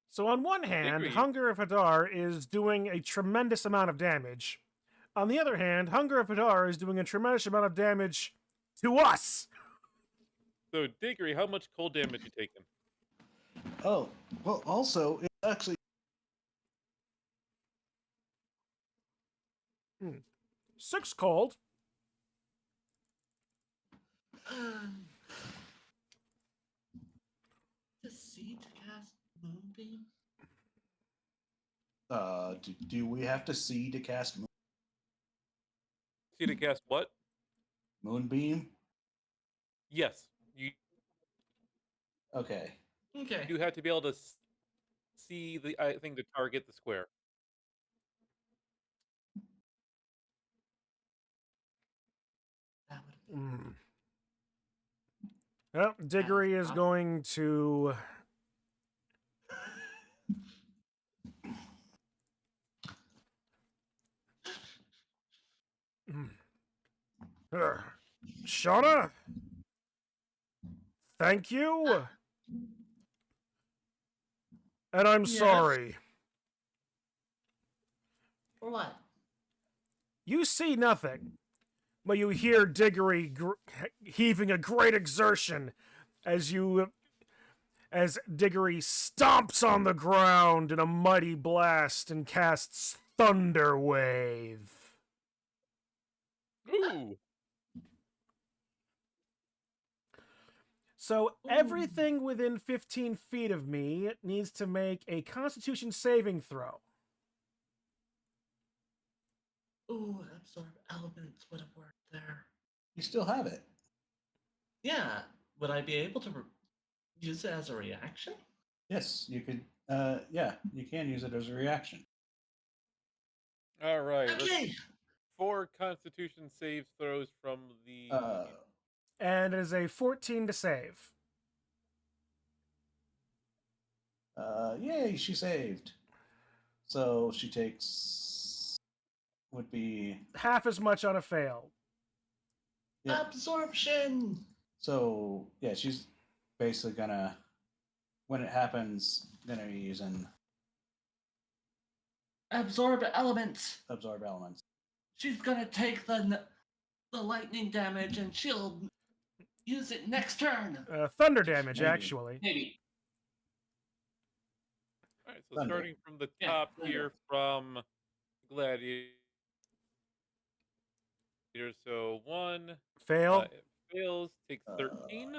Speaker 3: So on one hand,
Speaker 2: Diggory.
Speaker 3: Hunger of Hadar is doing a tremendous amount of damage. On the other hand, Hunger of Hadar is doing a tremendous amount of damage to us.
Speaker 2: So, Diggory, how much cold damage you taking?
Speaker 4: Oh, well, also, it's actually
Speaker 3: 6 cold.
Speaker 1: To see to cast Moonbeam?
Speaker 4: do we have to see to cast
Speaker 2: See to cast what?
Speaker 4: Moonbeam?
Speaker 2: Yes. You
Speaker 4: Okay.
Speaker 1: Okay.
Speaker 2: you have to be able to see the thing to target the square.
Speaker 1: That would
Speaker 3: Well, Diggory is going to... Shauna? Thank you. And I'm
Speaker 1: Yes?
Speaker 3: sorry.
Speaker 1: For what?
Speaker 3: You see nothing, but you hear Diggory heaving a great exertion as Diggory stomps on the ground in a mighty blast and casts Thunder Wave.
Speaker 2: Ooh.
Speaker 3: So everything within 15 feet of me needs to make a Constitution saving throw.
Speaker 1: Ooh, absorb elements would have worked there.
Speaker 4: You still have it.
Speaker 1: Yeah. Would I be able to use it as a reaction?
Speaker 4: Yes, you could. Yeah, you can use it as a reaction.
Speaker 2: All right.
Speaker 1: Okay.
Speaker 2: 4 Constitution save throws from the.
Speaker 3: And it is a 14 to save.
Speaker 4: Yay, she saved. So she takes would be
Speaker 3: half as much on a fail.
Speaker 4: Yeah.
Speaker 1: Absorption.
Speaker 4: So yeah, she's basically gonna when it happens, gonna be using
Speaker 1: Absorb elements.
Speaker 4: absorb elements.
Speaker 1: She's gonna take the lightning damage and she'll use it next turn.
Speaker 3: Thunder damage,
Speaker 4: Maybe.
Speaker 3: actually.
Speaker 1: Maybe.
Speaker 2: All right, so
Speaker 4: Thunder.
Speaker 2: starting from the
Speaker 1: Yeah,
Speaker 2: top
Speaker 1: thunder.
Speaker 2: here from Gladiator. So 1
Speaker 3: Fail.
Speaker 2: it fails, takes 13.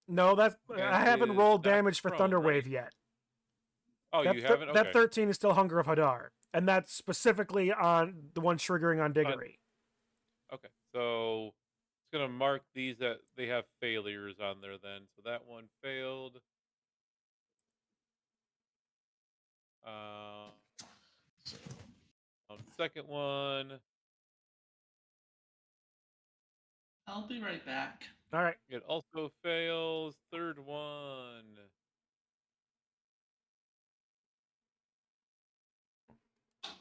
Speaker 3: No, that's
Speaker 2: And
Speaker 3: I haven't
Speaker 2: is
Speaker 3: rolled
Speaker 2: knocked
Speaker 3: damage for
Speaker 2: prone,
Speaker 3: Thunder
Speaker 2: right?
Speaker 3: Wave yet.
Speaker 2: Oh,
Speaker 3: That
Speaker 2: you haven't?
Speaker 3: That
Speaker 2: Okay.
Speaker 3: 13 is still Hunger of Hadar, and that's specifically on the one triggering on Diggory.
Speaker 2: Okay, so it's gonna mark these that they have failures on there then. So that one failed. Second one,
Speaker 1: I'll be right back.
Speaker 3: All right.
Speaker 2: it also fails. Third one.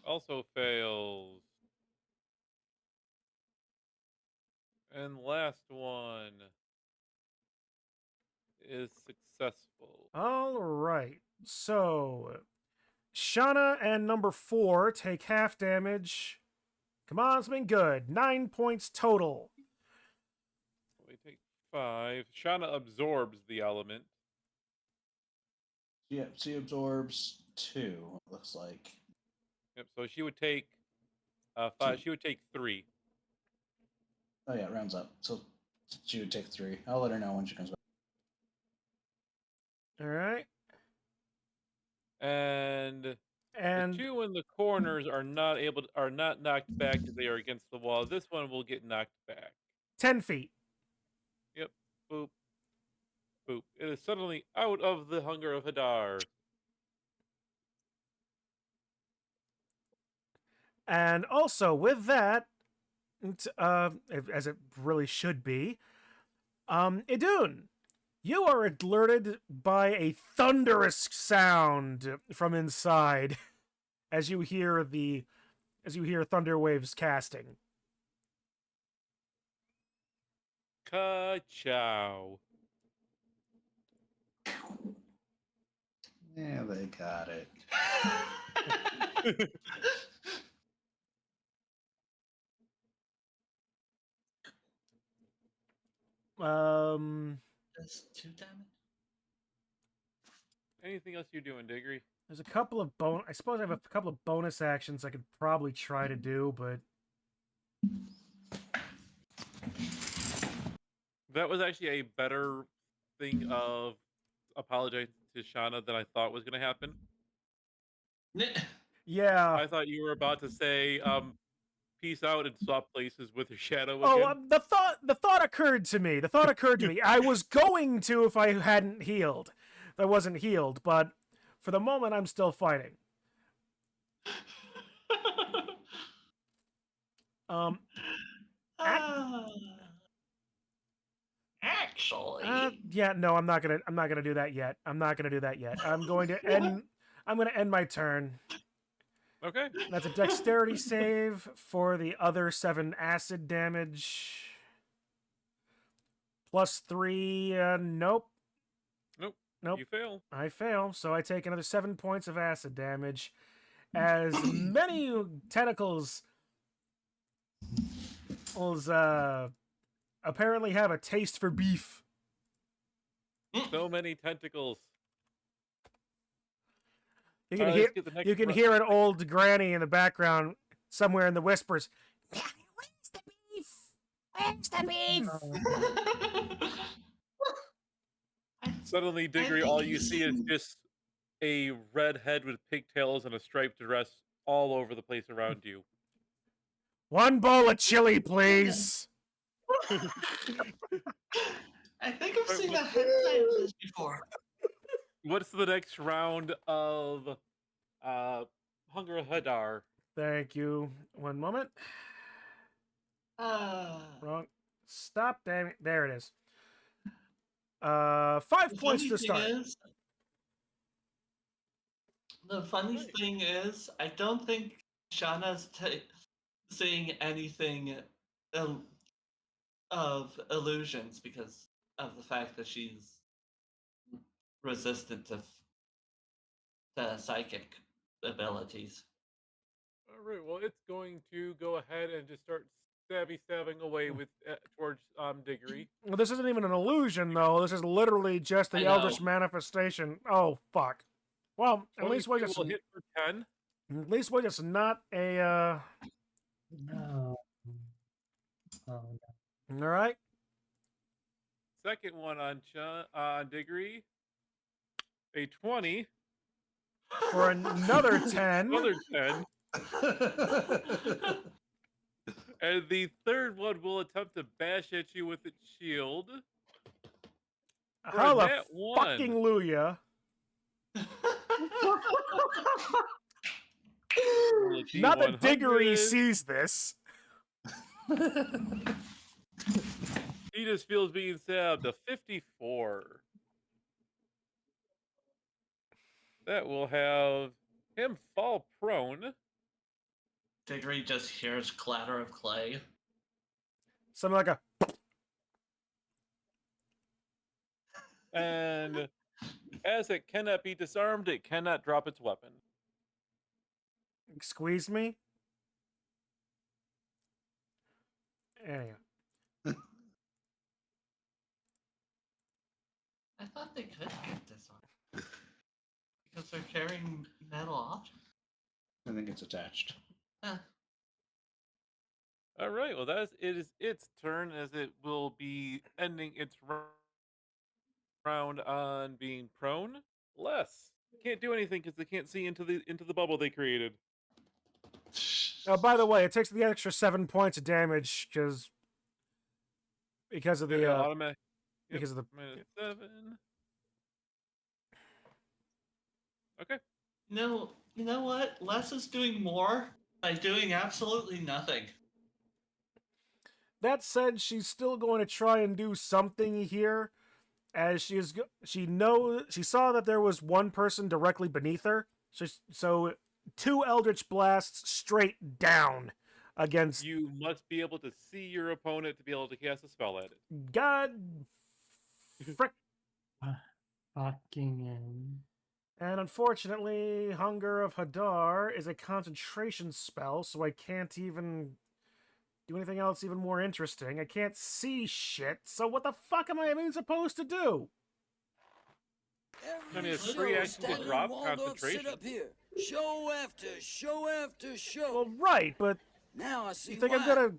Speaker 2: Also fails. And last one is successful.
Speaker 3: All right. So, Shauna and number 4 take half damage. Come on, something good. 9 points total.
Speaker 2: We take 5. Shauna absorbs the element.
Speaker 4: Yeah, she absorbs 2. It looks like.
Speaker 2: Yep. So she would take 5. She would take 3.
Speaker 4: Oh yeah, it rounds up. So she would take 3. I'll let her know when she comes back.
Speaker 3: All right.
Speaker 2: And the
Speaker 3: And
Speaker 2: 2 in the corners are not knocked back because they are against the wall. This one will get knocked back.
Speaker 3: 10 feet.
Speaker 2: Yep. Boop. Boop. It is suddenly out of the Hunger of Hadar.
Speaker 3: And also, with that, as it really should be, Idun, You are alerted by a thunderous sound from inside as you hear thunder waves casting.
Speaker 2: Ka-chow.
Speaker 4: Yeah, they got it.
Speaker 1: Just 2 damage.
Speaker 2: Anything else you're doing, Diggory?
Speaker 3: There's a couple of I suppose I have a couple of bonus actions I could probably try to do, but
Speaker 2: That was actually a better thing of apologizing to Shauna than I thought was going to happen.
Speaker 3: yeah.
Speaker 2: I thought you were about to say, peace out and swap places with your shadow
Speaker 3: Oh,
Speaker 2: again.
Speaker 3: the thought occurred to me. I was going to if I hadn't healed. If I wasn't healed, but for the moment, I'm still fighting.
Speaker 1: Actually,
Speaker 3: yeah, no, I'm not gonna do that yet. I'm going to end my turn.
Speaker 2: Okay.
Speaker 3: That's a dexterity save for the other 7 acid damage. +3, nope.
Speaker 2: Nope. You fail.
Speaker 3: I fail, so I take another 7 points of acid damage. As many tentacles apparently have a taste for beef.
Speaker 2: So many tentacles.
Speaker 3: You can
Speaker 2: Let's get the next
Speaker 3: you can
Speaker 2: round.
Speaker 3: hear an old granny in the background somewhere in the whispers.
Speaker 6: Where's the beef? Where's the beef?
Speaker 2: Suddenly, Diggory, all you see is just a red head with pigtails and a striped dress all over the place around you.
Speaker 3: 1 bowl of chili, please.
Speaker 1: I think I've seen a head like this before.
Speaker 2: What's the next round of Hunger Hadar?
Speaker 3: Thank you. 1 moment. Wrong. Stop, damn it. There it is. 5 points to start.
Speaker 1: The funny thing is, I don't think Shauna's seeing anything of illusions because of the fact that she's resistant to psychic abilities.
Speaker 2: All right. Well, it's going to go ahead and just start stabbing away with towards Diggory.
Speaker 3: Well, this isn't even an illusion, though. This is literally just the Eldritch manifestation. Oh, fuck. Well, at least we're just
Speaker 2: hit for 10.
Speaker 3: At least we're just not a.
Speaker 5: No. Oh, no.
Speaker 3: All right.
Speaker 2: Second one on Diggory. A 20.
Speaker 3: For another 10.
Speaker 2: Another 10. And the third one will attempt to bash at you with its shield.
Speaker 3: Hallelujah. Not that Diggory sees this.
Speaker 2: He just feels being stabbed. A 54. That will have him fall prone.
Speaker 1: Diggory just hears clatter of clay.
Speaker 3: Something like a.
Speaker 2: And as it cannot be disarmed, it cannot drop its weapon.
Speaker 3: Squeeze me? Anyway.
Speaker 1: I thought they could get this on. Because they're carrying metal objects.
Speaker 4: I think it's attached.
Speaker 2: All right, well, it is its turn, as it will be ending its round on being prone. Less can't do anything because they can't see into the bubble they created.
Speaker 3: Oh, by the way, it takes the extra 7 points of damage because of the
Speaker 2: automatic.
Speaker 3: because of the
Speaker 2: -7. Okay.
Speaker 1: No, you know what? Les is doing more by doing absolutely nothing.
Speaker 3: That said, she's still going to try and do something here, as she saw that there was one person directly beneath her. So 2 Eldritch Blasts straight down against.
Speaker 2: You must be able to see your opponent to be able to cast a spell at it.
Speaker 3: God frick.
Speaker 5: Fucking.
Speaker 3: And unfortunately, Hunger of Hadar is a concentration spell, so I can't even do anything else even more interesting. I can't see shit, so what the fuck am I even supposed to do?
Speaker 2: I mean, it's
Speaker 10: Every
Speaker 2: free
Speaker 10: show,
Speaker 2: action to
Speaker 10: Statler
Speaker 2: drop
Speaker 10: and Waldorf,
Speaker 2: concentration.
Speaker 10: Sit up here. Show after show after show.
Speaker 3: Well, right, but
Speaker 10: Now I see
Speaker 3: you think
Speaker 10: why.
Speaker 3: I'm gonna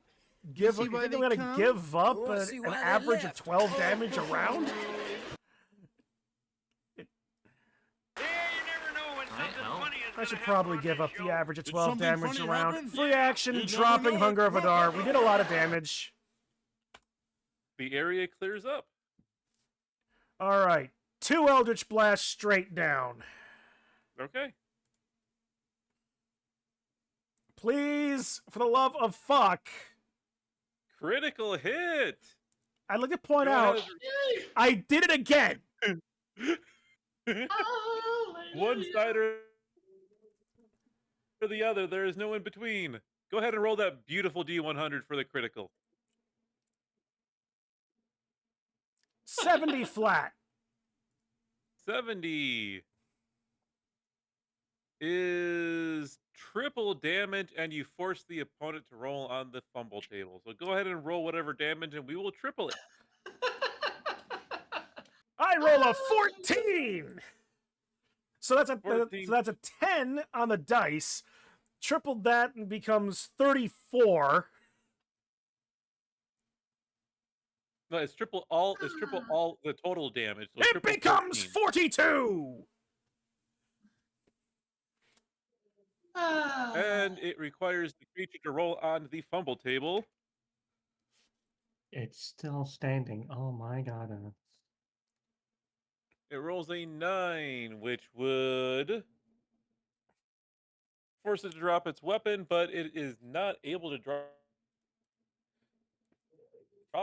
Speaker 3: give?
Speaker 11: see
Speaker 3: You
Speaker 11: why
Speaker 3: think I'm
Speaker 11: they
Speaker 3: gonna
Speaker 11: come?
Speaker 3: give up
Speaker 10: Oh, I see
Speaker 3: an
Speaker 10: why they
Speaker 3: average of
Speaker 10: left.
Speaker 3: 12 damage a round?
Speaker 7: Yeah, you never know when something
Speaker 1: well.
Speaker 7: funny is
Speaker 3: I
Speaker 7: gonna
Speaker 3: should
Speaker 7: happen
Speaker 3: probably
Speaker 7: on
Speaker 3: give
Speaker 7: this
Speaker 3: up the
Speaker 7: show.
Speaker 3: average of
Speaker 11: Did
Speaker 3: 12
Speaker 11: something
Speaker 3: damage a
Speaker 11: funny
Speaker 3: round.
Speaker 11: happen?
Speaker 3: Free action,
Speaker 11: You never
Speaker 3: dropping
Speaker 11: know.
Speaker 3: Hunger of Hadar. We did a lot of damage.
Speaker 2: The area clears up.
Speaker 3: All right, 2 Eldritch Blasts straight down.
Speaker 2: Okay.
Speaker 3: Please, for the love of fuck.
Speaker 2: Critical hit.
Speaker 3: I'd like to point
Speaker 2: Go
Speaker 3: out,
Speaker 2: ahead.
Speaker 3: I did it again.
Speaker 2: One side or the other. There is no in between. Go ahead and roll that beautiful D100 for the critical.
Speaker 3: 70 flat.
Speaker 2: 70 is triple damage, and you force the opponent to roll on the fumble table. So go ahead and roll whatever damage, and we will triple it.
Speaker 3: I roll a 14. So that's a
Speaker 2: 14.
Speaker 3: so that's a 10 on the dice. Tripled that and becomes 34.
Speaker 2: No, it's triple all the total damage. So
Speaker 3: It
Speaker 2: triple
Speaker 3: becomes
Speaker 2: 14.
Speaker 3: 42.
Speaker 2: And it requires the creature to roll on the fumble table.
Speaker 5: It's still standing. Oh my god.
Speaker 2: It rolls a 9, which would force it to drop its weapon, but it is not able to drop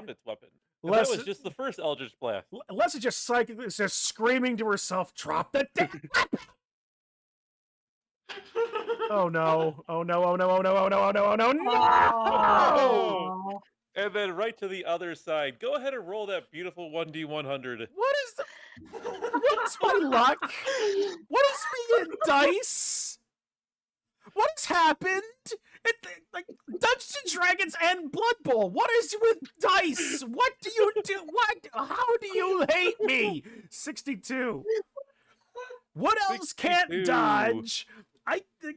Speaker 2: its weapon. And that was just the first Eldritch Blast.
Speaker 3: Les is just psychically just screaming to herself, drop the damn weapon! Oh no. Oh no, oh no, oh no, oh no, oh no, oh no, no!
Speaker 2: Oh! And then right to the other side. Go ahead and roll that beautiful 1D100.
Speaker 3: What's my luck? What is me in dice? What has happened? Like Dungeons and Dragons and Blood Bowl. What is with dice? What do you do? What? How do you hate me? 62. What else
Speaker 2: 62.
Speaker 3: can't dodge?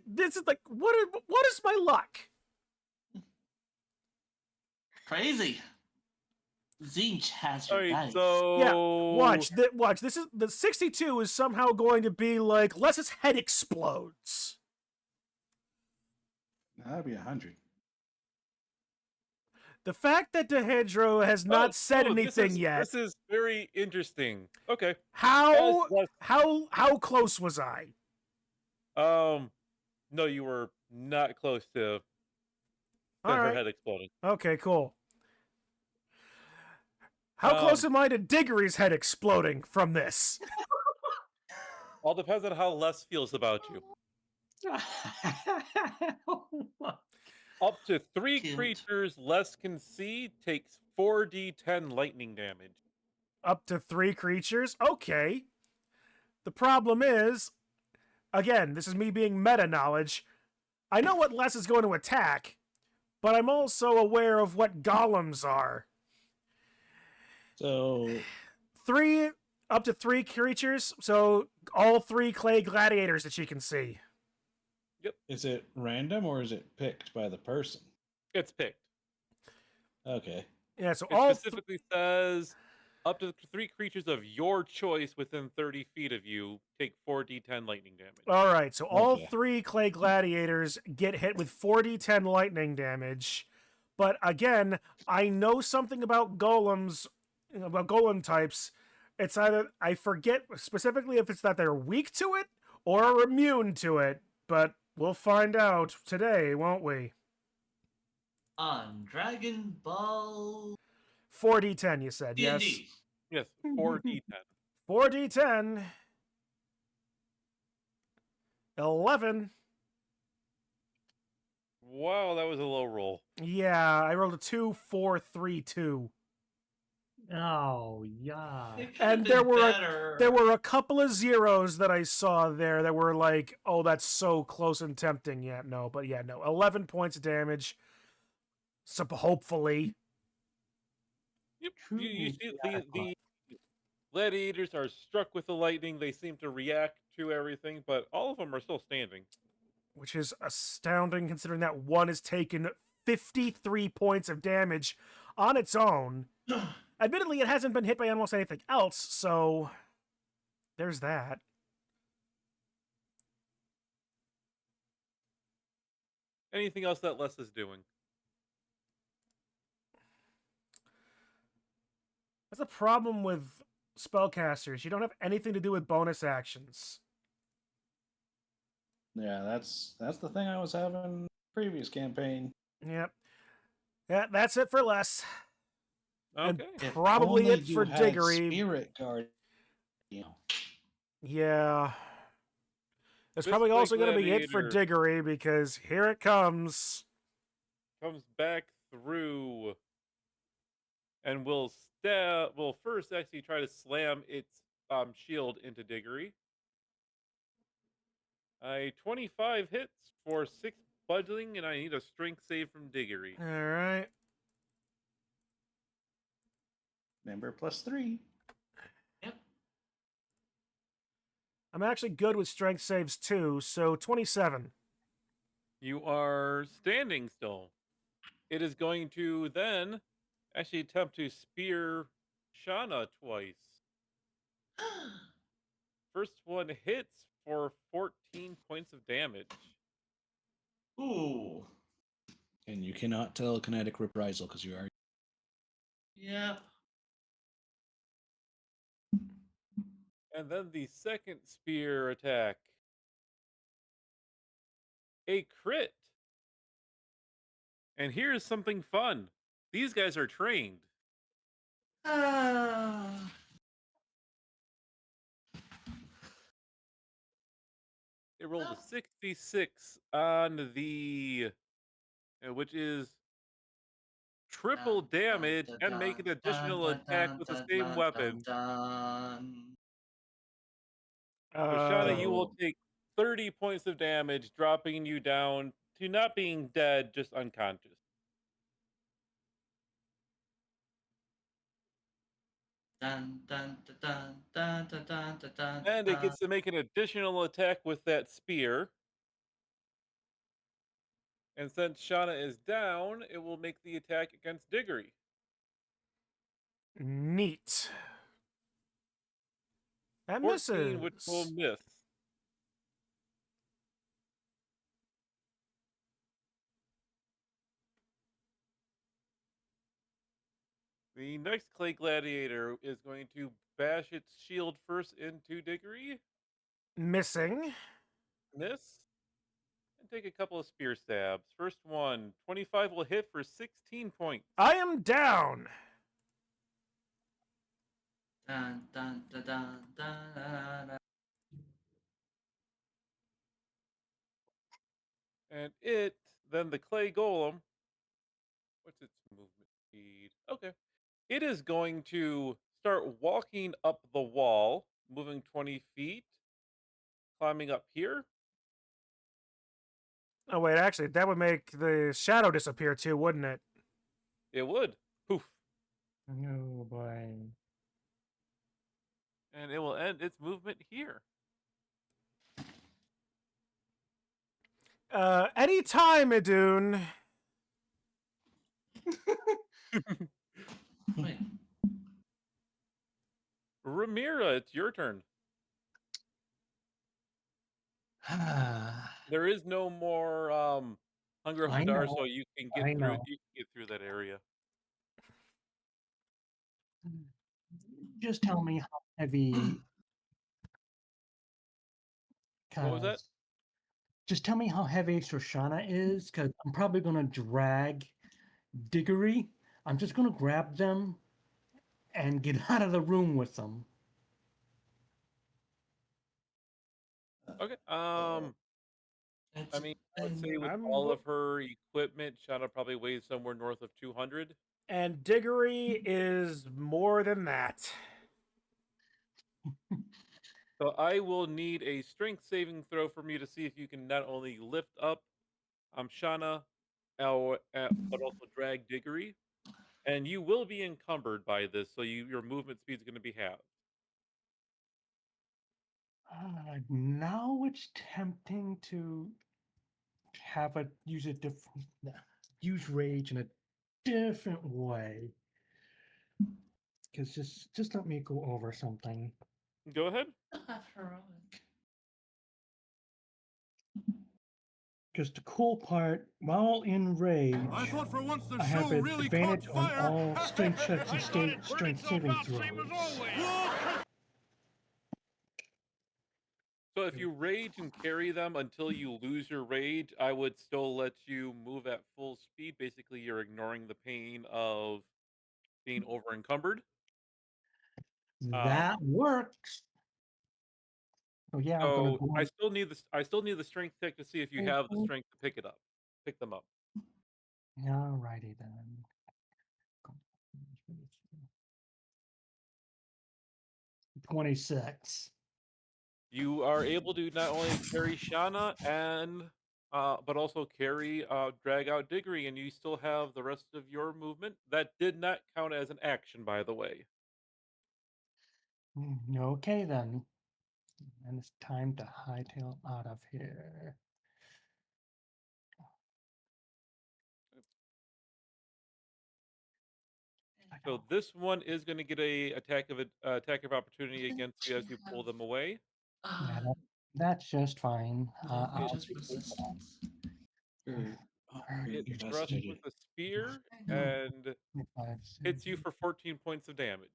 Speaker 3: This is like what is my luck?
Speaker 1: Crazy. Zinch has your
Speaker 2: All right,
Speaker 1: dice.
Speaker 2: so
Speaker 3: Yeah, watch. This is the 62 is somehow going to be like Les's head explodes.
Speaker 4: That'd be 100.
Speaker 3: The fact that Dehedro has not said anything yet.
Speaker 2: This is very interesting. Okay.
Speaker 3: How
Speaker 2: As-
Speaker 3: how close was I?
Speaker 2: No, you were not close to
Speaker 3: All
Speaker 2: her
Speaker 3: right.
Speaker 2: head exploding.
Speaker 3: Okay, cool. How close am I to Diggory's head exploding from this?
Speaker 2: All depends on how Les feels about you. Up to 3
Speaker 1: Cute.
Speaker 2: creatures Les can see takes 4d10 lightning damage.
Speaker 3: Up to 3 creatures? Okay. The problem is, again, this is me being meta knowledge. I know what Les is going to attack, but I'm also aware of what golems are.
Speaker 4: So
Speaker 3: Up to 3 creatures, so all 3 clay gladiators that she can see.
Speaker 4: is it random or is it picked by the person?
Speaker 2: It's picked.
Speaker 4: Okay.
Speaker 3: Yeah, so
Speaker 2: It
Speaker 3: all
Speaker 2: specifically says up to 3 creatures of your choice within 30 feet of you take 4d10 lightning damage.
Speaker 3: all right, so all
Speaker 4: Okay.
Speaker 3: 3 clay gladiators get hit with 4d10 lightning damage. But again, I know something about golems, about golem types. It's either, I forget specifically if it's that they're weak to it or are immune to it, but we'll find out today, won't we?
Speaker 1: On Dragon Ball
Speaker 3: 4d10, you said,
Speaker 1: D&D.
Speaker 3: yes?
Speaker 2: Yes, 4d10.
Speaker 3: 4d10. 11.
Speaker 2: Wow, that was a low roll.
Speaker 3: Yeah, I rolled a 2, 4, 3, 2.
Speaker 5: Oh, yeah.
Speaker 1: It could have
Speaker 3: And
Speaker 1: been better.
Speaker 3: there were a couple of zeros that I saw there that were like, oh, that's so close and tempting. Yeah, no, but yeah, no. 11 points of damage. So hopefully.
Speaker 2: Yep.
Speaker 5: True.
Speaker 2: You see the gladiators are struck with the lightning. They seem to react to everything, but all of them are still standing.
Speaker 3: Which is astounding considering that one has taken 53 points of damage on its own. Admittedly, it hasn't been hit by almost anything else, so there's that.
Speaker 2: Anything else that Les is doing?
Speaker 3: That's a problem with spellcasters. You don't have anything to do with bonus actions.
Speaker 4: Yeah, that's the thing I was having previous campaign.
Speaker 3: Yep. Yeah, that's it for Les. And
Speaker 2: Okay.
Speaker 4: If
Speaker 3: probably
Speaker 4: only
Speaker 3: it
Speaker 4: you
Speaker 3: for
Speaker 4: had
Speaker 3: Diggory.
Speaker 4: Spirit Guard. You know.
Speaker 3: Yeah. It's
Speaker 2: This
Speaker 3: probably
Speaker 2: big
Speaker 3: also going to be it for
Speaker 2: gladiator
Speaker 3: Diggory because here it comes.
Speaker 2: comes back through and will first actually try to slam its shield into Diggory. 25 hits for 6 bludgeoning, and I need a strength save from Diggory.
Speaker 3: All right.
Speaker 4: Remember, +3.
Speaker 1: Yep.
Speaker 3: I'm actually good with strength saves too, so 27.
Speaker 2: You are standing still. It is going to then actually attempt to spear Shauna twice. First one hits for 14 points of damage.
Speaker 1: Ooh.
Speaker 4: And you cannot tell kinetic reprisal because you are.
Speaker 1: Yep.
Speaker 2: And then the second spear attack. A crit. And here's something fun. These guys are trained. They rolled a 66 on the, which is triple damage and make an additional attack with the same weapon. So Shauna, you will take 30 points of damage, dropping you down to not being dead, just unconscious.
Speaker 1: Dun, dun, dun, dun, dun, dun, dun, dun,
Speaker 2: And it gets to make an additional attack with that spear. And since Shauna is down, it will make the attack against Diggory.
Speaker 3: Neat. That
Speaker 2: 14, which will
Speaker 3: misses.
Speaker 2: miss. The next Clay Gladiator is going to bash its shield first into Diggory.
Speaker 3: Missing.
Speaker 2: Miss. And take a couple of spear stabs. First one, 25 will hit for 16 points.
Speaker 3: I am down.
Speaker 1: dun, dun, dun, dun, dun, dun, dun.
Speaker 2: And then the Clay Golem, what's its movement speed? Okay. It is going to start walking up the wall, moving 20 feet, climbing up here.
Speaker 3: Oh, wait, actually, that would make the shadow disappear too, wouldn't it?
Speaker 2: It would. Poof.
Speaker 5: Oh, boy.
Speaker 2: And it will end its movement here.
Speaker 3: Anytime, Idun.
Speaker 1: Wait.
Speaker 2: Ramira, it's your turn. There is no more Hunger of
Speaker 5: I
Speaker 2: Hadar,
Speaker 5: know.
Speaker 2: so you can get
Speaker 5: I
Speaker 2: through.
Speaker 5: know.
Speaker 2: You can get through that area.
Speaker 5: Just tell me how heavy.
Speaker 2: What was that?
Speaker 5: 'Cause- Just tell me how heavy Shoshana is, because I'm probably going to drag Diggory. I'm just going to grab them and get out of the room with them.
Speaker 2: Okay. I mean, I would say with
Speaker 3: I'm
Speaker 2: all
Speaker 3: wo-
Speaker 2: of her equipment, Shadow probably weighs somewhere north of 200.
Speaker 3: And Diggory is more than that.
Speaker 2: So I will need a strength saving throw from you to see if you can not only lift up Shauna, but also drag Diggory. And you will be encumbered by this, so your movement speed is going to be halved.
Speaker 5: Now it's tempting to have a use rage in a different way. Because just let me go over something.
Speaker 2: Go ahead.
Speaker 1: Have heroic.
Speaker 5: Because the cool part, while in rage,
Speaker 11: I thought for once the
Speaker 5: I have
Speaker 11: show
Speaker 5: an
Speaker 11: really
Speaker 5: advantage
Speaker 11: caught
Speaker 5: on
Speaker 11: fire.
Speaker 5: all strength checks and
Speaker 11: I thought it burned
Speaker 5: strength
Speaker 11: itself
Speaker 5: saving
Speaker 11: out, same as
Speaker 5: throws.
Speaker 11: always.
Speaker 2: So if you rage and carry them until you lose your rage, I would still let you move at full speed. Basically, you're ignoring the pain of being over encumbered.
Speaker 5: That works. Oh yeah, I'm gonna
Speaker 2: So
Speaker 5: go
Speaker 2: I
Speaker 5: on.
Speaker 2: still need the strength check to see if you have the strength to pick them up.
Speaker 5: Alrighty then. 26.
Speaker 2: You are able to not only carry Shauna but also carry drag out Diggory, and you still have the rest of your movement. That did not count as an action, by the way.
Speaker 5: Okay then. And it's time to hightail out of here.
Speaker 2: So this one is going to get a attack of opportunity against you as you pull them away.
Speaker 5: Yeah, that's just fine. I'll
Speaker 1: Just
Speaker 5: take it.
Speaker 1: resistance.
Speaker 2: It
Speaker 4: You're
Speaker 2: thrusts
Speaker 4: vested.
Speaker 2: with a spear and
Speaker 5: 5,
Speaker 2: hits you
Speaker 5: 7.
Speaker 2: for 14 points of damage.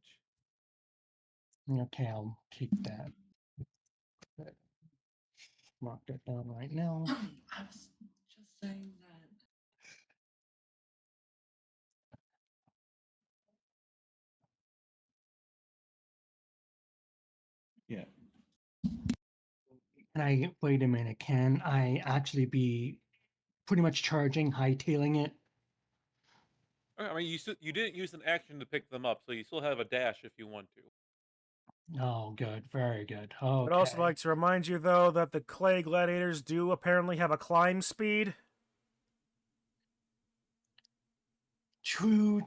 Speaker 5: Okay, I'll keep that. Mark that down right now.
Speaker 1: I was just saying that.
Speaker 4: Yeah.
Speaker 5: Can I wait a minute? Can I actually be pretty much charging, hightailing it?
Speaker 2: I mean, you didn't use an action to pick them up, so you still have a dash if you want to.
Speaker 5: Oh, good, very good. Okay.
Speaker 3: I'd also like to remind you, though, that the clay gladiators do apparently have a climb speed.
Speaker 5: True. 5,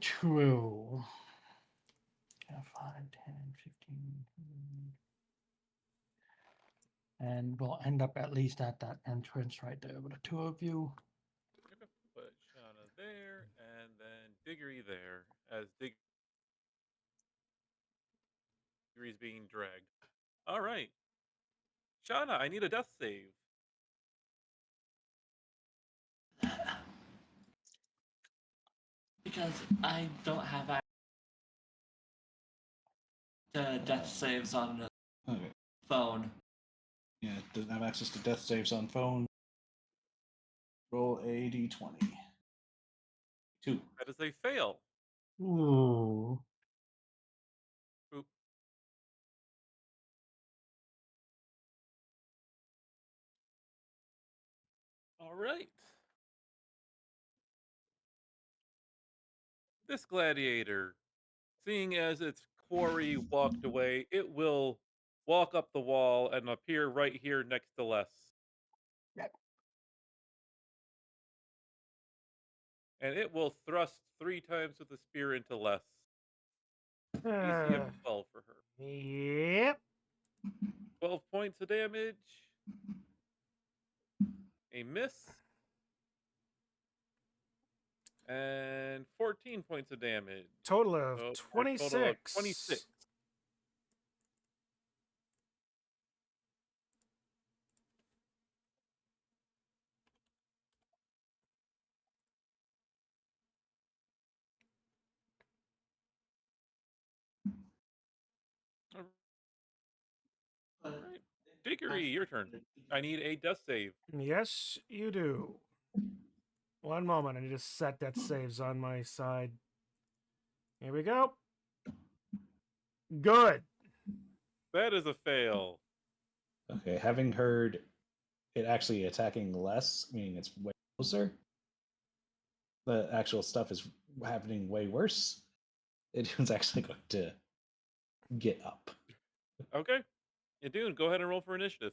Speaker 5: 10, 15. And we'll end up at least at that entrance right there with the two of you.
Speaker 2: Put Shauna there, and then Diggory there, as Diggory's being dragged. All right. Shauna, I need a death save.
Speaker 1: Because I don't have the death saves on the
Speaker 4: Okay.
Speaker 1: phone.
Speaker 4: Yeah, doesn't have access to death saves on phone. Roll a d20. 2.
Speaker 2: That is a fail.
Speaker 5: Ooh.
Speaker 2: Oop. All right. This gladiator, seeing as its quarry walked away, it will walk up the wall and appear right here next to Les.
Speaker 5: Yep.
Speaker 2: And it will thrust 3 times with the spear into Les. DC of 12 for her.
Speaker 3: Yep.
Speaker 2: 12 points of damage. A miss. And 14 points of damage.
Speaker 3: Total of
Speaker 2: So for a
Speaker 3: 26.
Speaker 2: total of 26. All right. Diggory, your turn. I need a death save.
Speaker 3: Yes, you do. One moment, I need to set that saves on my side. Here we go. Good.
Speaker 2: That is a fail.
Speaker 4: Okay, having heard it actually attacking less, meaning it's way closer, the actual stuff is happening way worse. It was actually going to get up.
Speaker 2: Okay. Idun, go ahead and roll for initiative.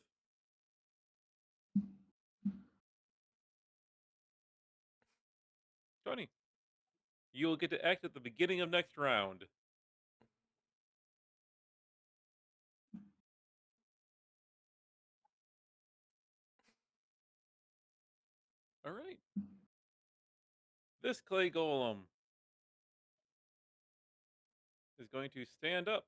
Speaker 2: Tony, you will get to act at the beginning of next round. All right. This clay golem is going to stand up.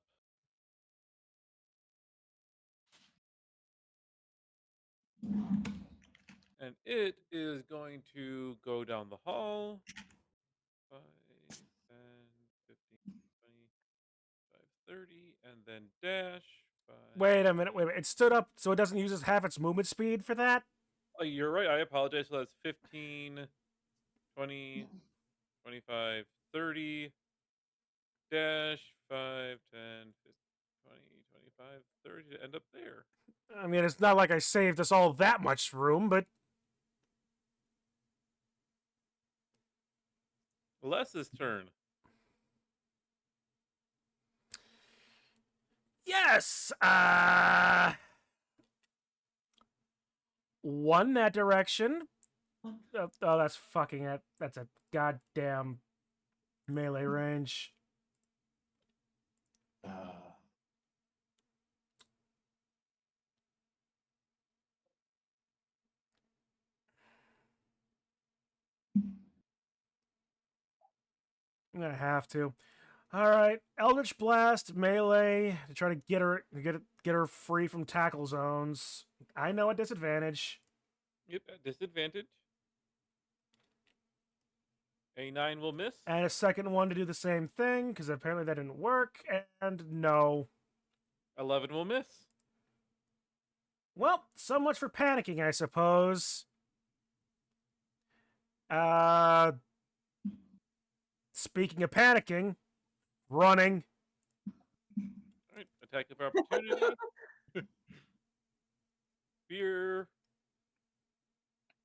Speaker 2: And it is going to go down the hall. 5, 10, 15, 20, 25, 30, and then dash. 5.
Speaker 3: Wait a minute. It stood up, so it doesn't use half its movement speed for that.
Speaker 2: Oh, you're right. I apologize. So that's 15, 20, 25, 30, dash 5, 10, 20, 25, 30 to end up there.
Speaker 3: I mean, it's not like I saved us all that much room, but
Speaker 2: Les's turn.
Speaker 3: yes. One that direction. Oh, that's fucking it. That's a goddamn melee range. I'm gonna have to. All right, Eldritch Blast melee to try to get her free from tackle zones. I know a disadvantage.
Speaker 2: Yep, at disadvantage. A 9 will miss.
Speaker 3: And a second one to do the same thing because apparently that didn't work. And no.
Speaker 2: 11 will miss.
Speaker 3: Well, so much for panicking, I suppose. Speaking of panicking, running.
Speaker 2: All right, attack of opportunity. Fear.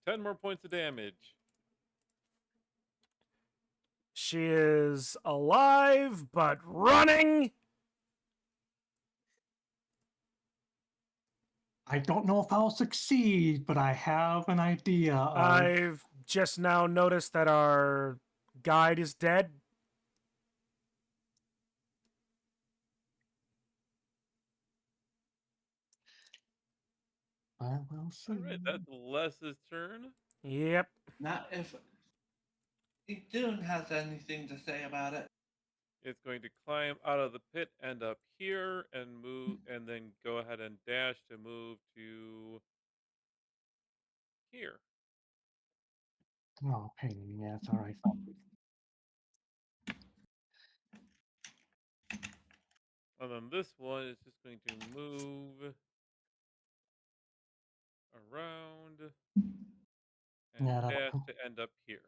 Speaker 2: 10 more points of damage.
Speaker 3: She is alive, but running.
Speaker 5: I don't know if I'll succeed, but I have an idea.
Speaker 3: I've just now noticed that our guide is dead.
Speaker 5: I will see.
Speaker 2: All right, that's Les's turn.
Speaker 3: Yep.
Speaker 1: Not if Dune has anything to say about it.
Speaker 2: It's going to climb out of the pit, end up here, and move, and then go ahead and dash to move to here.
Speaker 5: Oh, pain in the ass. All right, fine.
Speaker 2: And then this one is just going to move around and
Speaker 5: Yeah, that'll
Speaker 2: dash
Speaker 5: come.
Speaker 2: to end up here.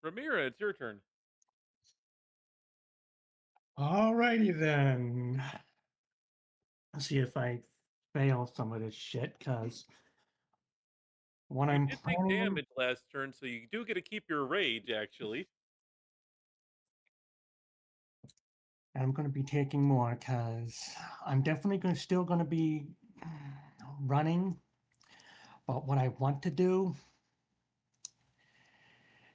Speaker 2: Ramira, it's your turn.
Speaker 5: All righty then. Let's see if I fail some of this shit, because when
Speaker 2: You
Speaker 5: I'm
Speaker 2: did take
Speaker 5: planning,
Speaker 2: damage last turn, so you do get to keep your rage, actually.
Speaker 5: I'm going to be taking more, because I'm definitely still going to be running. But what I want to do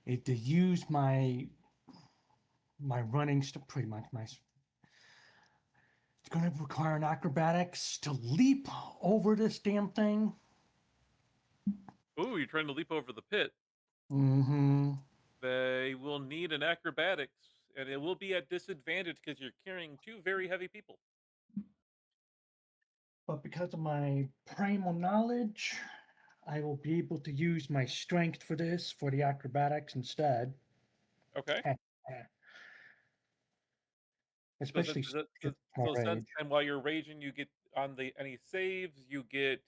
Speaker 5: is to use my running pretty much my. It's going to require an acrobatics to leap over this damn thing.
Speaker 2: Ooh, you're trying to leap over the pit.
Speaker 5: Mm-hmm.
Speaker 2: They will need an acrobatics, and it will be at disadvantage because you're carrying 2 very heavy people.
Speaker 5: But because of my primal knowledge, I will be able to use my strength for this, for the acrobatics instead.
Speaker 2: Okay.
Speaker 5: Especially
Speaker 2: And while you're raging, you get on any saves, you get,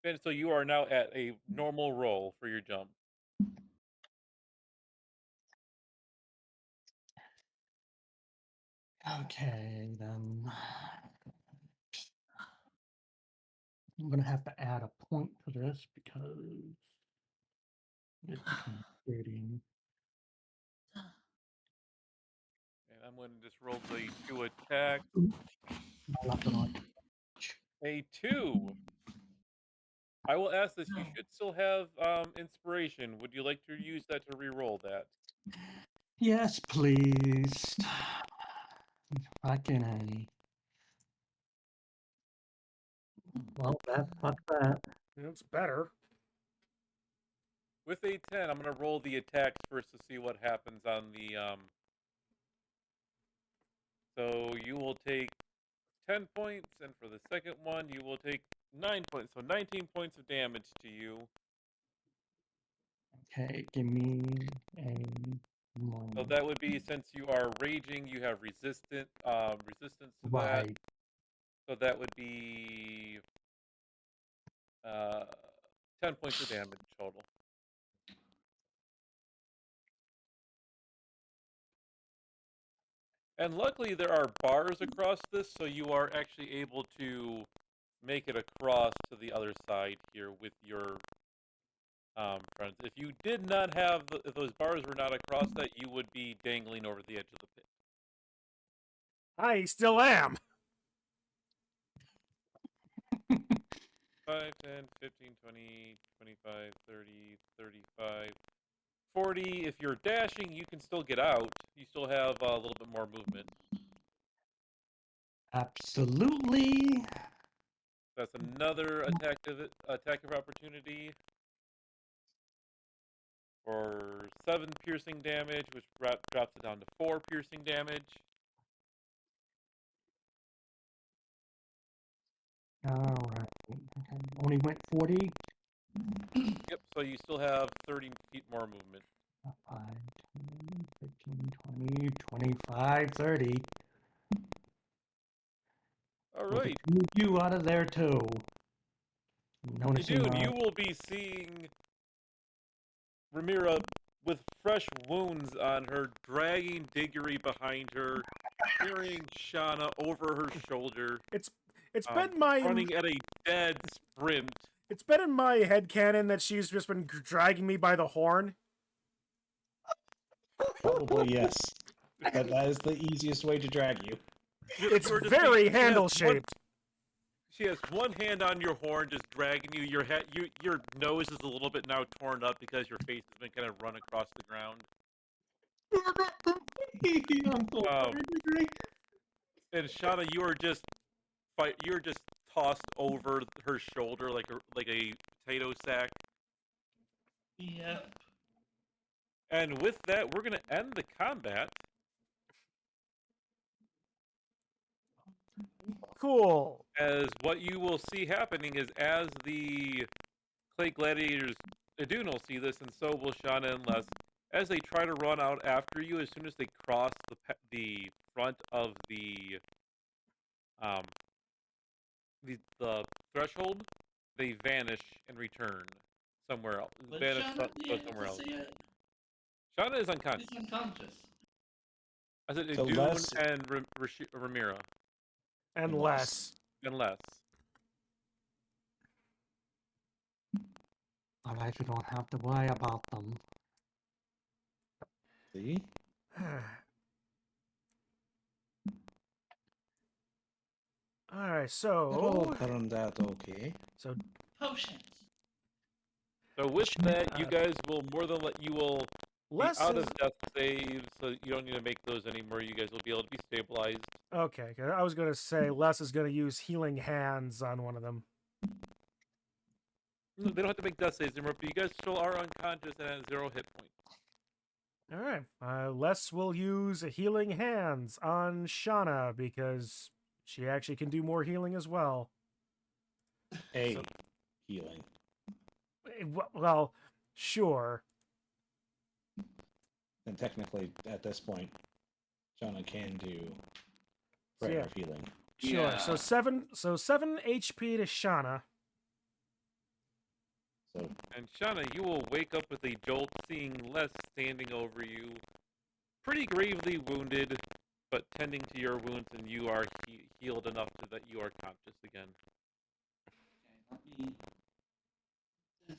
Speaker 2: and so you are now at a normal roll for your jump.
Speaker 5: Okay, then. I'm gonna have to add a point to this because it becomes 30.
Speaker 2: And I'm going to just roll the 2 attacks.
Speaker 5: I left it on.
Speaker 2: A 2. I will ask this. You should still have inspiration. Would you like to use that to re-roll that?
Speaker 5: Yes, please. Fucking A. Well, fuck that.
Speaker 3: It's better.
Speaker 2: With a 10, I'm going to roll the attacks first to see what happens on the So you will take 10 points, and for the second one, you will take 9 points. So 19 points of damage to you.
Speaker 5: Okay, give me a
Speaker 2: So
Speaker 5: moment.
Speaker 2: that would be, since you are raging, you have resistance to that.
Speaker 5: Right.
Speaker 2: So that would be 10 points of damage total. And luckily there are bars across this, so you are actually able to make it across to the other side here with your friends. If you did not have, if those bars were not across that, you would be dangling over the edge of the pit.
Speaker 3: I still am.
Speaker 2: 5, 10, 15, 20, 25, 30, 35, 40. If you're dashing, you can still get out. You still have a little bit more movement.
Speaker 5: Absolutely.
Speaker 2: That's another attack of opportunity for 7 piercing damage, which drops it down to 4 piercing damage.
Speaker 5: All right. Okay. Only went 40.
Speaker 2: Yep, so you still have 30 feet more movement.
Speaker 5: 5, 10, 15, 20, 25, 30.
Speaker 2: All
Speaker 5: With
Speaker 2: right.
Speaker 5: a few of you out of there too. Noticing
Speaker 2: Dude, you will be seeing Ramira with fresh wounds on her, dragging Diggory behind her, carrying Shauna over her shoulder.
Speaker 3: It's been my
Speaker 2: running at a dead sprint.
Speaker 3: It's been in my headcanon that she's just been dragging me by the horn.
Speaker 4: Probably yes. That is the easiest way to drag you.
Speaker 3: It's very handle-shaped.
Speaker 2: She has one hand on your horn, just dragging you. Your nose is a little bit now torn up because your face has been kind of run across the ground. And Shauna, you are just tossed over her shoulder like a potato sack.
Speaker 1: Yep.
Speaker 2: And with that, we're gonna end the combat.
Speaker 3: Cool.
Speaker 2: As what you will see happening is, as the Clay Gladiators do not see this, and so will Shauna and Les, as they try to run out after you, as soon as they cross the front of the threshold, they vanish and return somewhere else.
Speaker 1: Would
Speaker 2: Vanish,
Speaker 1: Shauna be
Speaker 2: go
Speaker 1: able
Speaker 2: somewhere
Speaker 1: to
Speaker 2: else.
Speaker 1: see it?
Speaker 2: Shauna is unconscious.
Speaker 1: She's unconscious.
Speaker 2: I said
Speaker 4: So
Speaker 2: Dune
Speaker 4: Les-
Speaker 2: and Ramira.
Speaker 3: And less.
Speaker 2: And Les.
Speaker 5: All right, we don't have to worry about them.
Speaker 4: See?
Speaker 3: Alright,
Speaker 4: It
Speaker 3: so
Speaker 4: all turned out okay.
Speaker 1: Potions.
Speaker 2: So with that, you guys will be
Speaker 3: Les
Speaker 2: out
Speaker 3: is
Speaker 2: of death saves, so you don't need to make those anymore. You guys will be able to be stabilized.
Speaker 3: okay. I was gonna say Les is gonna use healing hands on one of them.
Speaker 2: No, they don't have to make death saves anymore, but you guys still are unconscious and at 0 hit points.
Speaker 3: All right. Les will use healing hands on Shauna because she actually can do more healing as well.
Speaker 4: Healing.
Speaker 3: Well, sure.
Speaker 4: And technically, at this point, Shauna can do
Speaker 3: So,
Speaker 4: prayer
Speaker 3: yeah.
Speaker 4: of healing.
Speaker 3: Sure.
Speaker 1: Yeah.
Speaker 3: So 7 HP to Shauna.
Speaker 4: So
Speaker 2: And Shauna, you will wake up with a jolt, seeing Les standing over you, pretty gravely wounded, but tending to your wounds, and you are healed enough that you are conscious again.
Speaker 1: Okay, let me this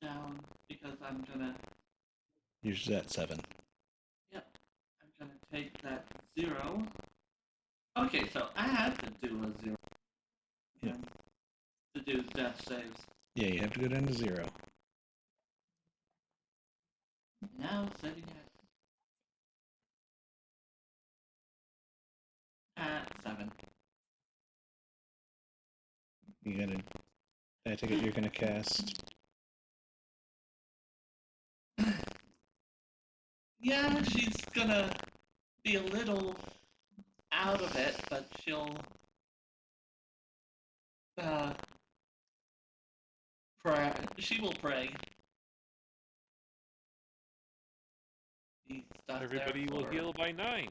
Speaker 1: down because I'm gonna.
Speaker 4: Usually at 7.
Speaker 1: Yep, I'm gonna take that 0. Okay, so I have to do a 0.
Speaker 4: Yeah.
Speaker 1: To do death saves.
Speaker 4: Yeah, you have to go down to 0.
Speaker 1: Now sitting at 7.
Speaker 4: You gotta. I take it you're gonna cast.
Speaker 1: Yeah, she's gonna be a little out of it, but she'll pray. She will pray. Be stuck
Speaker 2: Everybody
Speaker 1: there
Speaker 2: will
Speaker 1: for-
Speaker 2: heal by 9.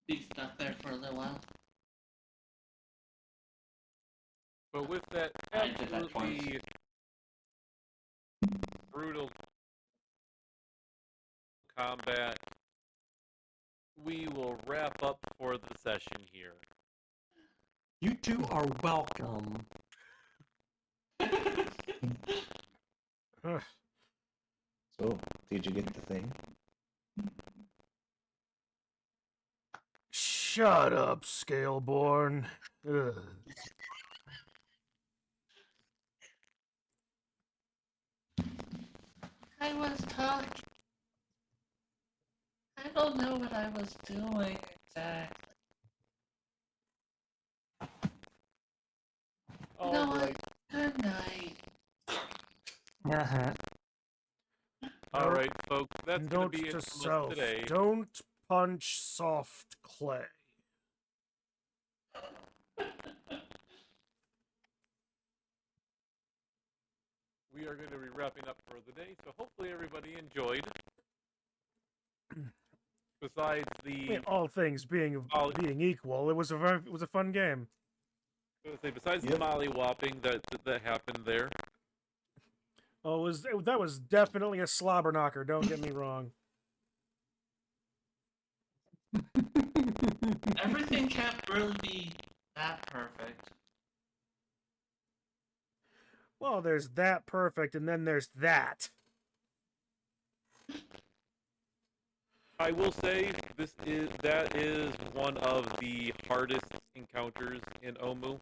Speaker 1: Be stuck there for a little while.
Speaker 2: But with that
Speaker 1: I did that twice.
Speaker 2: absolutely brutal combat, we will wrap up for the session here.
Speaker 5: You two are welcome.
Speaker 3: Ugh.
Speaker 4: So, did you get the thing?
Speaker 3: Shut up, Scaleborn. Ugh.
Speaker 1: I was talking. I don't know what I was doing exactly. You know what?
Speaker 2: Alright.
Speaker 1: Good night.
Speaker 5: Uh-huh.
Speaker 2: Alright, folks, that's going
Speaker 3: Note
Speaker 2: to be it
Speaker 3: to
Speaker 2: from us
Speaker 3: self,
Speaker 2: today.
Speaker 3: don't punch soft clay.
Speaker 2: We are going to be wrapping up for the day, so hopefully everybody enjoyed. Besides
Speaker 3: I
Speaker 2: the,
Speaker 3: mean, all things being equal, it was a fun game.
Speaker 2: besides the
Speaker 4: Yep.
Speaker 2: molly-whopping that happened there.
Speaker 3: Oh, that was definitely a slobber knocker. Don't get me wrong.
Speaker 1: Everything can't really be that perfect.
Speaker 3: Well, there's that perfect, and then there's that.
Speaker 2: I will say that is one of the hardest encounters in Omu.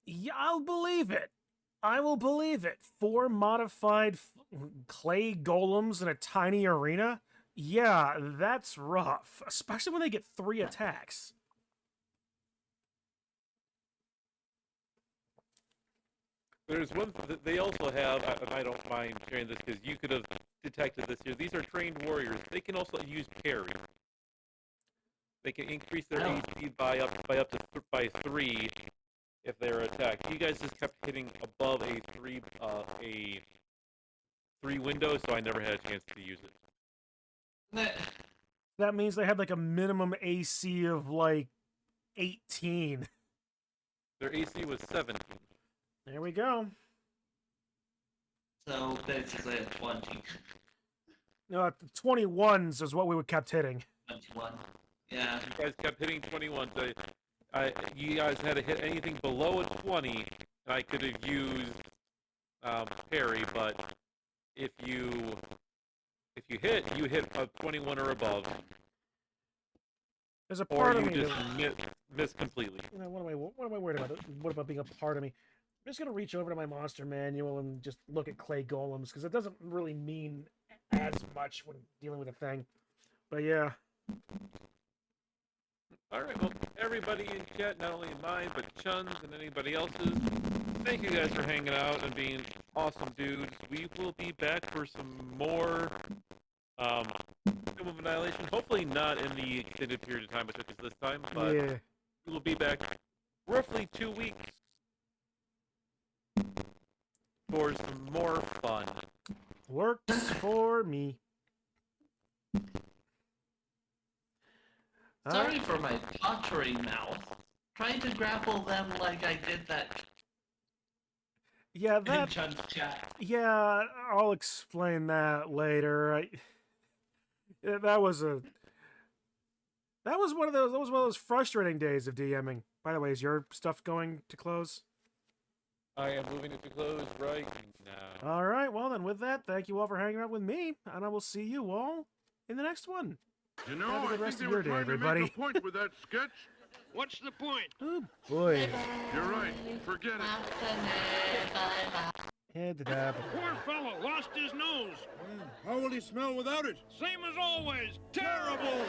Speaker 3: Yeah, I'll believe it. I will believe it. 4 modified clay golems in a tiny arena? Yeah, that's rough. Especially when they get 3 attacks.
Speaker 2: There's one that they also have, and I don't mind sharing this because you could have detected this here. These are trained warriors. They can also use parry. They can increase their
Speaker 1: Oh.
Speaker 2: AC by 3 if they're attacked. You guys just kept hitting above a 3 window, so I never had a chance to use it.
Speaker 3: That means they had like a minimum AC of like 18.
Speaker 2: Their AC was 17.
Speaker 3: There we go.
Speaker 1: So basically a 20.
Speaker 3: No, 21s is what we kept hitting.
Speaker 1: 21. Yeah.
Speaker 2: You guys kept hitting 21. So you guys had to hit anything below a 20. I could have used parry, but if you hit, you hit a 21 or above,
Speaker 3: There's a
Speaker 2: or
Speaker 3: part of
Speaker 2: you
Speaker 3: me
Speaker 2: just
Speaker 3: that...
Speaker 2: miss completely.
Speaker 3: What am I worried about? What about being a part of me? I'm just gonna reach over to my monster manual and just look at clay golems because it doesn't really mean as much when dealing with a thing. But yeah.
Speaker 2: All right, well, everybody in chat, not only mine but Chun's and anybody else's, thank you guys for hanging out and being awesome dudes. We will be back for some more Tomb of Annihilation. Hopefully not in the extended period of time it took us this time, but
Speaker 3: Yeah.
Speaker 2: we will be back roughly 2 weeks for some more fun.
Speaker 3: Works for me.
Speaker 1: Sorry for my pottery mouth. Trying to grapple them like I did that
Speaker 3: Yeah,
Speaker 1: In
Speaker 3: that.
Speaker 1: Chun's chat.
Speaker 3: Yeah, I'll explain that later. That was one of those frustrating days of DMing. By the way, is your stuff going to close?
Speaker 2: I am moving it to close right now.
Speaker 3: All right, well then, with that, thank you all for hanging out with me, and I will see you all in the next one.
Speaker 11: You know,
Speaker 3: Have a
Speaker 11: I
Speaker 3: good
Speaker 11: think
Speaker 3: rest
Speaker 11: they
Speaker 3: of
Speaker 11: were
Speaker 3: your day,
Speaker 11: trying
Speaker 3: everybody.
Speaker 11: to make a point with that sketch. What's the point?
Speaker 3: Oh boy.
Speaker 11: You're right. Forget it.
Speaker 3: Head it up.
Speaker 11: Poor fellow lost his nose. How will he smell without it? Same as always. Terrible.